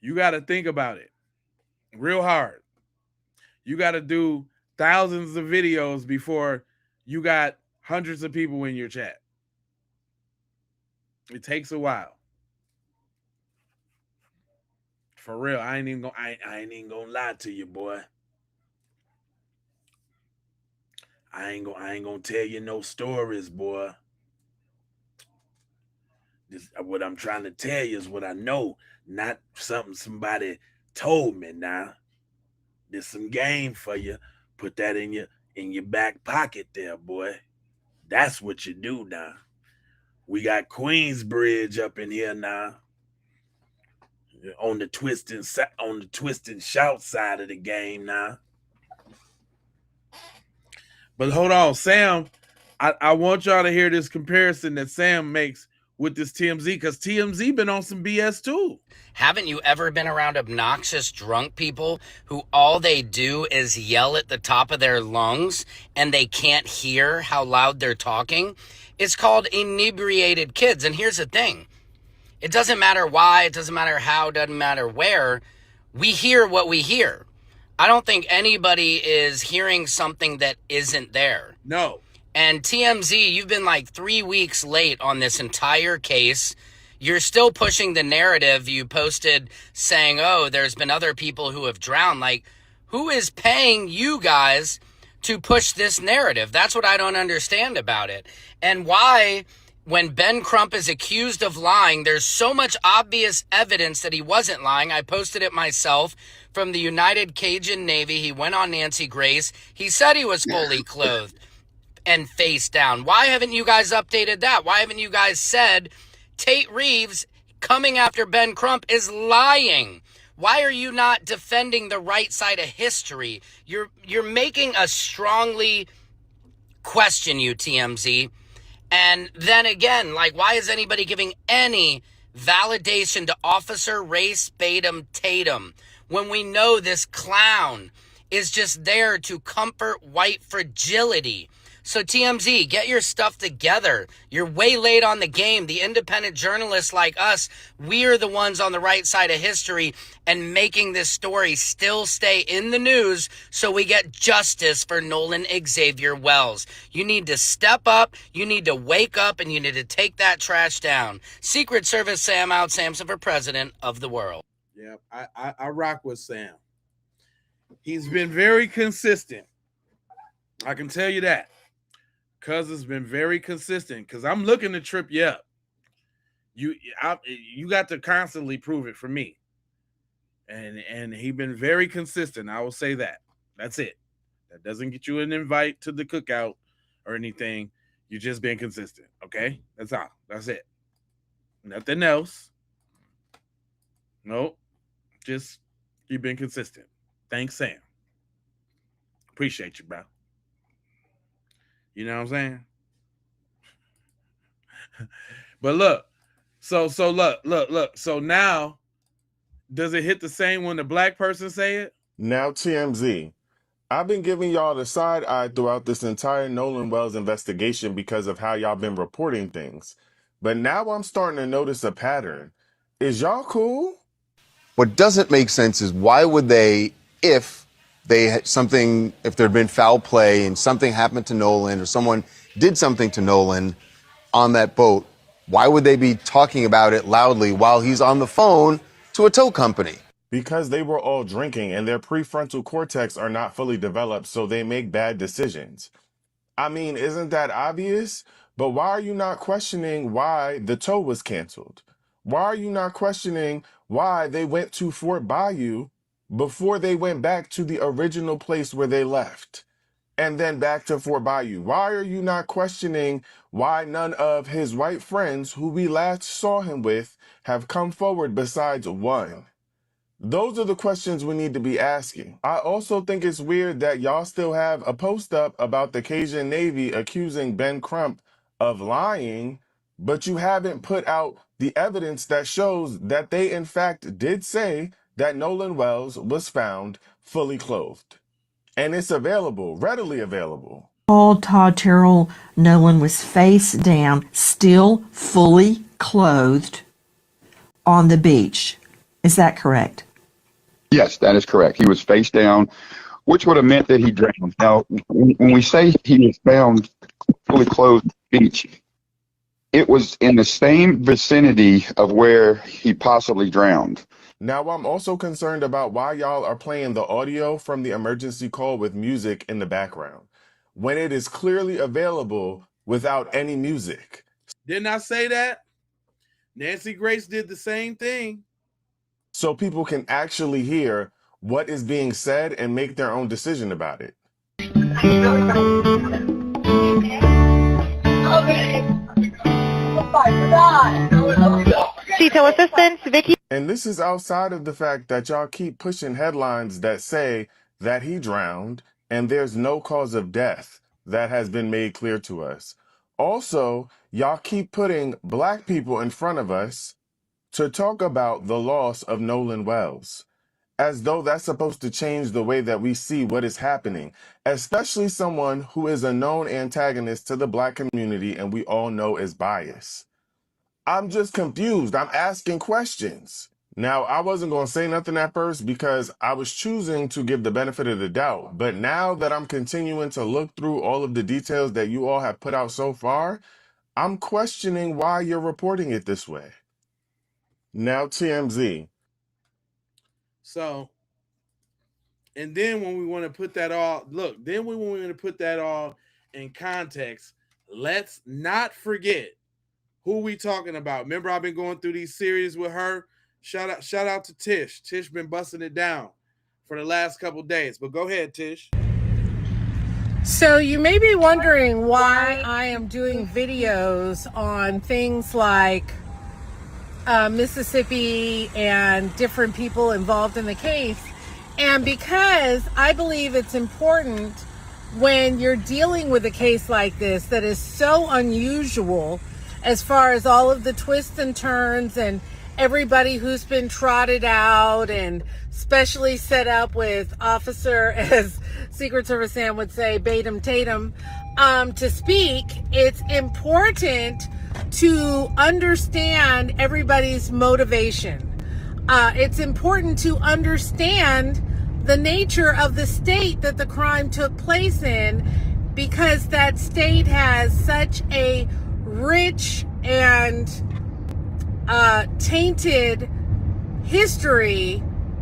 You got to think about it real hard. You got to do thousands of videos before you got hundreds of people in your chat. It takes a while. For real, I ain't even gonna lie to you, boy. I ain't gonna tell you no stories, boy. What I'm trying to tell you is what I know, not something somebody told me. Now, there's some game for you. Put that in your back pocket, there, boy. That's what you do now. We got Queensbridge up in here now. On the twist and shout side of the game now. But hold on, Sam. I want y'all to hear this comparison that Sam makes with this TMZ, because TMZ been on some BS too. Haven't you ever been around obnoxious drunk people who all they do is yell at the top of their lungs and they can't hear how loud they're talking? It's called inebriated kids. And here's the thing. It doesn't matter why, it doesn't matter how, it doesn't matter where. We hear what we hear. I don't think anybody is hearing something that isn't there. No. And TMZ, you've been like 3 weeks late on this entire case. You're still pushing the narrative you posted saying, oh, there's been other people who have drowned. Like, who is paying you guys to push this narrative? That's what I don't understand about it. And why, when Ben Crump is accused of lying, there's so much obvious evidence that he wasn't lying. I posted it myself from the United Cajun Navy. He went on Nancy Grace. He said he was fully clothed and face down. Why haven't you guys updated that? Why haven't you guys said Tate Reeves coming after Ben Crump is lying? Why are you not defending the right side of history? You're making us strongly question you, TMZ. And then again, like, why is anybody giving any validation to Officer Race Tatum when we know this clown is just there to comfort white fragility? So TMZ, get your stuff together. You're way late on the game. The independent journalists like us, we're the ones on the right side of history and making this story still stay in the news so we get justice for Nolan Xavier Wells. You need to step up, you need to wake up, and you need to take that trash down. Secret Service Sam out, Samson for president of the world. Yeah, I rock with Sam. He's been very consistent. I can tell you that. Cuz has been very consistent, because I'm looking to trip you up. You got to constantly prove it for me. And he been very consistent. I will say that. That's it. That doesn't get you an invite to the cookout or anything. You just been consistent. Okay? That's all. That's it. Nothing else. Nope. Just you've been consistent. Thanks, Sam. Appreciate you, bro. You know what I'm saying? But look, so look. So now, does it hit the same when the black person say it? Now, TMZ, I've been giving y'all the side eye throughout this entire Nolan Wells investigation because of how y'all been reporting things. But now I'm starting to notice a pattern. Is y'all cool? What doesn't make sense is why would they, if they had something, if there'd been foul play and something happened to Nolan or someone did something to Nolan on that boat, why would they be talking about it loudly while he's on the phone to a tow company? Because they were all drinking and their prefrontal cortex are not fully developed, so they make bad decisions. I mean, isn't that obvious? But why are you not questioning why the tow was canceled? Why are you not questioning why they went to Fort Bayou before they went back to the original place where they left? and then back to Fort Bayou? Why are you not questioning why none of his white friends who we last saw him with have come forward besides one? Those are the questions we need to be asking. I also think it's weird that y'all still have a post up about the Cajun Navy accusing Ben Crump of lying, but you haven't put out the evidence that shows that they in fact did say that Nolan Wells was found fully clothed. And it's available, readily available. Old Todd Terrell Nolan was face down, still fully clothed on the beach. Is that correct? Yes, that is correct. He was face down, which would have meant that he drowned. Now, when we say he was found fully clothed on the beach, it was in the same vicinity of where he possibly drowned. Now, I'm also concerned about why y'all are playing the audio from the emergency call with music in the background, when it is clearly available without any music. Didn't I say that? Nancy Grace did the same thing. So people can actually hear what is being said and make their own decision about it. Detail assistance, Vicky. And this is outside of the fact that y'all keep pushing headlines that say that he drowned and there's no cause of death that has been made clear to us. Also, y'all keep putting black people in front of us to talk about the loss of Nolan Wells, as though that's supposed to change the way that we see what is happening, especially someone who is a known antagonist to the black community and we all know is biased. I'm just confused. I'm asking questions. Now, I wasn't going to say nothing at first because I was choosing to give the benefit of the doubt. But now that I'm continuing to look through all of the details that you all have put out so far, I'm questioning why you're reporting it this way. Now, TMZ. So, and then when we want to put that all, look, then when we want to put that all in context, let's not forget who we talking about. Remember, I've been going through these series with her. Shout out to Tish. Tish been busting it down for the last couple days. But go ahead, Tish. So you may be wondering why I am doing videos on things like Mississippi and different people involved in the case. And because I believe it's important when you're dealing with a case like this that is so unusual as far as all of the twists and turns and everybody who's been trotted out and specially set up with officer, as Secret Service Sam would say, Tatum, to speak, it's important to understand everybody's motivation. It's important to understand the nature of the state that the crime took place in, because that state has such a rich and tainted history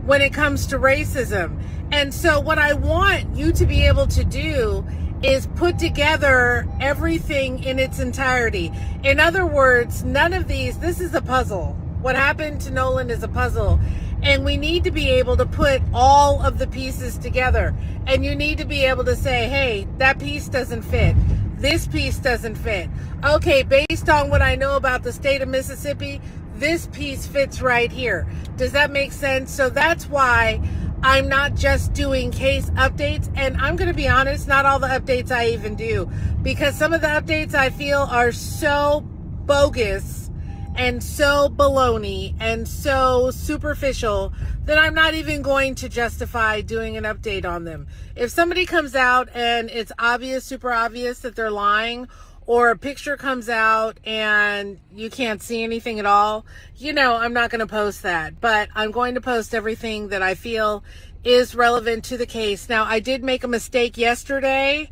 when it comes to racism. And so what I want you to be able to do is put together everything in its entirety. In other words, none of these, this is a puzzle. What happened to Nolan is a puzzle. And we need to be able to put all of the pieces together. And you need to be able to say, hey, that piece doesn't fit. This piece doesn't fit. Okay, based on what I know about the state of Mississippi, this piece fits right here. Does that make sense? So that's why I'm not just doing case updates. And I'm going to be honest, not all the updates I even do, because some of the updates I feel are so bogus and so baloney and so superficial that I'm not even going to justify doing an update on them. If somebody comes out and it's obvious, super obvious that they're lying, or a picture comes out and you can't see anything at all, you know, I'm not going to post that. But I'm going to post everything that I feel is relevant to the case. Now, I did make a mistake yesterday,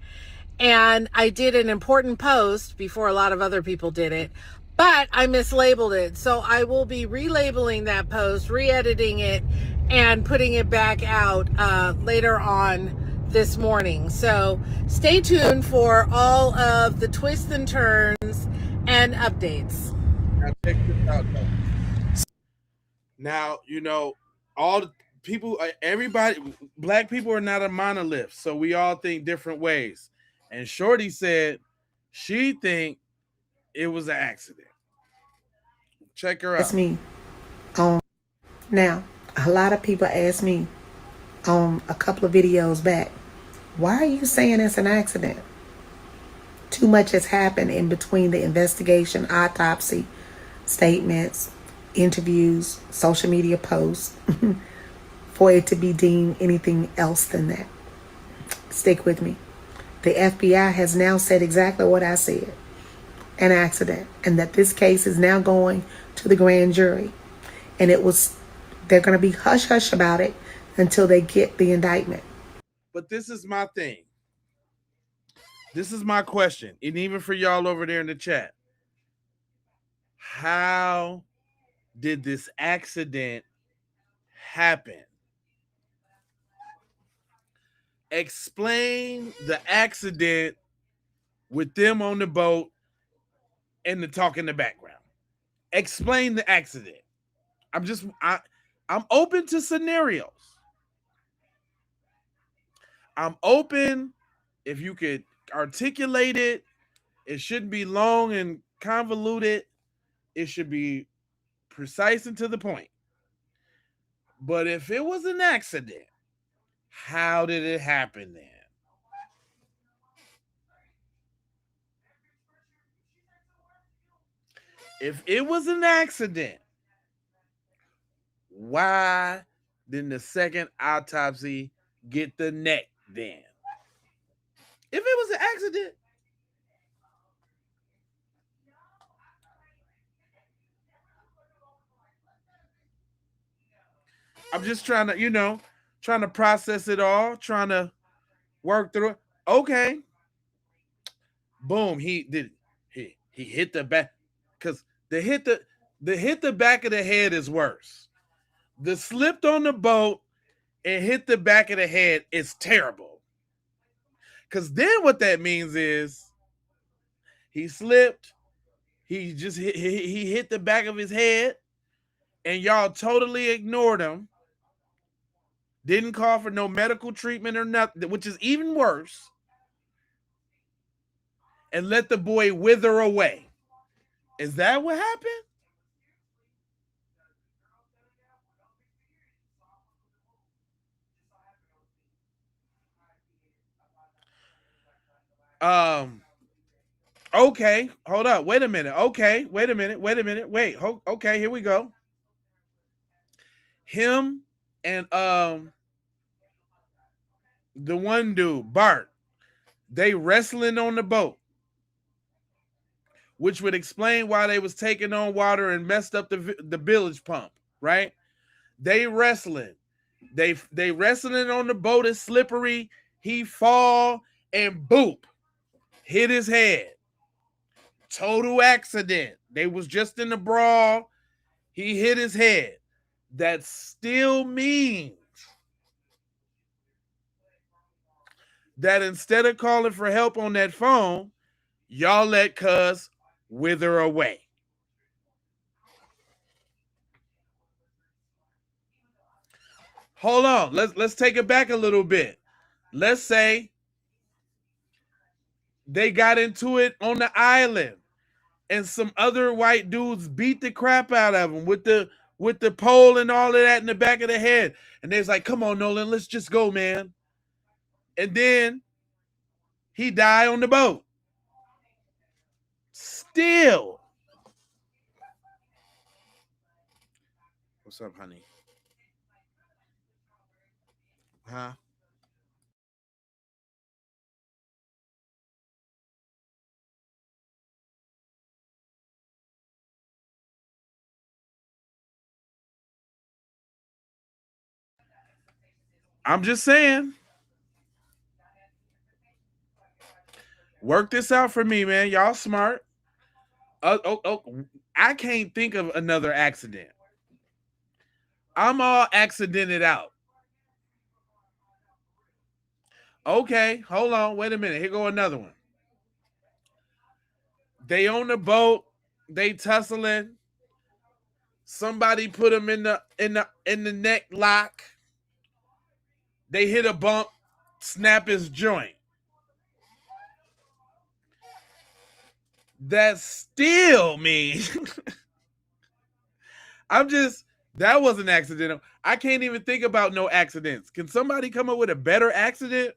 and I did an important post before a lot of other people did it, but I mislabeled it. So I will be relabeling that post, re-editing it, and putting it back out later on this morning. So stay tuned for all of the twists and turns and updates. Now check this out, though. Now, you know, all the people, everybody, black people are not a monolith, so we all think different ways. And Shorty said she think it was an accident. Check her out. That's me. Now, a lot of people ask me a couple of videos back, why are you saying it's an accident? Too much has happened in between the investigation, autopsy, statements, interviews, social media posts for it to be deemed anything else than that. Stick with me. The FBI has now said exactly what I said, an accident, and that this case is now going to the grand jury. And they're going to be hush-hush about it until they get the indictment. But this is my thing. This is my question, and even for y'all over there in the chat. How did this accident happen? Explain the accident with them on the boat and the talk in the background. Explain the accident. I'm open to scenarios. I'm open if you could articulate it. It shouldn't be long and convoluted. It should be precise and to the point. But if it was an accident, how did it happen then? If it was an accident, why didn't the second autopsy get the neck then? If it was an accident, I'm just trying to process it all, trying to work through it. Okay. Boom, he hit the back, because the hit the back of the head is worse. The slipped on the boat and hit the back of the head is terrible. Because then what that means is he slipped, he hit the back of his head, and y'all totally ignored him. Didn't call for no medical treatment or nothing, which is even worse. And let the boy wither away. Is that what happened? Okay, hold up. Wait a minute. Okay, wait a minute. Wait. Okay, here we go. Him and the one dude, Bart, they wrestling on the boat, which would explain why they was taking on water and messed up the village pump, right? They wrestling. They wrestling on the boat. Is slippery. He fall and boop, hit his head. Total accident. They was just in the brawl. He hit his head. That still means that instead of calling for help on that phone, y'all let cuz wither away. Hold on. Let's take it back a little bit. Let's say they got into it on the island and some other white dudes beat the crap out of him with the pole and all of that in the back of the head. And they was like, come on, Nolan, let's just go, man. And then he died on the boat. Still. What's up, honey? Huh? I'm just saying. Work this out for me, man. Y'all smart. I can't think of another accident. I'm all accidented out. Okay, hold on. Wait a minute. Here go another one. They on the boat. They tussling. Somebody put them in the neck lock. They hit a bump, snap his joint. That still means that wasn't accidental. I can't even think about no accidents. Can somebody come up with a better accident?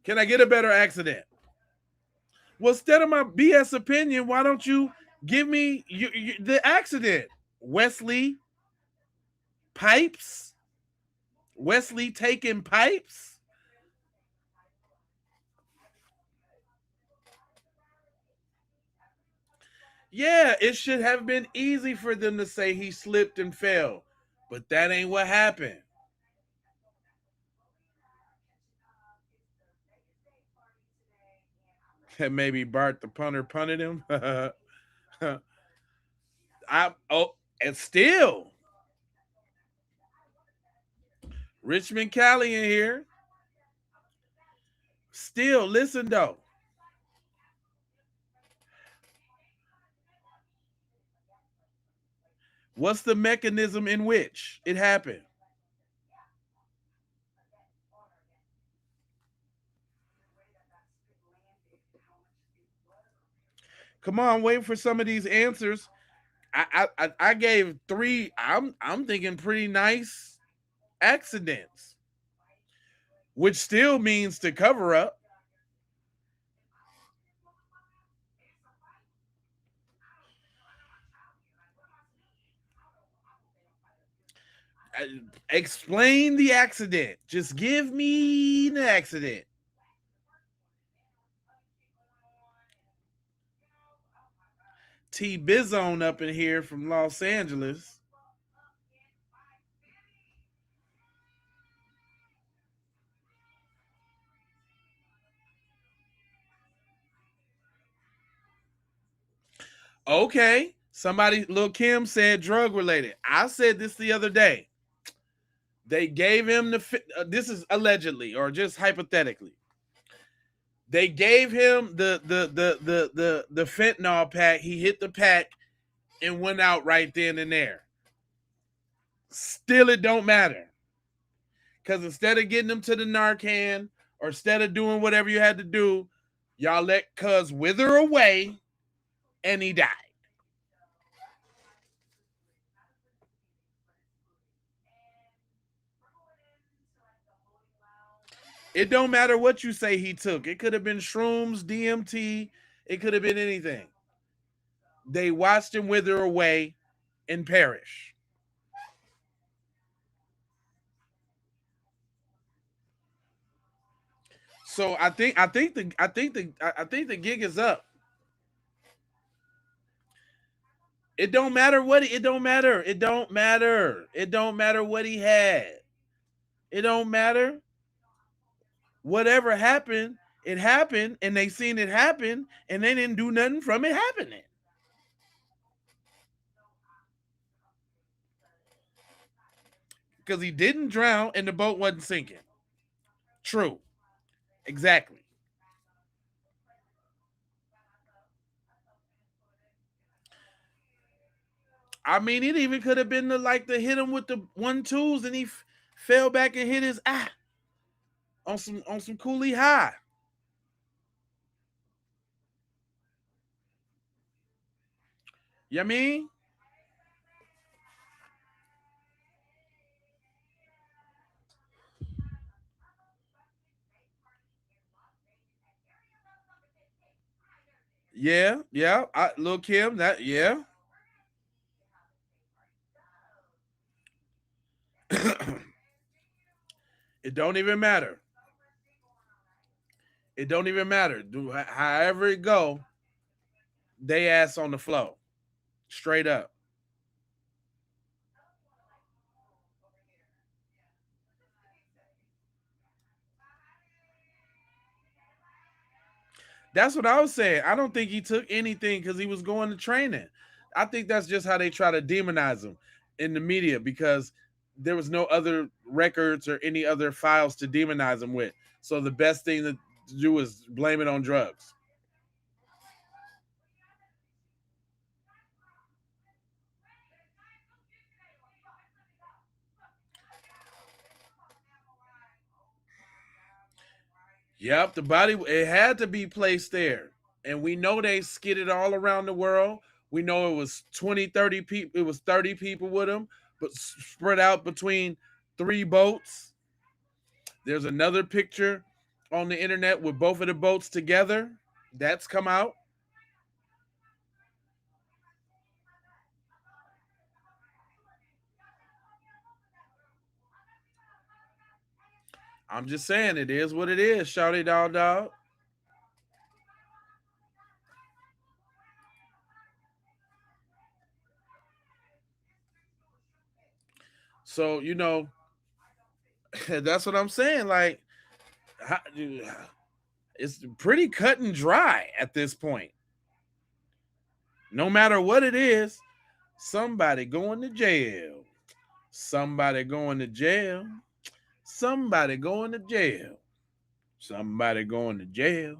Can I get a better accident? Well, instead of my BS opinion, why don't you give me the accident? Wesley Pipes? Wesley taking pipes? Yeah, it should have been easy for them to say he slipped and fell, but that ain't what happened. And maybe Bart the punter punted him. And still, Richmond Cali in here. Still, listen though. What's the mechanism in which it happened? Come on, wait for some of these answers. I gave 3. I'm thinking pretty nice accidents, which still means to cover up. Explain the accident. Just give me the accident. T Bizone up in here from Los Angeles. Okay. Somebody, Lil Kim said drug related. I said this the other day. They gave him this is allegedly or just hypothetically. They gave him the fentanyl pack. He hit the pack and went out right then and there. Still, it don't matter. Because instead of getting him to the Narcan or instead of doing whatever you had to do, y'all let Cuz wither away and he died. It don't matter what you say he took. It could have been shrooms, DMT. It could have been anything. They watched him wither away and perish. So I think the gig is up. It don't matter what it don't matter. It don't matter. It don't matter what he had. It don't matter. Whatever happened, it happened, and they seen it happen, and they didn't do nothing from it happening. Because he didn't drown and the boat wasn't sinking. True. Exactly. I mean, it even could have been the hit him with the 1-2s and he fell back and hit his eye on some Cooley High. You know what I mean? Yeah. Lil Kim, that, yeah. It don't even matter. It don't even matter. However it go, they ass on the flow. Straight up. That's what I was saying. I don't think he took anything because he was going to training. I think that's just how they try to demonize him in the media because there was no other records or any other files to demonize him with. So the best thing to do is blame it on drugs. Yep, the body, it had to be placed there. And we know they skidded all around the world. We know it was 20, 30 people. It was 30 people with them, but spread out between 3 boats. There's another picture on the internet with both of the boats together. That's come out. I'm just saying, it is what it is, shouty dog. So, you know, that's what I'm saying. Like, it's pretty cut and dry at this point. No matter what it is, somebody going to jail. Somebody going to jail. Somebody going to jail. Somebody going to jail.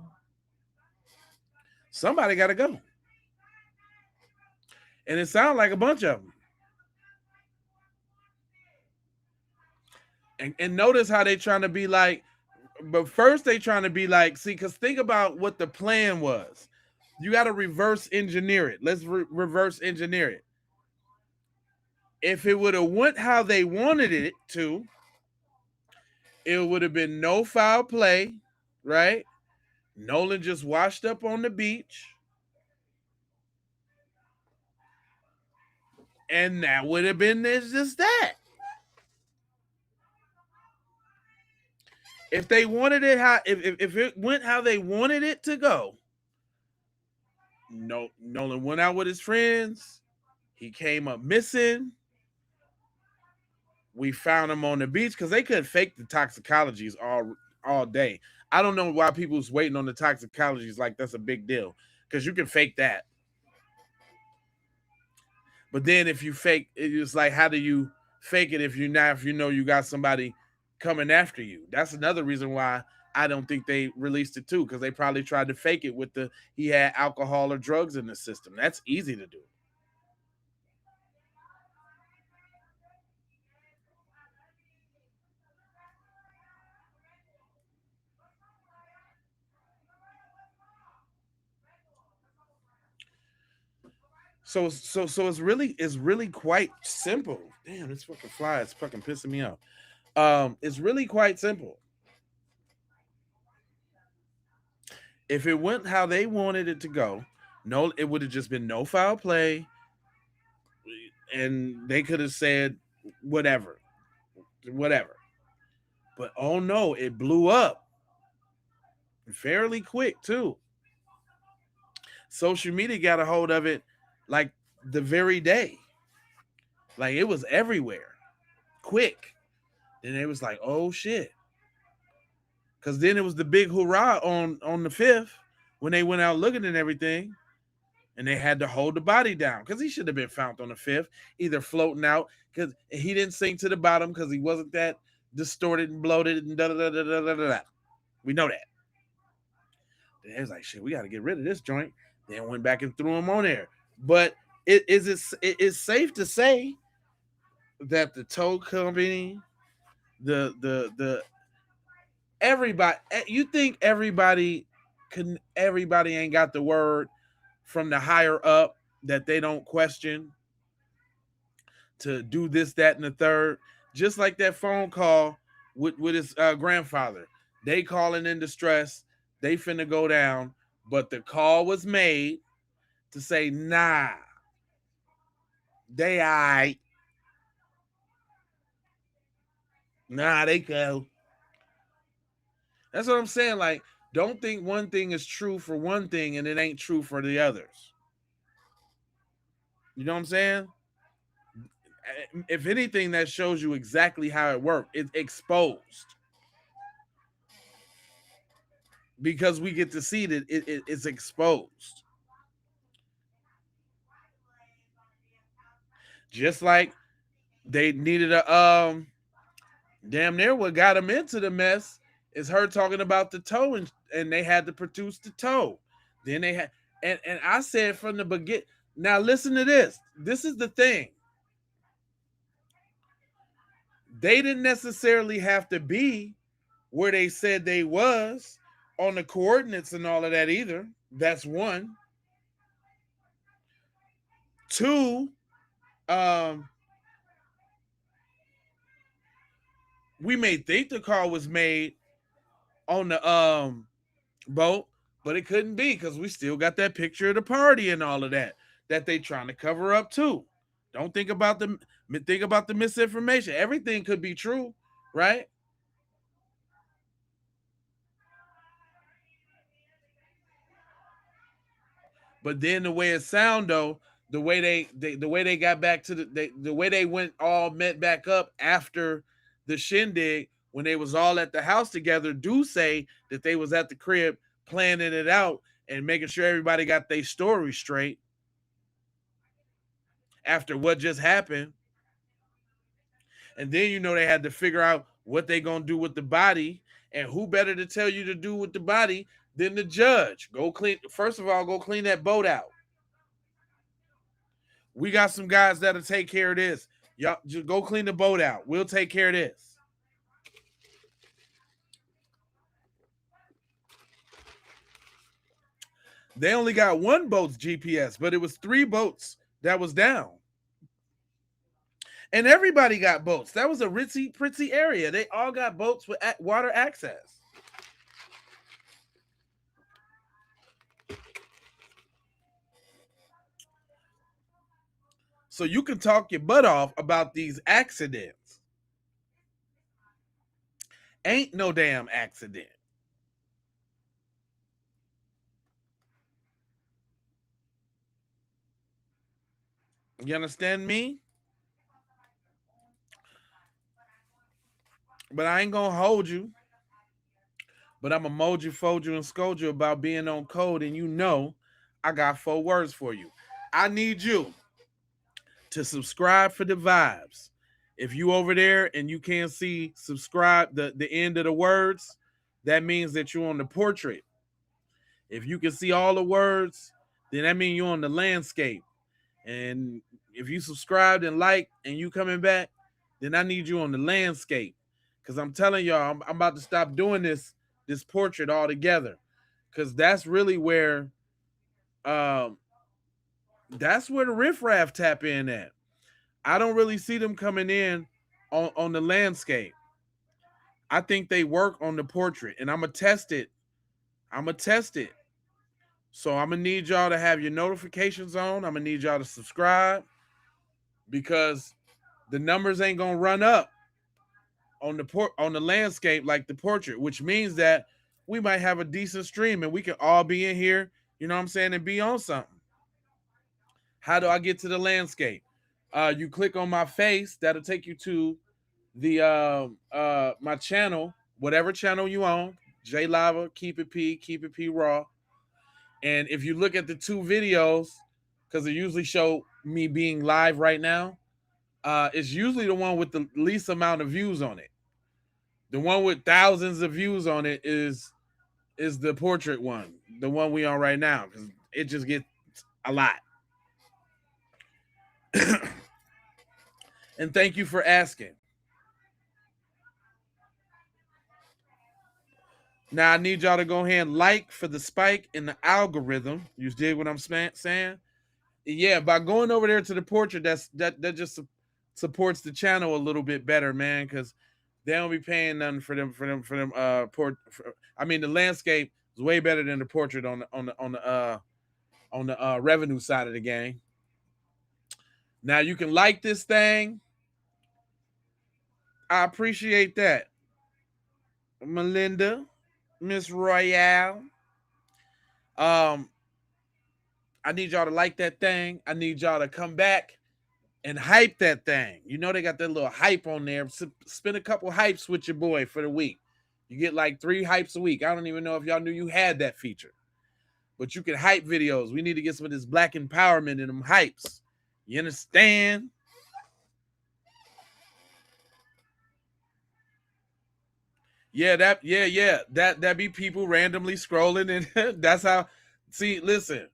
Somebody got to go. And it sounds like a bunch of them. And notice how they trying to be like, but first they trying to be like, see, because think about what the plan was. You got to reverse engineer it. Let's reverse engineer it. If it would have went how they wanted it to, it would have been no foul play, right? Nolan just washed up on the beach. And that would have been just that. If they wanted it how if it went how they wanted it to go, Nolan went out with his friends. He came up missing. We found him on the beach because they could fake the toxicologies all day. I don't know why people's waiting on the toxicologies like that's a big deal, because you can fake that. But then if you fake, it's like, how do you fake it if you know you got somebody coming after you? That's another reason why I don't think they released it too, because they probably tried to fake it with he had alcohol or drugs in the system. That's easy to do. So it's really quite simple. Damn, this fucking fly is fucking pissing me off. It's really quite simple. If it went how they wanted it to go, no, it would have just been no foul play, and they could have said whatever. But oh no, it blew up fairly quick too. Social media got a hold of it like the very day. Like, it was everywhere. Quick. Then it was like, oh shit. Because then it was the big hurrah on the 5th when they went out looking and everything. And they had to hold the body down because he should have been found on the 5th, either floating out, because he didn't sink to the bottom because he wasn't that distorted and bloated and da-da-da-da-da-da-da. We know that. Then it was like, shit, we got to get rid of this joint. Then went back and threw him on there. But it is safe to say that the tow company, the everybody, you think everybody ain't got the word from the higher up that they don't question to do this, that, and the third? Just like that phone call with his grandfather. They calling in distress. They finna go down. But the call was made to say, nah, they all right. Nah, they go. That's what I'm saying. Like, don't think one thing is true for one thing and it ain't true for the others. You know what I'm saying? If anything, that shows you exactly how it worked. It's exposed. Because we get to see that it's exposed. Just like they needed a damn near what got them into the mess is her talking about the toe, and they had to produce the toe. Then they had, and I said from the beginning. Now listen to this. This is the thing. They didn't necessarily have to be where they said they was on the coordinates and all of that either. That's one. Two, we may think the call was made on the boat, but it couldn't be because we still got that picture of the party and all of that they trying to cover up too. Don't think about the misinformation. Everything could be true, right? But then the way it sound though, the way they got back to the way they met back up after the shindig when they was all at the house together, do say that they was at the crib planning it out and making sure everybody got their story straight after what just happened. And then they had to figure out what they gonna do with the body, and who better to tell you to do with the body than the judge. First of all, go clean that boat out. We got some guys that'll take care of this. Y'all just go clean the boat out. We'll take care of this. They only got one boat's GPS, but it was 3 boats that was down. And everybody got boats. That was a ritzy area. They all got boats with water access. So you can talk your butt off about these accidents. Ain't no damn accident. You understand me? But I ain't gonna hold you. But I'm gonna mold you, fold you, and scold you about being on code, and I got 4 words for you. I need you to subscribe for the vibes. If you over there and you can't see subscribe, the end of the words, that means that you're on the portrait. If you can see all the words, then that means you're on the landscape. And if you subscribed and like and you coming back, then I need you on the landscape. Because I'm telling y'all, I'm about to stop doing this portrait altogether. Because that's really where the riffraff tap in at. I don't really see them coming in on the landscape. I think they work on the portrait, and I'm going to test it. So I'm going to need y'all to have your notifications on. I'm going to need y'all to subscribe because the numbers ain't going to run up on the landscape like the portrait, which means that we might have a decent stream and we can all be in here, you know what I'm saying, and be on something. How do I get to the landscape? You click on my face. That'll take you to the my channel, whatever channel you own, J Lava, Keep It P Raw. And if you look at the 2 videos, because they usually show me being live right now, it's usually the one with the least amount of views on it. The one with thousands of views on it is the portrait one, the one we on right now, because it just gets a lot. And thank you for asking. Now I need y'all to go ahead and like for the spike in the algorithm. You dig what I'm saying? Yeah, by going over there to the portrait, that just supports the channel a little bit better, man, because they don't be paying nothing for them. I mean, the landscape is way better than the portrait on the revenue side of the game. Now you can like this thing. I appreciate that, Melinda, Miss Royale. I need y'all to like that thing. I need y'all to come back and hype that thing. You know they got that little hype on there. Spend a couple hypes with your boy for the week. You get like 3 hypes a week. I don't even know if y'all knew you had that feature. But you can hype videos. We need to get some of this black empowerment in them hypes. You understand? Yeah, that be people randomly scrolling, and that's how. See, listen,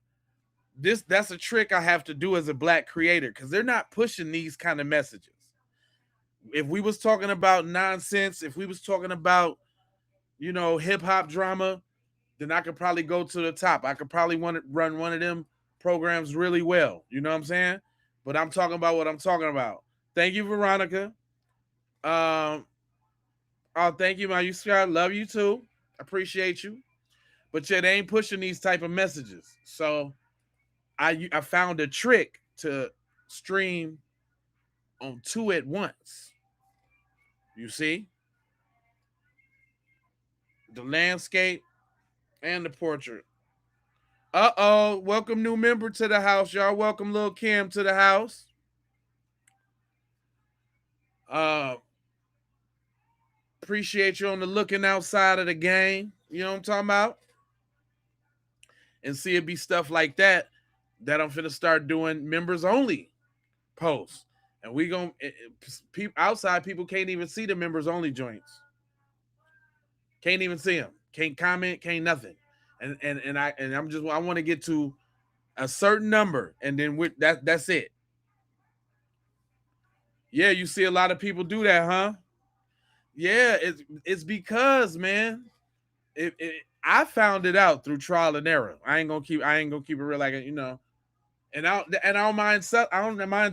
that's a trick I have to do as a black creator because they're not pushing these kind of messages. If we was talking about nonsense, if we was talking about, hip hop drama, then I could probably go to the top. I could probably run one of them programs really well. You know what I'm saying? But I'm talking about what I'm talking about. Thank you, Veronica. Oh, thank you, my you Scott. Love you too. Appreciate you. But yet they ain't pushing these type of messages. So I found a trick to stream on 2 at once. You see? The landscape and the portrait. Uh-oh. Welcome new member to the house. Y'all welcome Lil Kim to the house. Appreciate you on the looking outside of the game. You know what I'm talking about? And see it be stuff like that I'm finna start doing members only posts. And we gonna outside people can't even see the members only joints. Can't even see them. Can't comment. Can't nothing. And I want to get to a certain number, and then that's it. Yeah, you see a lot of people do that, huh? Yeah, it's because, man, I found it out through trial and error. I ain't gonna keep it real, like, you know. And I don't mind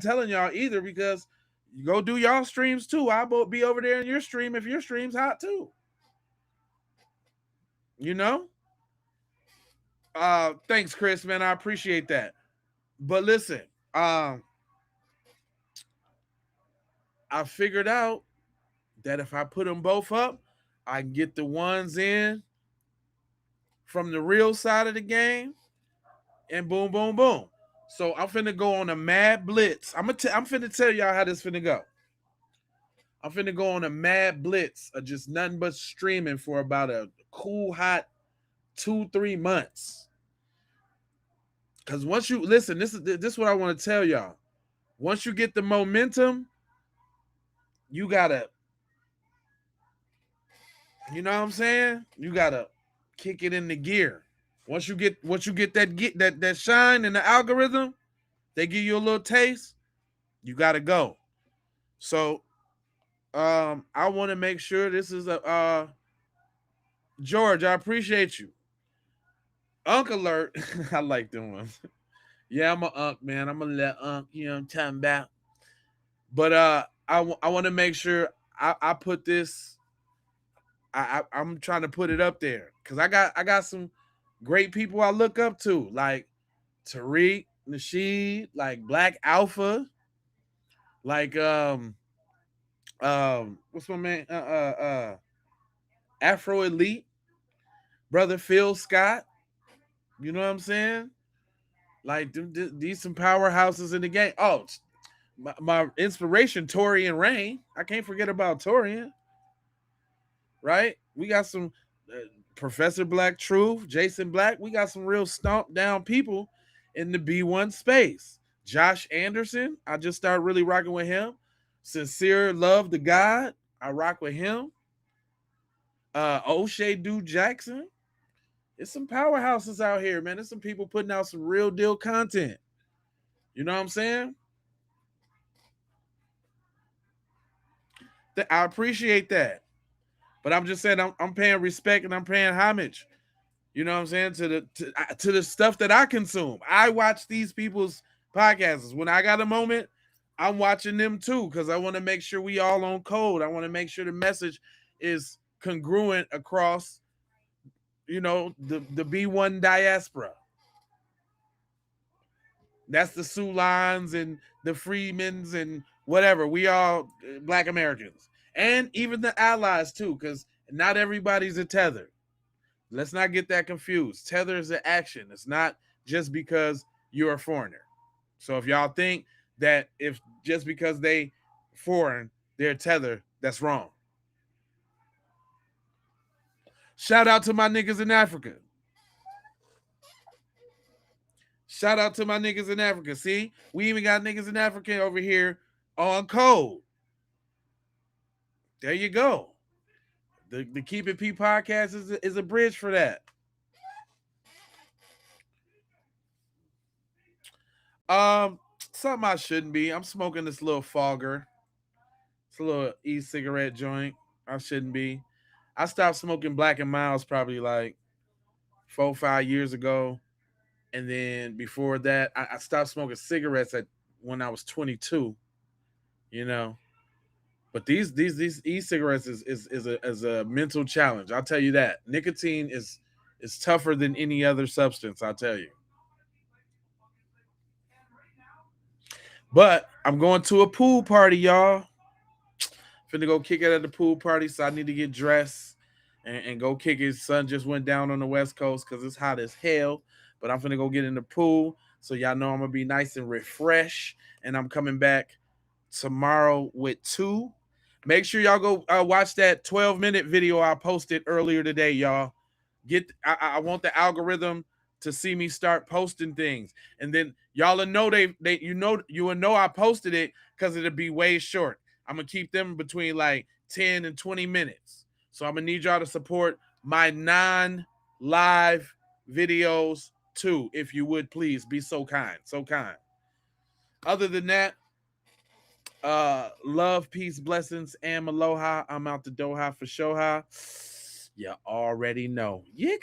telling y'all either, because you go do y'all streams too. I'll be over there in your stream if your stream's hot too. You know? Thanks, Chris, man. I appreciate that. But listen, I figured out that if I put them both up, I can get the ones in from the real side of the game, and boom, boom, boom. So I'm finna go on a mad blitz. I'm finna tell y'all how this finna go. I'm finna go on a mad blitz of just nothing but streaming for about a cool hot 2-3 months. Because once you listen, this is what I want to tell y'all. Once you get the momentum, you gotta, you know what I'm saying? You gotta kick it into gear. Once you get that shine in the algorithm, they give you a little taste, you gotta go. So I want to make sure this is a George, I appreciate you. Unk alert. I like them ones. Yeah, I'm a unk, man. I'm gonna let unk, you know what I'm talking about. But I want to make sure I put this. I'm trying to put it up there because I got some great people I look up to, like Tariq Nasheed, like Black Alpha, like what's my man, Afro Elite, brother Phil Scott. You know what I'm saying? Like these some powerhouses in the game. Oh, my inspiration, Torian Rain. I can't forget about Torian. Right? We got some Professor Black Truth, Jason Black. We got some real stomped down people in the B1 space. Josh Anderson, I just started really rocking with him. Sincere Love to God, I rock with him. O'Shea Dude Jackson. It's some powerhouses out here, man. There's some people putting out some real deal content. You know what I'm saying? I appreciate that. But I'm just saying I'm paying respect and I'm paying homage. You know what I'm saying? To the stuff that I consume. I watch these people's podcasts. When I got a moment, I'm watching them too, because I want to make sure we all on code. I want to make sure the message is congruent across, you know, the B1 diaspora. That's the Sulans and the Freemans and whatever. We all Black Americans. And even the allies too, because not everybody's a tether. Let's not get that confused. Tether is an action. It's not just because you're a foreigner. So if y'all think that if just because they foreign, they're tether, that's wrong. Shout out to my niggas in Africa. Shout out to my niggas in Africa. See, we even got niggas in Africa over here on code. There you go. The Keep It P podcast is a bridge for that. Something I shouldn't be. I'm smoking this little fogger. It's a little e-cigarette joint. I shouldn't be. I stopped smoking Black and Miles probably like 4 or 5 years ago. And then before that, I stopped smoking cigarettes when I was 22, you know. But these e-cigarettes is a mental challenge. I'll tell you that. Nicotine is tougher than any other substance, I'll tell you. But I'm going to a pool party, y'all. Finna go kick it at the pool party, so I need to get dressed and go kick it. Sun just went down on the West Coast because it's hot as hell. But I'm finna go get in the pool, so y'all know I'm gonna be nice and refreshed. And I'm coming back tomorrow with 2. Make sure y'all go watch that 12-minute video I posted earlier today, y'all. I want the algorithm to see me start posting things, and then y'all will know you will know I posted it because it'll be way short. I'm gonna keep them between like 10 and 20 minutes. So I'm gonna need y'all to support my non-live videos too, if you would please be so kind. Other than that, love, peace, blessings, and aloha. I'm out the Doha for Shoha. You already know. Yeah.